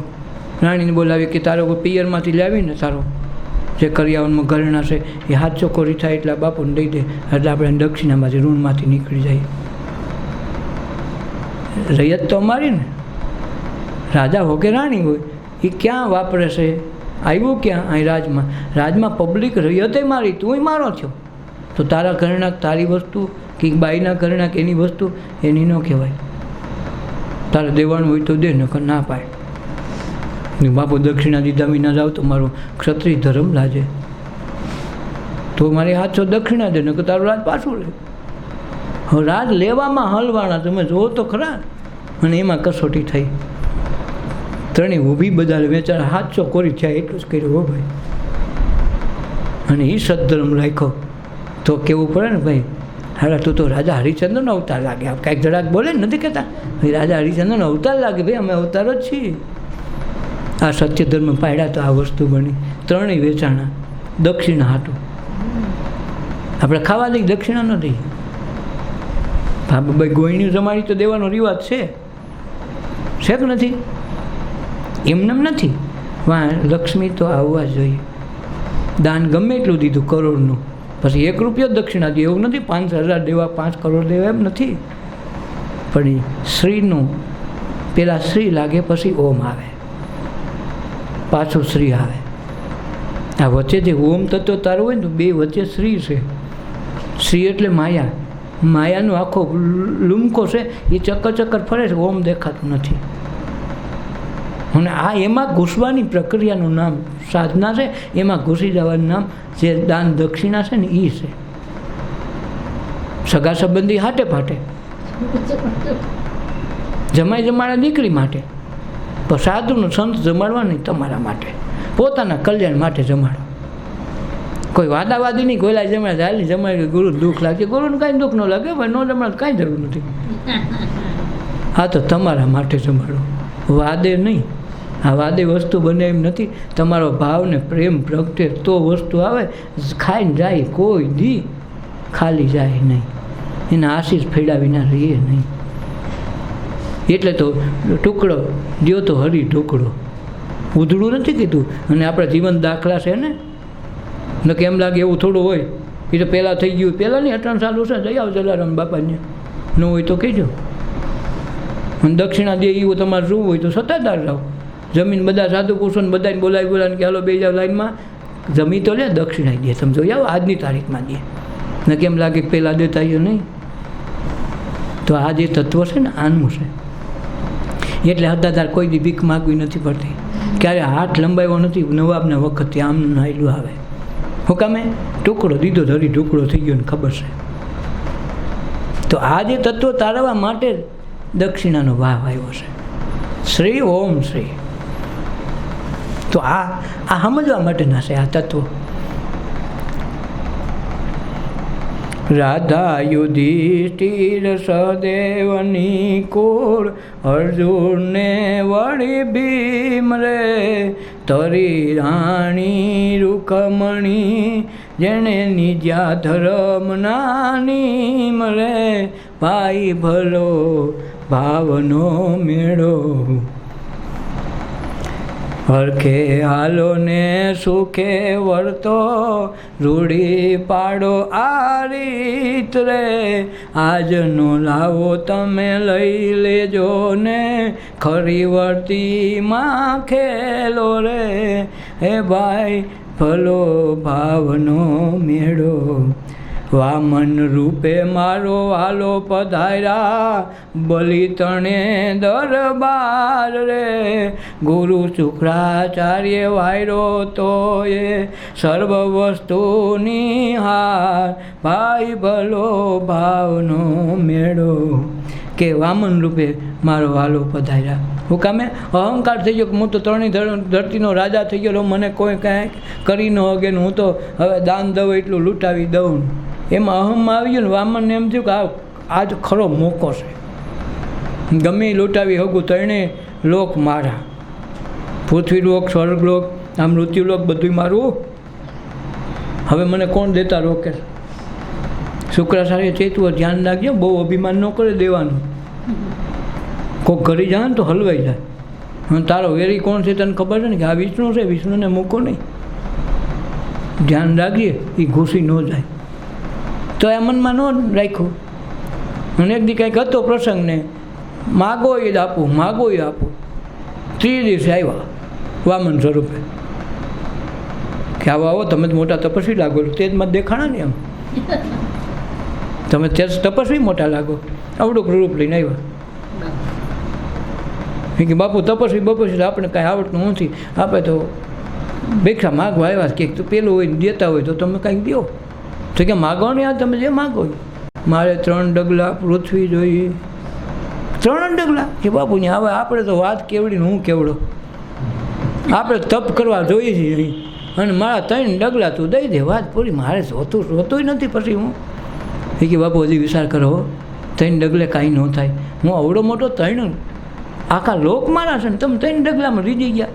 રાણીને બોલાવી કે તારો પિયરમાંથી લાવીને તારો જે કરિયાવરમાં ઘરેણા છે એ હાથ ચોકોરી થાય એટલે બાપુને દઈ દે, એટલે આપણે દક્ષિણામાંથી ઋણમાંથી નીકળી જાય. રૈયત તો અમારી ને, રાજા હો કે રાણી હોય, એ ક્યાં વાપરે છે? આવ્યું ક્યાં? અહીં રાજમાં. રાજમાં પબ્લિક રૈયતે મારી, તુંય મારો છો. તો તારા ઘરેણા, તારી વસ્તુ કે બાઈના ઘરેણા કે એની વસ્તુ એની ન કહેવાય. તારે દેવાનું હોય તો દે, નકર ના પાય. બાપુ દક્ષિણા દીધા વિના જાવ તો મારો ક્ષત્રિય ધર્મ લાજે, તો મારી હાથો દક્ષિણા દે, નકર તારું રાજ પાછું લે. હવે રાજ લેવામાં હલવાના તમે જુઓ તો ખરા. અને એમાં કસોટી થઈ. ત્રણેય ઊભી બધા વેચારા હાથ ચોકોરી થયા, એટલું જ કર્યું હો ભાઈ. અને એ સદ્ધર્મ રાખ્યો તો કેવું પડે ને ભાઈ, હારા તું તો રાજા હરિચંદ્રનો અવતાર લાગે. આપ કાંઈક જરાક બોલે ને, નથી કહેતા ભાઈ રાજા હરિચંદ્રનો અવતાર લાગે. ભાઈ અમે અવતારો જ છીએ. આ સત્ય ધર્મ પાડ્યા તો આ વસ્તુ બની. ત્રણેય વેચાણા દક્ષિણા હાટું. આપણે ખાવા દઈએ, દક્ષિણા ન દઈએ. હા ભાઈ, ગોયણી જમાડી તો દેવાનો રિવાજ છે કે નથી? એમને નથી. વાહ, લક્ષ્મી તો આવવા જોઈએ. દાન ગમે એટલું દીધું, કરોડનું, પછી 1 રૂપિયો દક્ષિણા દે એવું નથી. 5,000 દેવા, 5 કરોડ દેવા એમ નથી. પણ શ્રીનું પેલા શ્રી લાગે, પછી ઓમ આવે, પાછું શ્રી આવે. આ વચ્ચે જે ઓમ તત્વ તારું હોય ને તો 2 વચ્ચે શ્રી છે. શ્રી એટલે માયા, માયાનો આખો લુમકો છે એ ચક્કર ફરે છે, ઓમ દેખાતું નથી. અને આ એમાં ઘૂસવાની પ્રક્રિયાનું નામ સાધના છે. એમાં ઘૂસી જવાનું નામ જે દાન દક્ષિણા છે ને એ છે. સગા સંબંધી હાટે ફાટે, જમાઈ જમાડે દીકરી માટે, પણ સાધુનો સંત જમાડવા નહીં તમારા માટે, પોતાના કલ્યાણ માટે જમાડો. કોઈ વાદાવાદી નહીં, કોઈ લાય જમાડે હાલી જમાડી ગુરુ દુઃખ લાગે, ગુરુને કાંઈ દુઃખ ન લાગે, ભાઈ ન જમાડે કાંઈ જરૂર નથી. આ તો તમારા માટે જમાડો, વાદે નહીં. આ વાદે વસ્તુ બને એમ નથી. તમારો ભાવ ને પ્રેમ પ્રગટે તો વસ્તુ આવે. ખાઈને જાય કોઈ દી ખાલી જાય નહીં, એના આશીષ ફેડા વિના રહીએ નહીં. એટલે તો ટુકડો દ્યો તો હરી ટુકડો, ઉધડું નથી કીધું. અને આપણા જીવન દાખલા છે ને, ન કે એમ લાગે એવું થોડું હોય. એ તો પહેલાં થઈ ગયું, પહેલાં નહીં, 18 સાલ છે, જઈ આવ જલારામ બાપાને, ન હોય તો કહેજો. અને દક્ષિણા દે એવું તમારે શું હોય તો સત્તાદાર રહો. જમીન બધા સાધુ પુરુષોને બધાને બોલાવીને કે હાલો બે જાવ લાઈનમાં, જમી તો લે, દક્ષિણા દે. તમે જોઈ આવો આજની તારીખમાં દે, ન કેમ લાગે કે પહેલાં દેતા આવ્યો નહીં. તો આ જે તત્વ છે ને આનું છે. એટલે હદાદાર કોઈ દી ભીખ માગવી નથી પડતી, ક્યારે હાથ લંબાવ્યો નથી. નવાબના વખતથી આમનું નાયલું આવે. હું કામે ટુકડો દીધો ધરી ટુકડો થઈ ગયો ને ખબર છે. તો આ જે તત્વ તારવા માટે દક્ષિણાનો ભાવ આવ્યો છે. શ્રી ઓમ શ્રી. તો આ સમજવા માટેના છે આ તત્વો. રાધા યુધિષ્ઠિર સદેવની કોળ, અર્જુનને વળી ભીમ રે, તરી રાણી રૂકમણી, જેણે નિજા ધર્મ નાની મરે, ભાઈ ભલો ભાવનો મેળો, હરખે હાલો ને સુખે વર્તો, રૂઢી પાડો આ રીત રે, આજનો લાવો તમે લઈ લેજો ને, ખરી વર્તીમાં ખેલો રે, હે ભાઈ ભલો ભાવનો મેળો, વામન રૂપે મારો હાલો પધાર્યા, બલિ તણે દરબાર રે, ગુરુ શુક્રાચાર્ય વાયરો તો એ સર્વ વસ્તુની હાર, ભાઈ ભલો ભાવનો મેળો. કે વામન રૂપે મારો હાલો પધાર્યા. હું કામે અહંકાર થઈ ગયો કે હું તો ત્રણેય ધરતીનો રાજા થઈ ગયો, મને કોઈ કાંઈ કરી ન હગે ને હું તો હવે દાન દઉં એટલું લૂંટાવી દઉં. એમાં અહમમાં આવી ગયું ને વામનને એમ થયું કે આ જ ખરો મોકો છે, ગમે લૂંટાવી હગું. ત્રણેય લોક મારા, પૃથ્વીલોક, સ્વર્ગલોક, આ મૃત્યુલોક બધું મારું. હવે મને કોણ દેતા રોકે? શુક્રાચાર્ય ચેતવો, ધ્યાન રાખજો, બહુ અભિમાન ન કરે દેવાનું. કોઈક ઘરે જાય ને તો હલવાઈ જાય. હા, તારો વેરી કોણ છે તને ખબર છે ને કે આ વિષ્ણુ છે, વિષ્ણુને મૂકો નહીં. ધ્યાન રાખીએ એ ઘૂસી ન જાય. તો એ મનમાં ન રાખ્યું. અને એક દી કંઈક હતો પ્રસંગને, માગો એ જ આપું, માગો એ આપું. 3 દિવસે આવ્યા વામન સ્વરૂપે કે આવો તમે મોટા તપસ્વી લાગો, તે જ મત દેખાણા ને એમ, તમે તે તપસ્વી મોટા લાગો. આવડું રૂપ લઈને આવ્યા. કે બાપુ તપસ્વી બપસ્વી આપણે કાંઈ આવડતું નથી, આપણે તો ભિક્ષા માગવા આવ્યા કે પેલું હોય દેતા હોય તો તમે કાંઈક દો. તો કે માગો ને, આ તમે જે માગો. મારે 3 ડગલા પૃથ્વી જોઈએ. 3 ડગલા કે બાપુ ને હવે આપણે તો વાત કેવડી હું કેવડો, આપણે તપ કરવા જોઈએ છીએ અહીં, અને મારા 3 ડગલા તું દઈ દે, વાત પૂરી. મારે જોતું નથી. પછી હું કે બાપુ હજી વિચાર કરો, 3 ડગલે કાંઈ ન થાય. હું અવડો મોટો 3 આખા લોક મારા છે ને તમે 3 ડગલામાં રીજી ગયા.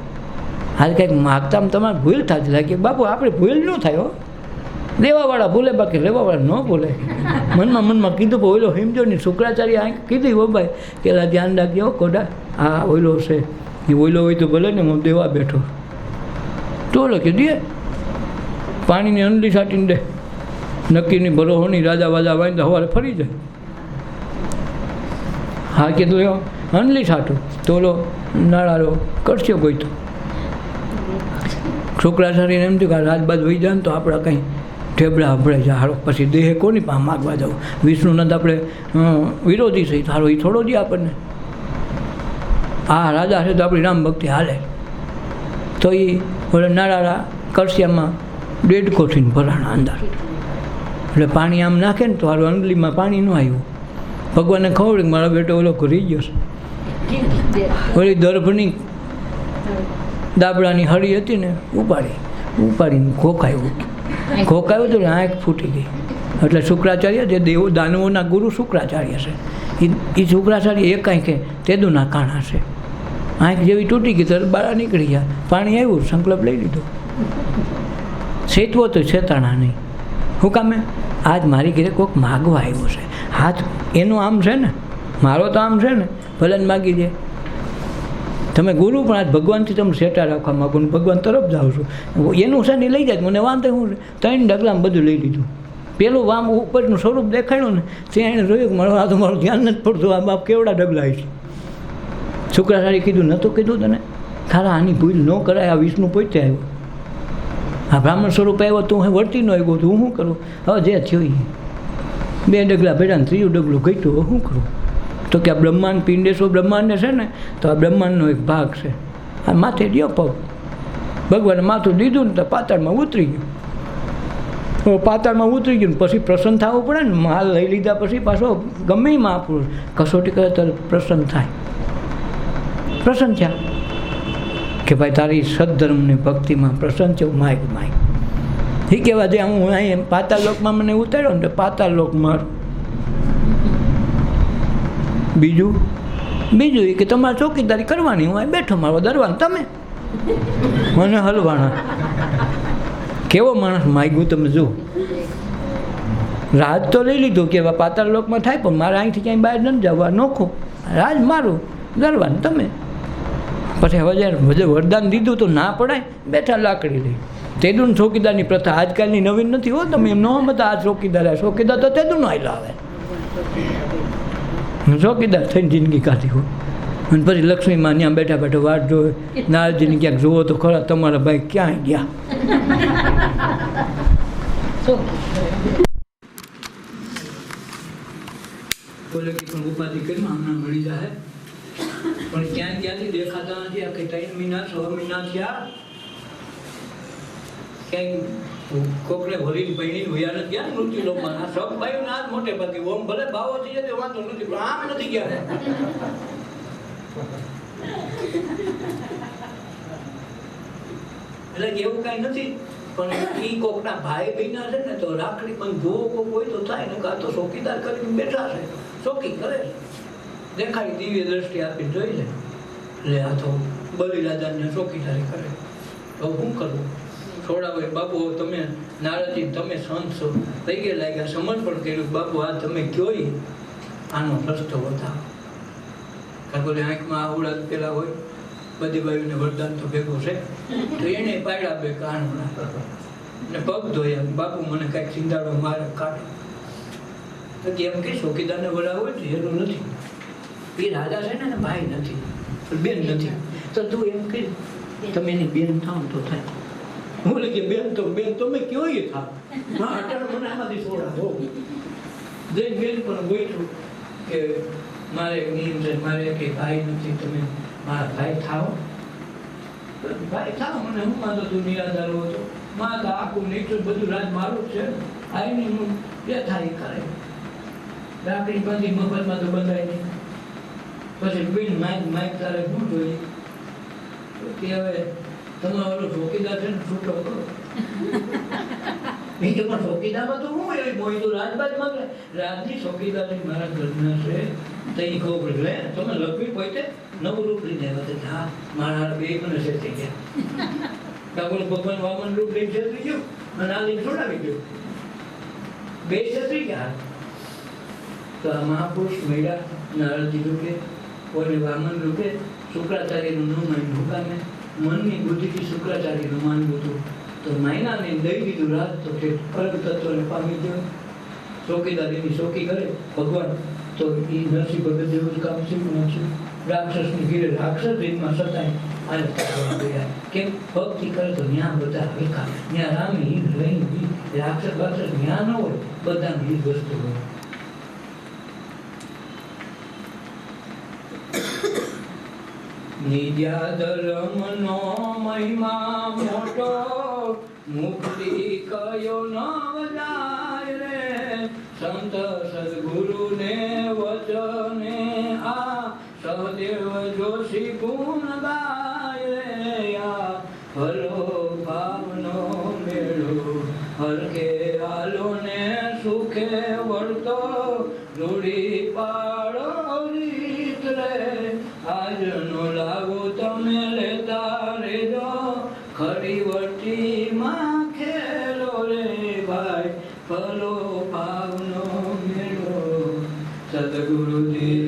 હાલ કંઈક માગતા તમારે ભૂલ થતી લાગે. બાપુ આપણે ભૂલ ન થાય હો, લેવાવાળા ભૂલે બાકી લેવાવાળા ન ભૂલે. મનમાં કીધું પણ ઓઈલો હિમજો ને શુક્રાચાર્ય કીધું બાબાઈ કે ધ્યાન રાખજો કોડા, આ ઓઈલો છે, એ ઓઈલો હોય તો ભલે ને હું દેવા બેઠો. તો ઓલો કે દે પાણીની અંડલી છાંટીને દે, નક્કીની ભરોહોની રાજા વાજા વાંધા સવારે ફરી જાય. હા કીધું અંડલી છાંટું તો ઓલો નાળારો કરશો કોઈ તો. શુક્રાચાર્યને એમ થયું કે રાજબાજ વહી જાય ને તો આપણે કંઈ ઠેબડા હભળાઈ જાય. હારો પછી દેહે કોની પાસે માગવા જવું? વિષ્ણુના તો આપણે વિરોધી છે, સારો એ થોડો દે આપણને. હા રાજા છે તો આપણી રામ ભક્તિ હાલે. તો એ ઓલા નાળારા કરશિયામાં 1.5 કોઠીને ભરાણા અંદર. એટલે પાણી આમ નાખે ને તો હારું અંડલીમાં પાણી ન આવ્યું. ભગવાનને ખબર કે મારો બેટો ઓલો રહી ગયો છે. ઓલી દર્ભની દાબડાની હળી હતી ને ઉપાડીને ખોકાયું તો આંખ ફૂટી ગઈ. એટલે શુક્રાચાર્ય જે દેવો દાનવોના ગુરુ શુક્રાચાર્ય છે, એ શુક્રાચાર્ય એ કાંઈ કે તેદુના કાણા છે. આંખ જેવી તૂટી ગઈ તરત બહાર નીકળી ગયા, પાણી આવ્યું, સંકલ્પ લઈ લીધો. સેતવો તો છેતાણા નહીં. શું કામે? આજ મારી ઘરે કોઈક માગવા આવ્યો છે, હાથ એનું આમ છે ને, મારો તો આમ છે ને, ભલે ને માગી દે. તમે ગુરુ પણ આજ ભગવાનથી તમે સેટા રાખવા માગો ને ભગવાન તરફ જાઓ છો, એનું છે ને લઈ જાય, મને વાંધો શું? 3 ડગલામાં બધું લઈ લીધું. પેલું વામ ઉપરનું સ્વરૂપ દેખાડ્યું ને ત્યાં એને જોયું કે મારું આ તો મારું ધ્યાન નથી પડતું, આ બાપ કેવડા ડગલા છે. શુક્રાચાર્ય કીધું નહોતું કીધું તને, ખારા આની ભૂલ ન કરાય. આ વિષ્ણુ પોતે આવ્યો, આ બ્રાહ્મણ સ્વરૂપ આવ્યો, તું વર્તી ન આવ્યો, તું શું કરું? હવે જે થયું 2 ડગલા ભેડા ને 3જું ડગલું ઘટ્યું, શું કરું? તો કે આ બ્રહ્માંડ પિંડેશ્વર બ્રહ્માંડ છે ને, તો આ બ્રહ્માંડનો એક ભાગ છે. આ માથે દ્યો પગ, ભગવાને માથું દીધું ને તો પાતાળમાં ઉતરી ગયું. પાતાળમાં ઉતરી ગયું પછી પ્રસન્ન થવું પડે ને. માલ લઈ લીધા પછી પાછો ગમે મહાપુરુષ કસોટી કરે તો પ્રસન્ન થાય. પ્રસન્ન થયા કે ભાઈ તારી સદ્ધર્મની ભક્તિમાં પ્રસન્ન છે, માય એ કહેવા દે. હું અહીં પાતાળ લોકમાં મને ઉતાર્યો ને, પાતાળ લોક મારું. બીજું એ કે તમારે ચોકીદારી કરવાની, હું અહીં બેઠો, મારો દરવાન તમે મને હલવાના. કેવો માણસ માગ્યું તમે જુઓ. રાજ તો લઈ લીધું કે પાતાળ લોકમાં થાય, પણ મારે અહીંથી ક્યાંય બહાર નથી જવા, નોખું રાજ મારું, દરવાન તમે. પછી હવે જ્યારે વરદાન દીધું તો ના પડાય, બેઠા લાકડી લઈ. તેદુન ચોકીદારની પ્રથા આજકાલની નવીન નથી હો. તમે એમ ન બધા આ ચોકીદાર તો તેદું આવેલા આવે. ચોકીદાર થઈને જિંદગી કાઢી હોય. અને પછી લક્ષ્મીમાં ત્યાં બેઠા બેઠા વાટ જોવે. નારજીને ક્યાંક જુઓ તો ખરા તમારા ભાઈ ક્યાંય ગયા. બોલે કે પણ ઉપાધિ કરી હમણાં મળી જાય, પણ ક્યાંથી દેખાતા નથી. આ કે 3 મહિના 6 મહિના થયા, ક્યાંય કોકને ભરીને પૈણી વયા નથી ગયા મૃત્યુ લોકમાં. આ સબ ભાઈઓ ના જ મોટે ભાગે ઓમ ભલે ભાવો થઈ જાય વાંધો નથી, પણ આમ નથી ગયા. એટલે એવું કાંઈ નથી. પણ એ કોકના ભાઈ બહેના છે ને, તો રાખડી પણ જોવો કોક હોય તો થાય ને. કાં તો ચોકીદાર કરીને બેઠા છે, ચોકી કરે છે, દેખાડી દિવ્ય દ્રષ્ટિ આપી જોઈ લે. એટલે આ તો બલિરાજાને ચોકીદારી કરે તો શું કરવું? છોડાવે બાપુ તમે નારદજી તમે સંત છો, પૈગે લાગ્યા, સમર્પણ કર્યું. બાપુ આ તમે કયો આનો રસ્તો બતાવો. કારણ કે આંખમાં આવડા પેલા હોય, બધી બાયુને વરદાન તો ભેગું છે, તો એને પાડ્યા બે કાનોના ને પગ ધોયા. બાપુ મને કાંઈક સિંધાડો મારે કાઢે. તો કેમ કે ચોકીદારને વડાવો હોય એનું નથી. એ રાજા છે ને ભાઈ નથી, બેન નથી. તો તું એમ કે તમે એની બેન થાવ તો થાય. હું કે બેન તો તમે કયો એ થાવ. હા અટાણ મને આમાંથી છોડાવો. જઈને બેન પણ ગોઈઠું કે મારે નિયમ છે, મારે કે ભાઈ નથી, તમે મારા ભાઈ થાવ. ભાઈ થાવ, મને હું માનતો તું નિરાધાર હતો. મારા આખું નીચું બધું રાજ મારું જ છે. આવીને હું બે થાય કરે. રાખડી બાંધી મફતમાં તો બંધાય નહીં. પછી બેન માઇક તારે શું જોઈએ કે હવે તમારો ઓલો ચોકીદાર છે ને છૂટો કરો. એ કે પણ ચોકીદારમાં તો હું એવી મોઈ તો રાજબાજ માંગે. રાજની ચોકીદારી મારા ઘરના છે. તો એ ખબર પડે તમે લખવી પોતે નવું રૂપ લઈને આવ્યા. હા મારા બે મને છે થઈ ગયા. કાકોને ભગવાન વામન રૂપ લઈને છેતરી ગયું અને આ લઈને છોડાવી ગયું. બે છેતરી ગયા. તો આ મહાપુરુષ મળ્યા નારદજી રૂપે, કોઈને વામન રૂપે. શુક્રાચાર્યનું ન માન્યું. હુકામે મનની બુદ્ધિથી શુક્રાચાર્યનું માનવું હતું. તો માયનાને દઈ દીધું રાત. તો તે પરમ તત્વને પામી ગયો. ચોકીદારીની ચોકી કરે ભગવાન. તો એ નરસિંહ ભગત જેવું કામ શીખવું છે. રાક્ષસની ઘીરે રાક્ષસ રીતમાં સતાય અને ગયા. કેમ ભક્તિ કરે તો ત્યાં બધા હલકા, ત્યાં રામ હિત રહી. રાક્ષસ બાક્ષસ ત્યાં ન હોય, બધાની હિત વસ્તુ હોય. નિજા ધર્મનો મહિમા મોટો, મુક્તિ કયો ન જાય રે. સંત સદગુરુને વચને આ સહદેવ જોશી ગુણ ગાય ભલો ભાવનો મેળો હરકે આલો ને સુખે વર્તો જોડી પાડો રીત રે આજનો લાવો તમે લેતા રેજો ખરી વટીમાં ખેલો રે ભાઈ ભલો ભાવનો મેળો સદગુરુજી